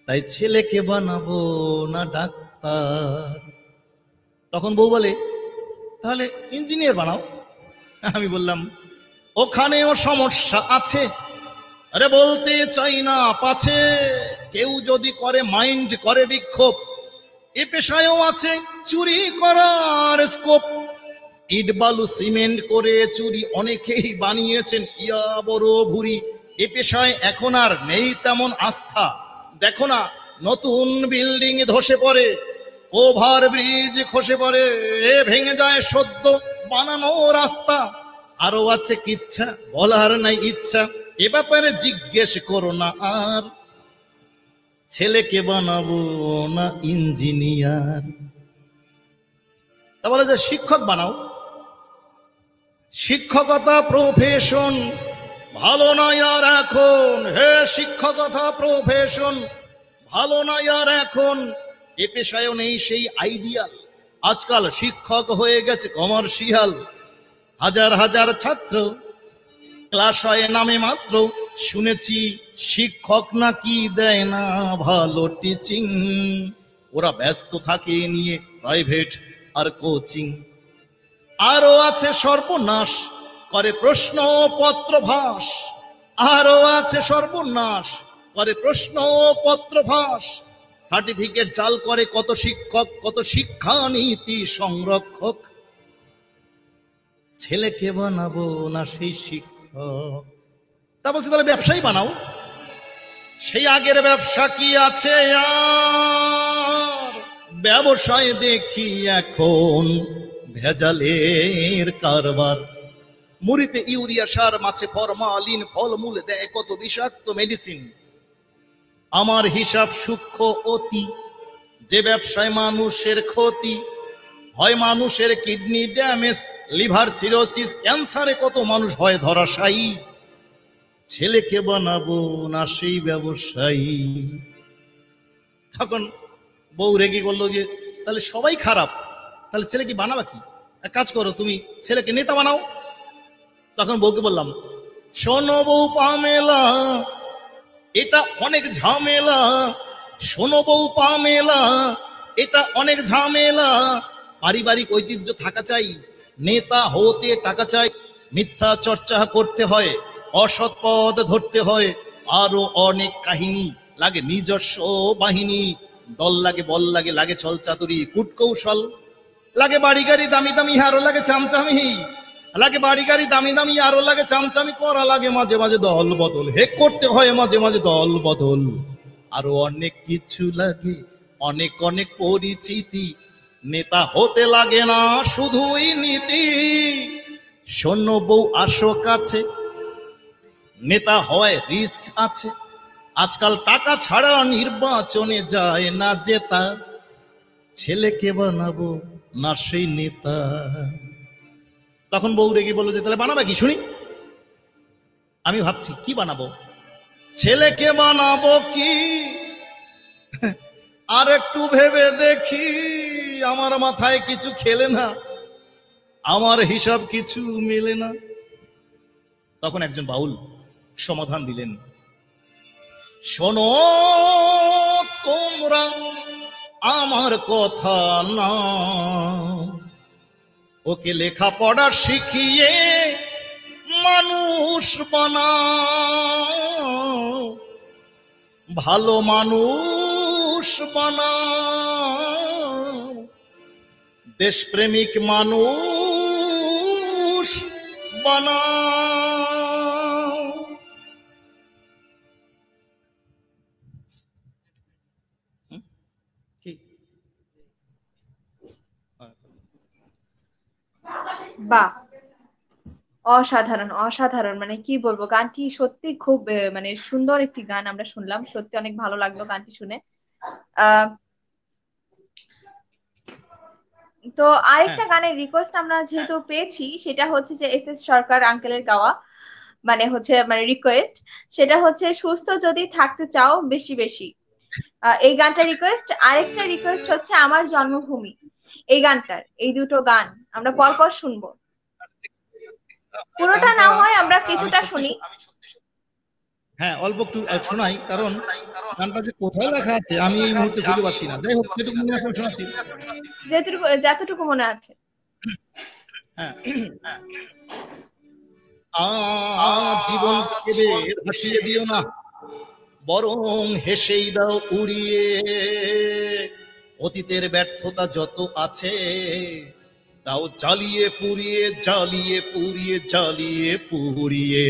তাই ছেলেকে বানাবো না ডাক্তার। তখন বউ বলে তাহলে ইঞ্জিনিয়ার বানাও। আমি বললাম ওখানেও সমস্যা আছে। আরে বলতে চাই না পাছে, কেউ যদি করে মাইন্ড করে বিক্ষোভ, এ পেশায়ও আছে চুরি করার স্কোপ। ইট বালু সিমেন্ট করে চুরি অনেকেই বানিয়েছেন ইয়া বড় ভুরি। এ পেশায় এখন আর নেই তেমন আস্থা, দেখো না নতুন বিল্ডিং ধসে পড়ে, ওভার ব্রিজ খসে পড়ে, ভেঙে যায় সদ্য বানানো রাস্তা। আরো আছে কিচ্ছা বলার নাই ইচ্ছা, এ ব্যাপারে জিজ্ঞেস করো না আর। ছেলেকে বানাবো না ইঞ্জিনিয়ার। তা বলে যে শিক্ষক বানাও। শিক্ষকতা প্রফেশন ভালো নয় আর এখন, হে শিক্ষকতা প্রফেশন ভালো নয় আর এখন, এ পেশায়ও নেই সেই আইডিয়াল। আজকাল শিক্ষক হয়ে গেছে কমার্শিয়াল। হাজার হাজার ছাত্র ক্লাস হয় নামে মাত্র, শুনেছি শিক্ষক নাকি দেয় না ভালো টিচিং। ওরা ব্যস্ত থাকে নিয়ে প্রাইভেট আর কোচিং। আরো আছে সর্বনাশ, করে প্রশ্নপত্র ভাস। আরো আছে সর্বনাশ, করে প্রশ্নপত্র ভাস। সার্টিফিকেট জাল করে কত শিক্ষক, কত শিক্ষানীতি সংরক্ষক। ছেলেকে বানাবো না সেই শিক্ষক। তা বলছি তাহলে ব্যবসায়ী বানাও। সেই আগের ব্যবসা কি আছে আর? ব্যবসায় দেখি এখন ভেজালের কারবার। মুড়িতে ইউরিয়া সার, মাছে ফরমালিন, ফলমূল দেয় কত বিষাক্ত মেডিসিন। আমার হিসাব সূক্ষ্ম অতি, যে ব্যবসায় মানুষের ক্ষতি হয়। মানুষের কিডনি ড্যামেজ, লিভার সিরোসিস, ক্যান্সারে কত মানুষ হয় ধরাশায়ী। ছেলেকে বানাবো না সেই ব্যবসায়ী। তখন বউ রেগে বললো যে তাহলে সবাই খারাপ, তাহলে ছেলে কি বানাবা কি? এক কাজ করো, তুমি ছেলেকে নেতা বানাও। তখন বউকে বললাম, শোনো বউ পামেলা, এটা অনেক ঝামেলা। শোনো বউ পামেলা, এটা অনেক ঝামেলা। পারিবারিক ঐতিহ্য থাকা চাই, নেতা হতে টাকা চাই। মিথ্যা চর্চা করতে হয়, অসৎ পথ ধরতে হয়। আরো অনেক কাহিনী লাগে, নিজস্ব বাহিনী। দল লাগে, বল লাগে, লাগে ছল চাতুরি কূটকৌশল। লাগে বাড়ি গাড়ি দামি দামি, আরো লাগে চামচামি। লাগে বাড়ি গাড়ি দামি দামি, আরো লাগে চামচামি। করা লাগে মাঝে মাঝে দল বদল, হে করতে হয় মাঝে মাঝে দল বদল। আরো অনেক কিছু লাগে, অনেক অনেক পরিচিতি। নেতা হতে লাগে না শুধুই নীতি। শোনো বউ আসো কাছে, নেতা হয় রিস্ক আছে। আজকাল টাকা ছাড়া নির্বাচনে যায় না জেতা। ছেলেকে বানাবো না সেই নেতা। তখন বউ রেগে বললো যে তাহলে বানাবে কি শুনি? আমি ভাবছি কি বানাবো। ছেলেকে বানাবো কি আর একটু ভেবে দেখি। আমার মাথায় কিছু খেলে না, আমার হিসাব কিছু মেলে না। তখন একজন বাউল সমাধান দিলেন, শোনো তোমরা আমার কথা না, ওকে লেখাপড়া শিখিয়ে মানুষ বানাও। ভালো মানুষ বানাও, দেশপ্রেমিক মানুষ বানাও। বাহ, অসাধারণ অসাধারণ। মানে কি বলবো, গানটি সত্যি খুব মানে সুন্দর একটি গান আমরা শুনলাম। সত্যি অনেক ভালো লাগলো গানটি শুনে। আহ তো আরেকটা গানের রিকোয়েস্ট আমরা যেহেতু পেয়েছি, সেটা হচ্ছে যে এস এস সরকার আঙ্কেলের গাওয়া, মানে হচ্ছে মানে রিকোয়েস্ট, সেটা হচ্ছে সুস্থ যদি থাকতে চাও বেশি বেশি। এই গানটা রিকোয়েস্ট। আরেকটা রিকোয়েস্ট হচ্ছে আমার জন্মভূমি, এই গানটার। এই দুটো গান আমরা পরপর শুনবো, পুরোটা না হয় আমরা কিছুটা শুনি। হ্যাঁ, অল্প একটু শোনাই, কারণ গানটা যে কোথায় লেখা আছে আমি এই মুহূর্তে খুঁজে পাচ্ছি না। যাই হোক, যেটুকু মনে আছে শোনাচ্ছি, যতটুকু মনে আছে। হ্যাঁ। জীবন ভাসিয়ে দিও না, বরং হেসেই দাও উড়িয়ে। অতীতের ব্যর্থতা যত আছে তাও জ্বালিয়ে পুড়িয়ে, জ্বালিয়ে পুড়িয়ে, জ্বালিয়ে পুড়িয়ে।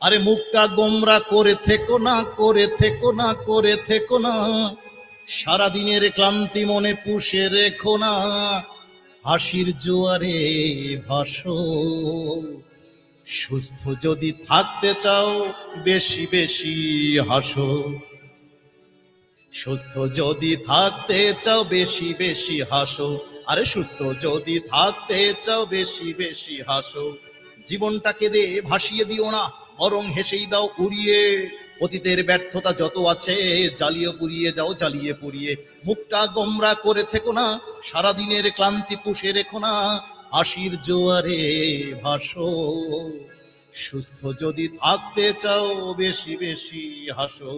আরে মুখটা গোমরা করে থেকো না, করে থেকো না, করে থেকো না। সারাদিনের ক্লান্তি মনে পুষে রেখো না। হাসির জোয়ারে ভাসো, সুস্থ যদি থাকতে চাও বেশি বেশি হাসো। সুস্থ যদি থাকতে চাও বেশি বেশি হাসো। আরে সুস্থ যদি থাকতে চাও বেশি বেশি হাসো, জীবনটাকে দে ভাসিয়ে দিও না, বরং হেসেই দাও উড়িয়ে। অতীতের ব্যর্থতা যত আছে জ্বালিয়ে পুড়িয়ে দাও, জ্বালিয়ে পুড়িয়ে। মুখটা গোমরা করে থেকো না, সারাদিনের ক্লান্তি পুষে রেখো না, হাসির জোয়ারে ভাসো। সুস্থ যদি থাকতে চাও বেশি বেশি হাসো,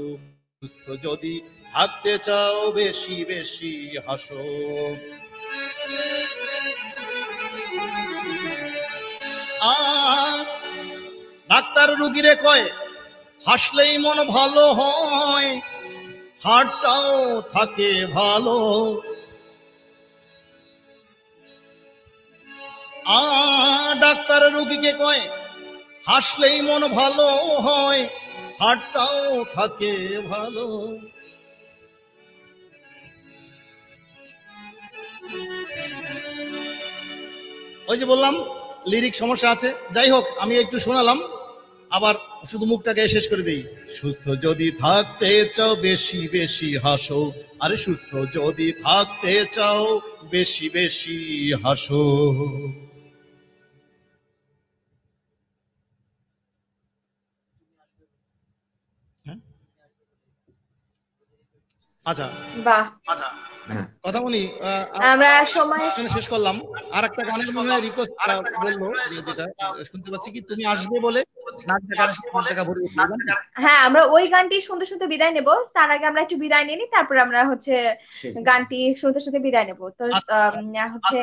সুস্থ যদি থাকতে চাও বেশি বেশি হাসো। ডাক্তার রুগীরে কয় হাসলেই মন ভালো হয়, হাড়টাও থাকে ভালো। ডাক্তার রুগীকে কয় হাসলেই মন ভালো হয়, হাড়টাও থাকে ভালো। ওই যে বললাম লিরিক সমস্যা আছে, যাই হোক আমি একটু শোনালাম, আবার শুধু মুখটাকে শেষ করে দিই। সুস্থ যদি থাকতে চাও বেশি বেশি হাসো, আরে সুস্থ যদি থাকতে চাও বেশি বেশি হাসো। আচ্ছা বাহ, কথা বলি, আমরা সময় শেষ করলাম। আর একটা গানের মনে হয় রিকোয়েস্ট বললো, যেটা শুনতে পাচ্ছি কি তুমি আসবে বলে হ্যাঁ, আমরা ওই গানটি শুনতে শুনতে বিদায় নেব। তার আগে আমরা একটু বিদায় নিই, তারপরে আমরা হচ্ছে গানটি শুনতে শুনতে বিদায় নেব। তো হচ্ছে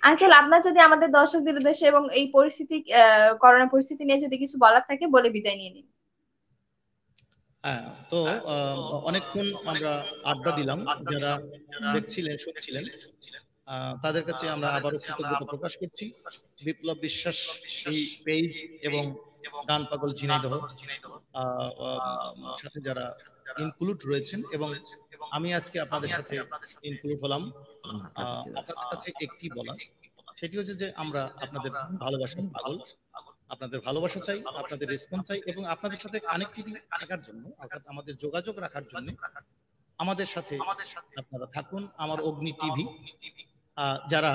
আঙ্কেল, আপনার যদি আমাদের দর্শকদের উদ্দেশ্যে এবং এই পরিস্থিতি, করোনা পরিস্থিতি নিয়ে যদি কিছু বলার থাকে বলে বিদায় নিয়ে নিন। হ্যাঁ, তো অনেকক্ষণ আমরা আড্ডা দিলাম, যারা দেখছিলেন শুনছিলেন তাদের কাছে আমরা আবারও কৃতজ্ঞতা প্রকাশ করছি। বিপ্লব বিশ্বাস এই পেজ এবং গান পাগল ঝিনাইদহ সাথে যারা ইনক্লুড রয়েছেন, এবং আমি আজকে আপনাদের সাথে ইনক্লুড হলাম। আপনাদের কাছে একটি বলা, সেটি হচ্ছে যে আমরা আপনাদের ভালোবাসার পাগল, আপনাদের ভালোবাসা চাই, আপনাদের রেসপন্স চাই, এবং আপনাদের সাথে কানেক্টিভিটি থাকার জন্য, অর্থাৎ আমাদের যোগাযোগ রাখার জন্য আমাদের সাথে আপনারা থাকুন। আমার অগ্নি টিভি যারা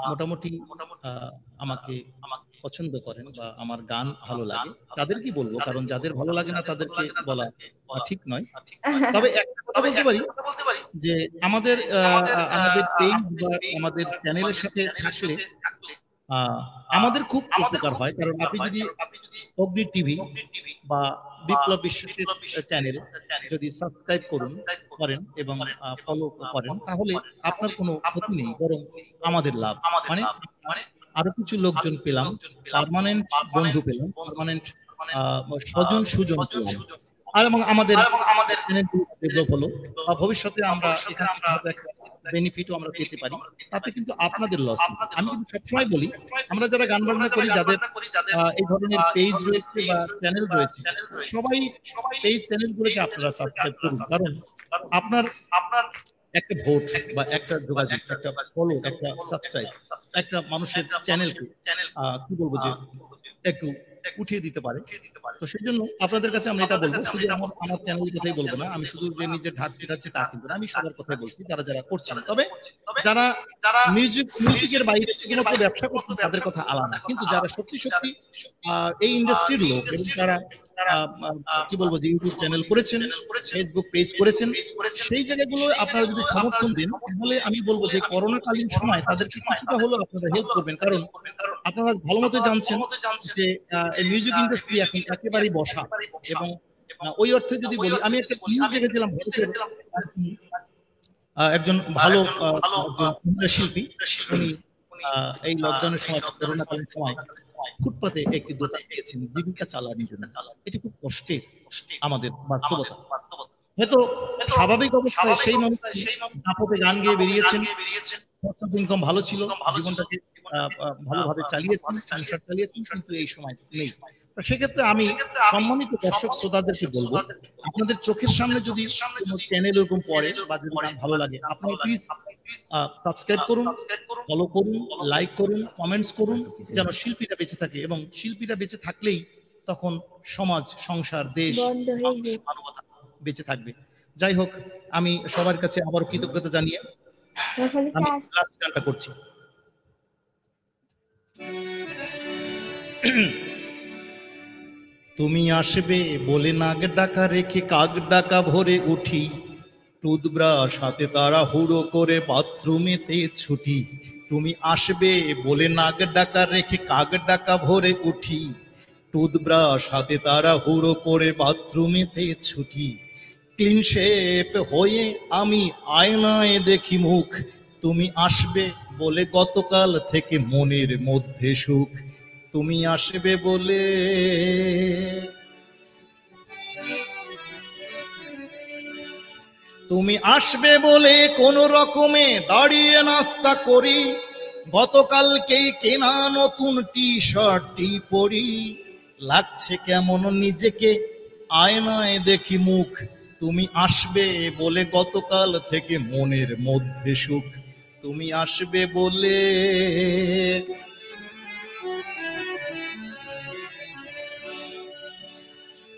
মোটামুটি আমাকে পছন্দ করেন বা আমার গান ভালো লাগে তাদের কি বলবো, কারণ যাদের ভালো লাগে না তাদেরকে বলা ঠিক নয়। তবে একটা কথা বলতে পারি যে আমাদের পেজ বা আমাদের চ্যানেলের সাথে থাকলে আমাদের খুব উপকার হয়। কারণ আপনি যদি অগ্নি টিভি বা বিপ্লব বিশ্বাসের চ্যানেল যদি সাবস্ক্রাইব করেন এবং ফলো করেন, তাহলে আপনার কোনো ক্ষতি নেই, বরং আমাদের লাভ। মানে আরো কিছু লোকজন পেলাম, পার্মানেন্ট বন্ধু পেলাম, পার্মানেন্ট স্বজন সুজন পেলাম, আর এবং আমাদের ডেভেলপ হলো, বা ভবিষ্যতে আমরা এখান থেকে বেনিফিটও আমরা পেতে পারি, তাতে কিন্তু আপনাদের লস। আমি কিন্তু সবসময় বলি, আমরা যারা গান বাজনা করি, যাদের এই ধরনের পেজ রয়েছে বা চ্যানেল রয়েছে, সবাই এই চ্যানেলগুলোকে আপনারা সাবস্ক্রাইব করুন, কারণ আপনার একটা ভোট বা একটা যোগাযোগ, একটা ফলো, একটা সাবস্ক্রাইব একটা মানুষের চ্যানেলকে কি বলবো যে একটু উঠিয়ে দিতে পারে। তো সেই জন্য আপনাদের কাছে আমি এটা বলবো, শুধু আমার চ্যানেলের কথাই বলবো না, আমি শুধু যে নিজের ঢাক পিটাচ্ছি তা কিন্তু না, আমি সবার কথাই বলছি যারা যারা করছেন। তবে যারা মিউজিকের বাইরে শুধুমাত্র ব্যবসা করছেন তাদের কথা আলাদা, কিন্তু যারা সত্যি সত্যি এই ইন্ডাস্ট্রির লোক, এবং যারা কি বলবো যে ইউটিউব চ্যানেল করেছেন, ফেসবুক পেজ করেছেন, সেই জায়গাগুলো আপনারা যদি সমর্থন দেন, তাহলে আমি বলবো যে করোনাকালীন সময় তাদেরকে কিছুটা হলেও আপনারা হেল্প করবেন। কারণ আপনারা ভালো মতো জানছেন যে মিউজিক ইন্ডাস্ট্রি এখন একেবারেই বসা, এবং ওই অর্থে যদি বলি, আমি একটা নিউজ দেখেছিলাম, ভারতের একজন ভালো শিল্পী, উনি এই লকডাউনের সময়, করোনাকালীন সময় ফুটপাতে একটি দোকান দিয়েছেন জীবিকা চালানোর জন্য। এটি খুব কষ্টের আমাদের বাস্তবতা। হয়তো স্বাভাবিক অবস্থায় সেই মানুষ দাপটে গান গেয়ে বেরিয়েছেন, ইনকাম ভালো ছিল, জীবনটাকে ভালোভাবে চালিয়েছেন, সংসার চালিয়েছেন, কিন্তু এই সময় নেই। সেক্ষেত্রে আমি সম্মানিত দর্শক শ্রোতাদেরকে বলবো, আপনাদের চোখের সামনে যদি কোনো চ্যানেল এরকম পড়ে বা যদি গান ভালো লাগে, আপনারা প্লিজ সাবস্ক্রাইব করুন, ফলো করুন, লাইক করুন, কমেন্টস করুন, যেন শিল্পীরা বেঁচে থাকে। এবং শিল্পীরা বেঁচে থাকলেই তখন সমাজ, সংসার, দেশ, মানবতা বেঁচে থাকবে। যাই হোক, আমি সবার কাছে আবার কৃতজ্ঞতা জানিয়ে আমি লাস্ট গানটা করছি। তুমি আসবে বলে নাগ ডাকা রেখে কাক ডাকা ভরে উঠি, টুথব্রাশ হাতে তারা হুড়ো করে বাথরুমেতে ছুটি। তুমি আসবে বলে নাগ ডাকা রেখে কাক ডাকা ভরে উঠি, টুথব্রাশ হাতে তারা হুড়ো করে বাথরুমেতে ছুটি। ক্লিন শেপ হয়ে আমি আয়নায় দেখি মুখ, তুমি আসবে বলে গতকাল থেকে মনের মধ্যে সুখ। তুমি আসবে বলে, তুমি আসবে বলে কোন রকমে দাঁড়িয়ে নাস্তা করি, গতকালকেই কেনা নতুন টি শার্টটি পরি। লাগছে কেমন নিজেকে আয়নায় দেখি মুখ, তুমি আসবে বলে গতকাল থেকে মনের মধ্যে সুখ। তুমি আসবে বলে,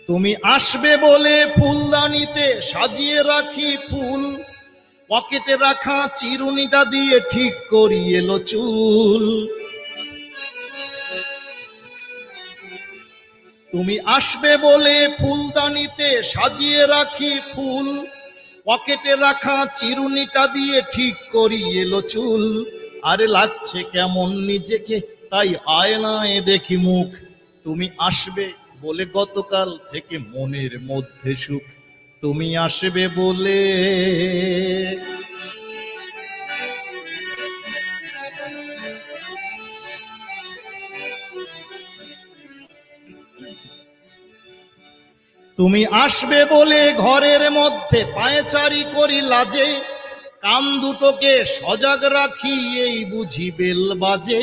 তুমি আসবে বলে ফুলদানিতে সাজিয়ে রাখি ফুল, পকেটে রাখা চিরুনিটা দিয়ে ঠিক করিয়ে এলো চুল। তুমি আসবে বলে ফুলদানিতে সাজিয়ে রাখি ফুল, পকেটে রাখা চিরুনিটা দিয়ে ঠিক করিয়ে এলো চুল। আরে লাগছে কেমন নিজেকে তাই আয়নায় দেখি মুখ, তুমি আসবে বলে গতকাল থেকে মনের মধ্যে সুখ। তুমি আসবে বলে, তুমি আসবে বলে ঘরের মধ্যে পায়চারি করি লাজে, কান দুটোকে সজাগ রাখি এই বুঝি বেল বাজে।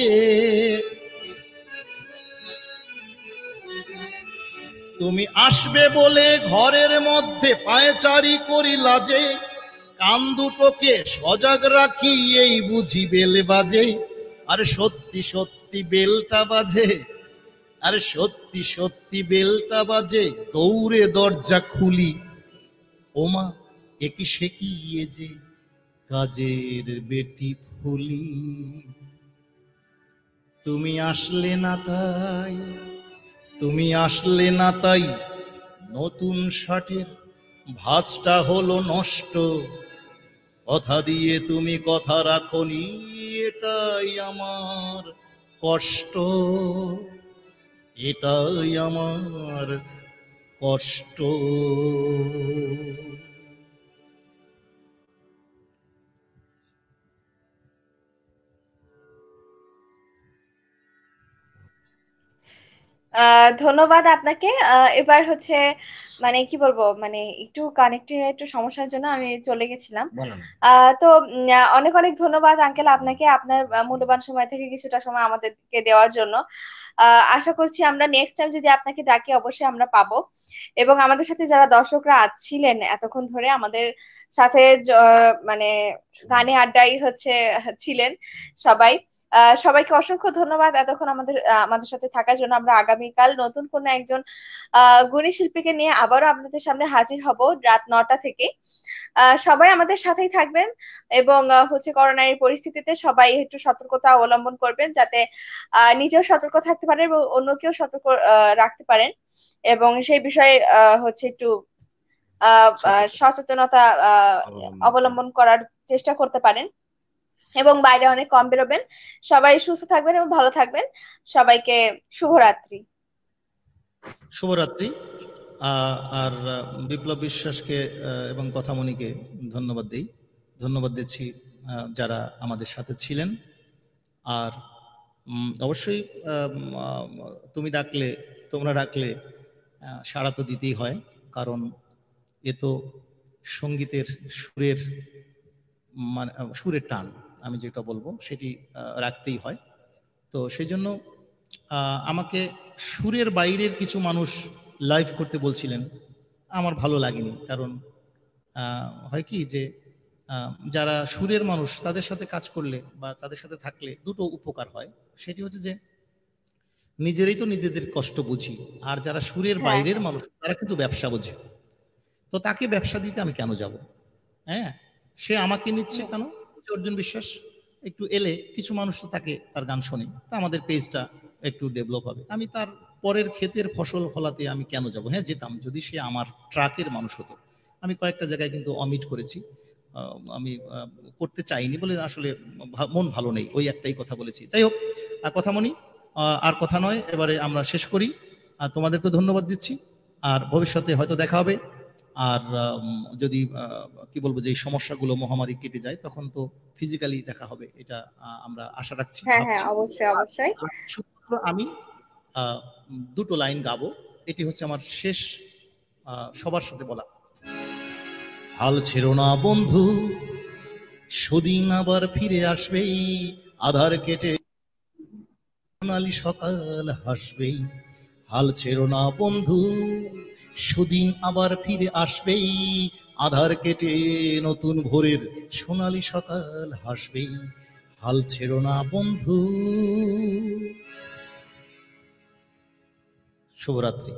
তুমি আসবে বলে ঘরের মধ্যে পায়চারি করি লাজে, কান দুটোকে সজাগ রাখি এই বুঝি বেল বাজে। আরে সত্যি সত্যি বেলটা বাজে, আরে সত্যি সত্যি বেলটা বাজে, দৌড়ে দরজা খুলি, ওমা একি সে কি এ যে কাজের বেটি ফুলি। তুমি আসলে না তাই, তুমি আসলে না তাই নতুন শার্টের ভাঁজটা হলো নষ্ট। কথা দিয়ে তুমি কথা রাখনি, এটাই আমার কষ্ট, এটাই আমার কষ্ট। ধন্যবাদ আপনাকে। এবার হচ্ছে মানে কি বলবো, মানে একটু কানেক্টিং একটু সমস্যার জন্য আমি চলে গেছিলাম। তো অনেক অনেক ধন্যবাদ আঙ্কেল আপনাকে, আপনার মূল্যবান সময় থেকে কিছুটা সময় আমাদেরকে দেওয়ার জন্য। আশা করছি আমরা নেক্সট টাইম যদি আপনাকে ডাকি অবশ্যই আমরা পাবো। এবং আমাদের সাথে যারা দর্শকরা ছিলেন এতক্ষণ ধরে আমাদের সাথে মানে গানে আড্ডাই হচ্ছে ছিলেন সবাই, সবাইকে অসংখ্য ধন্যবাদ এতক্ষণ আমাদের সাথে থাকার জন্য। আমরা আগামীকাল নতুন কোন একজন গুণী শিল্পীকে নিয়ে আবারও আপনাদের সামনে হাজির হব রাত 9টা থেকে। সবাই আমাদের সাথেই থাকবেন এবং হচ্ছে করোনার এই পরিস্থিতিতে সবাই একটু সতর্কতা অবলম্বন করবেন, যাতে নিজেও সতর্ক থাকতে পারেন এবং অন্যকেও সতর্ক রাখতে পারেন, এবং সেই বিষয়ে হচ্ছে একটু সচেতনতা অবলম্বন করার চেষ্টা করতে পারেন এবং বাইরে অনেক কম বেরোবেন। সবাই সুস্থ থাকবেন এবং ভালো থাকবেন। সবাইকে শুভরাত্রি। শুভরাত্রি। আর বিপ্লব বিশ্বাসকে এবং কথামণিকে ধন্যবাদ দিই, ধন্যবাদ দিচ্ছি যারা আমাদের সাথে ছিলেন। আর অবশ্যই তুমি ডাকলে, তোমরা ডাকলে সাড়া তো দিতেই হয়, কারণ এ তো সঙ্গীতের সুরের মানে সুরের টান, আমি যেটা বলবো সেটি রাখতেই হয়। তো সেই জন্য আমাকে সুরের বাইরের কিছু মানুষ লাইভ করতে বলছিলেন, আমার ভালো লাগেনি। কারণ হয় কি যে যারা সুরের মানুষ তাদের সাথে কাজ করলে বা তাদের সাথে থাকলে দুটো উপকার হয়। সেটি হচ্ছে যে নিজেরাই তো নিজেদের কষ্ট বুঝি, আর যারা সুরের বাইরের মানুষ তারা কিন্তু ব্যবসা বোঝে। তো তাকে ব্যবসা দিতে আমি কেন যাব? হ্যাঁ, সে আমাকে নিচ্ছে কেন? অর্জুন বিশ্বাস একটু এলে কিছু মানুষ তো তাকে তার গান শোনে, তা আমাদের পেজটা একটু ডেভেলপ হবে। আমি তার পরের ক্ষেতের ফসল ফলাতে আমি কেন যাব? হ্যাঁ যেতাম, যদি সে আমার ট্রাকের মানুষ হতো। আমি কয়েকটা জায়গায় কিন্তু অমিট করেছি, আমি করতে চাইনি বলে আসলে মন ভালো নেই, ওই একটাই কথা বলেছি। যাই হোক, কথামণি আর কথা নয়, এবারে আমরা শেষ করি। তোমাদেরকে ধন্যবাদ দিচ্ছি, আর ভবিষ্যতে হয়তো দেখা হবে। আর যদি কি বলবো, যে এই সমস্যাগুলো মহামারী কেটে যায় তখন তো ফিজিক্যালি দেখা হবে, এটা আমরা আশা রাখছি। হ্যাঁ হ্যাঁ, অবশ্যই অবশ্যই। আমি দুটো লাইন গাবো, এটি হচ্ছে আমার শেষ সবার সাথে বলা। হাল ছেড়ো না বন্ধু, সুদিন আবার ফিরে আসবেই, আধার কেটে সোনালি সকাল হাসবেই। হাল ছেড়ো না বন্ধু, সুদিন আবার ফিরে আসবেই, আধার কেটে নতুন ভোরের সোনালি সকাল হাসবেই। হাল ছেড়ো না বন্ধু। শুভরাত্রি।